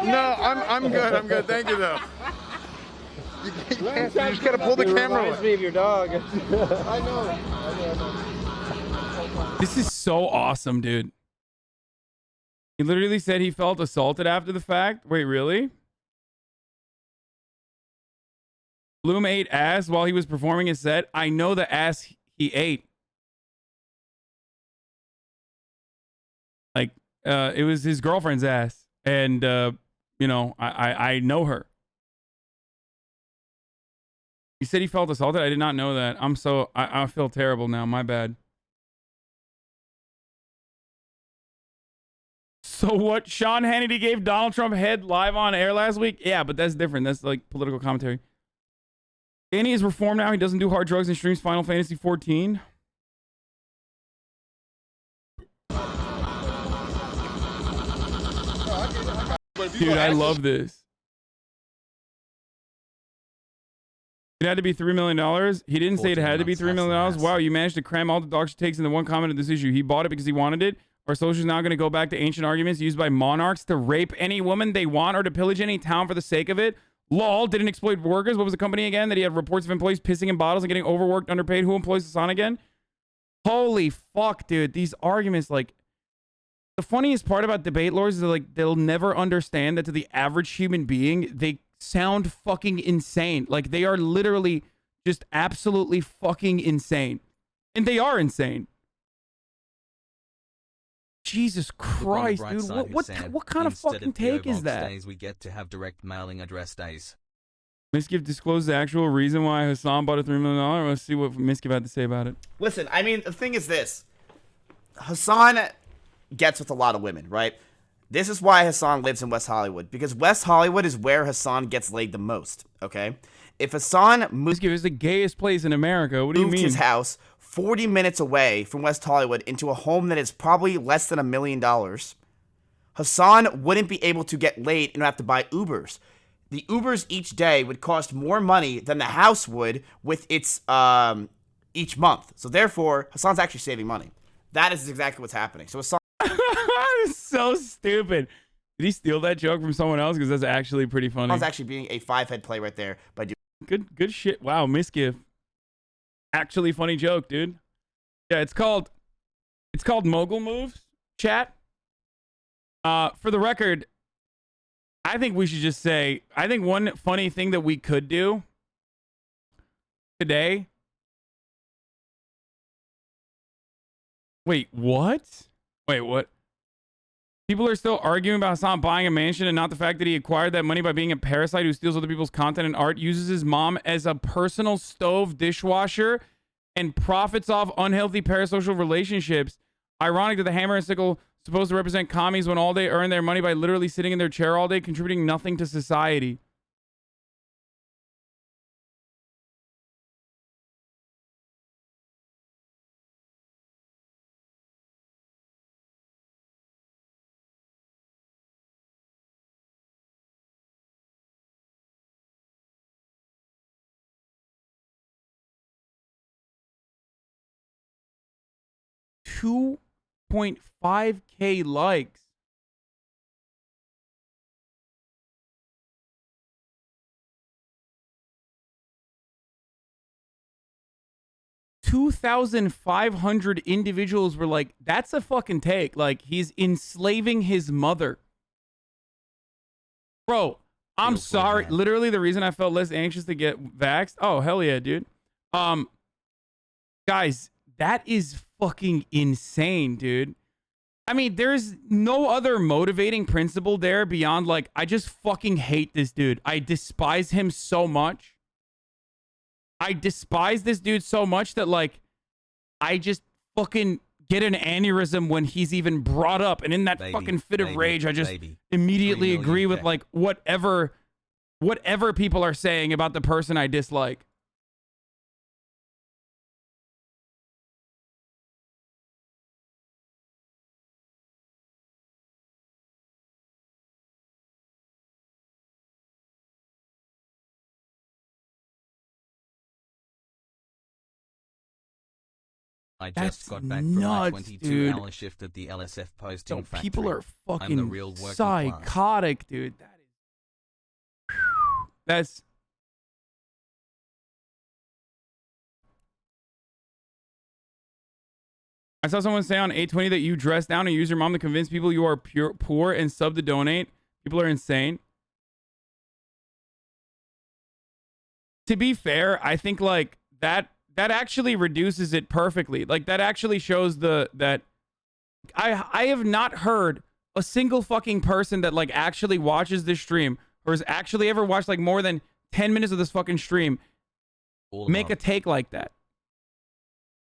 No, I'm good. I'm good. Thank you, though. You just gotta pull the camera away. Reminds me of your dog. I know. This is so awesome, dude. He literally said he felt assaulted after the fact. Wait, really? Bloom ate ass while he was performing his set. I know the ass he ate. Like, it was his girlfriend's ass. And, you know, I know her. He said he felt assaulted. I did not know that. I feel terrible now. My bad. So what? Sean Hannity gave Donald Trump head live on air last week? Yeah, but that's different. That's like political commentary. Danny is reformed now. He doesn't do hard drugs and streams Final Fantasy 14. Dude, I love this. It had to be $3 million. He didn't say it had to be $3 million. Wow, you managed to cram all the dog shit takes into one comment of this issue. He bought it because he wanted it. Our social is now going to go back to ancient arguments used by monarchs to rape any woman they want or to pillage any town for the sake of it. Lol, didn't exploit workers. What was the company again? That he had reports of employees pissing in bottles and getting overworked, underpaid. Who employs Hasan again? Holy fuck, dude. These arguments, like, the funniest part about debate lords is that, like, they'll never understand that to the average human being, they sound fucking insane. Like, they are literally just absolutely fucking insane. And they are insane. Jesus Christ, dude. What kind of fucking take is that? Days, we get to have direct mailing address days. Miskiv disclosed the actual reason why Hasan bought a $3 million. Let's see what Miskiv had to say about it. Listen, I mean, the thing is this. Hasan gets with a lot of women, right? This is why Hasan lives in West Hollywood. Because West Hollywood is where Hasan gets laid the most, okay? If Hasan moved... Miskiv is the gayest place in America. What do you mean? His house 40 minutes away from West Hollywood into a home that is probably less than $1 million, Hasan wouldn't be able to get laid and have to buy Ubers. The Ubers each day would cost more money than the house would with its each month. So therefore, Hasan's actually saving money. That is exactly what's happening. So Hasan so stupid. Did he steal that joke from someone else? Because that's actually pretty funny. I was actually being a 5-head play right there by doing good shit. Wow, misgift. Actually funny joke, dude. Yeah, it's called Mogul Moves, chat. For the record, I think we should just say, I think one funny thing that we could do today. Wait, what? Wait, what? People are still arguing about Hasan buying a mansion and not the fact that he acquired that money by being a parasite who steals other people's content and art, uses his mom as a personal stove dishwasher, and profits off unhealthy parasocial relationships. Ironic that the hammer and sickle supposed to represent commies when all they earn their money by literally sitting in their chair all day, contributing nothing to society. $2.5K likes. $2,500 individuals were like, that's a fucking take. Like, he's enslaving his mother. Bro, I'm sorry. Literally, the reason I felt less anxious to get vaxxed. Oh, hell yeah, dude. Guys, that is fucking insane, dude. I mean, there's no other motivating principle there beyond, like, I just fucking hate this dude. I despise him so much. I despise this dude so much that, like, I just fucking get an aneurysm when he's even brought up. And in that fucking fit of rage, I just immediately agree with, like, whatever people are saying about the person I dislike. I That's just got back from nuts, my 22-hour shift at the LSF posting Yo, factory. people are I'm the fucking real working class. psychotic, dude. That's... I saw someone say on 820 that you dress down and use your mom to convince people you are poor and sub to donate. People are insane. To be fair, I think, like, that actually reduces it perfectly. Like, that actually shows that I have not heard a single fucking person that, like, actually watches this stream or has actually ever watched, like, more than 10 minutes of this fucking stream make a take like that.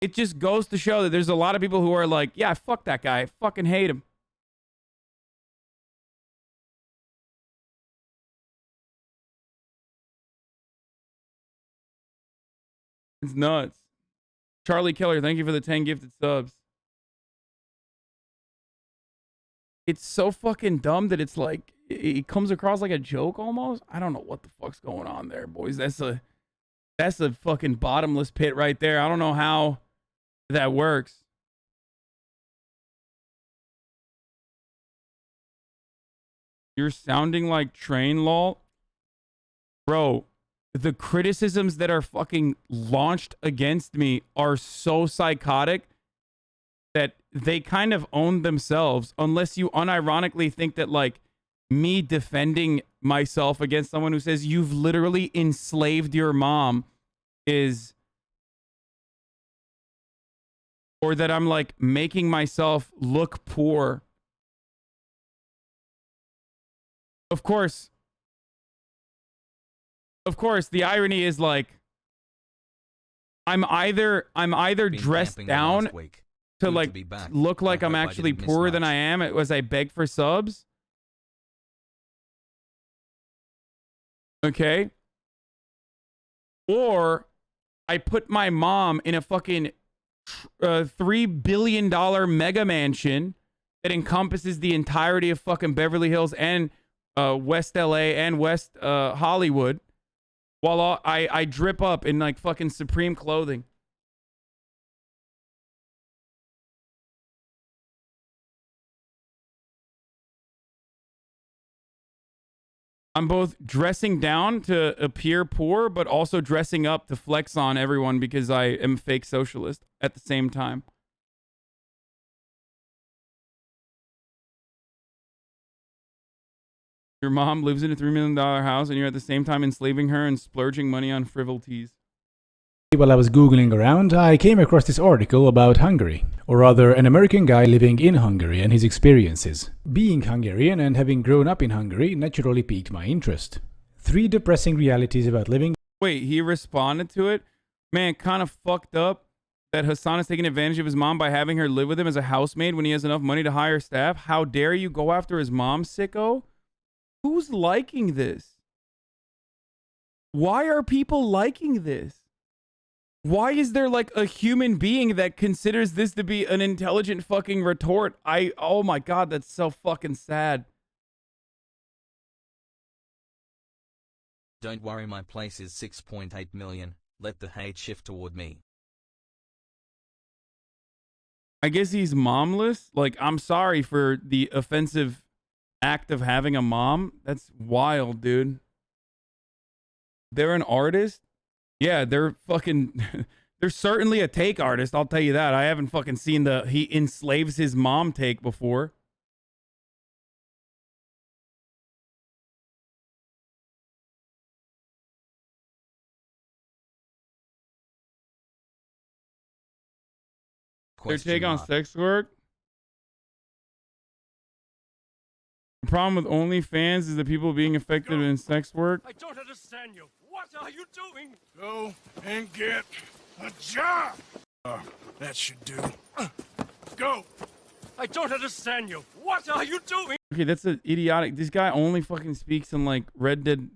It just goes to show that there's a lot of people who are like, yeah, fuck that guy. I fucking hate him. It's nuts. Charlie Keller, thank you for the 10 gifted subs. It's so fucking dumb that it's like, it comes across like a joke almost. I don't know what the fuck's going on there, boys. That's a fucking bottomless pit right there. I don't know how that works. You're sounding like train lol. Bro, the criticisms that are fucking launched against me are so psychotic that they kind of own themselves, unless you unironically think that, like, me defending myself against someone who says you've literally enslaved your mom is, or that I'm, like, making myself look poor. Of course, the irony is, like, I'm either dressed down to, like, look like I'm actually poorer than I am as I beg for subs. Okay. Or I put my mom in a fucking $3 billion mega mansion that encompasses the entirety of fucking Beverly Hills and West LA and West Hollywood, while I drip up in, like, fucking Supreme clothing. I'm both dressing down to appear poor, but also dressing up to flex on everyone because I am a fake socialist at the same time. Your mom lives in a $3 million house and you're at the same time enslaving her and splurging money on frivolities. While I was Googling around, I came across this article about Hungary, or rather an American guy living in Hungary and his experiences. Being Hungarian and having grown up in Hungary naturally piqued my interest. 3 depressing realities about living. Wait, he responded to it? Man, kind of fucked up that Hasan is taking advantage of his mom by having her live with him as a housemaid when he has enough money to hire staff. How dare you go after his mom, sicko? Who's liking this? Why are people liking this? Why is there like a human being that considers this to be an intelligent fucking retort? Oh my God, that's so fucking sad. Don't worry, my place is 6.8 million. Let the hate shift toward me. I guess he's momless. Like, I'm sorry for the offensive act of having a mom. That's wild, dude. They're an artist? Yeah, they're fucking... They're certainly a take artist, I'll tell you that. I haven't fucking seen the he enslaves his mom take before. Their take on sex work? The problem with OnlyFans is the people being affected in sex work. I don't understand you. What are you doing? Go and get a job. That should do. Go. I don't understand you. What are you doing? Okay, that's an idiotic. This guy only fucking speaks in like Red Dead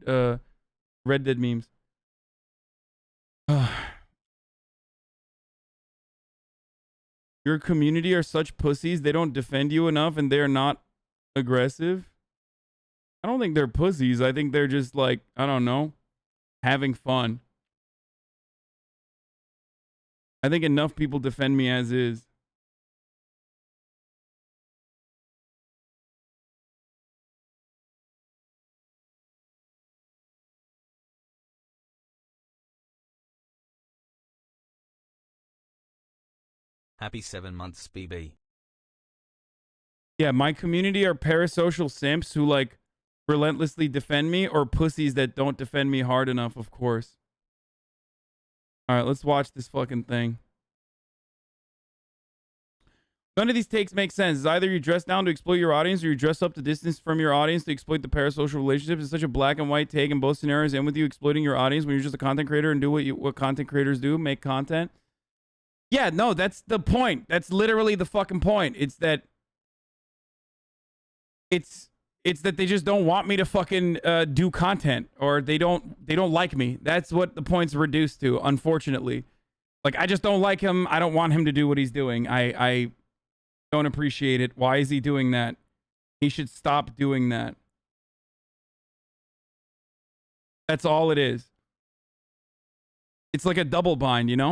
memes. Your community are such pussies. They don't defend you enough and they're not aggressive. I don't think they're pussies. I think they're just like, I don't know, having fun. I think enough people defend me as is. Happy 7 months, BB. Yeah, my community are parasocial simps who like relentlessly defend me, or pussies that don't defend me hard enough, of course. All right, let's watch this fucking thing. None of these takes make sense. It's either you dress down to exploit your audience or you dress up to distance from your audience to exploit the parasocial relationships. It's such a black and white take in both scenarios, and with you exploiting your audience when you're just a content creator and do what content creators do, make content. Yeah, no, that's the point. That's literally the fucking point. It's that they just don't want me to fucking do content, or they don't like me. That's what the point's reduced to, unfortunately. Like, I just don't like him. I don't want him to do what he's doing. I don't appreciate it. Why is he doing that? He should stop doing that. That's all it is. It's like a double bind, you know?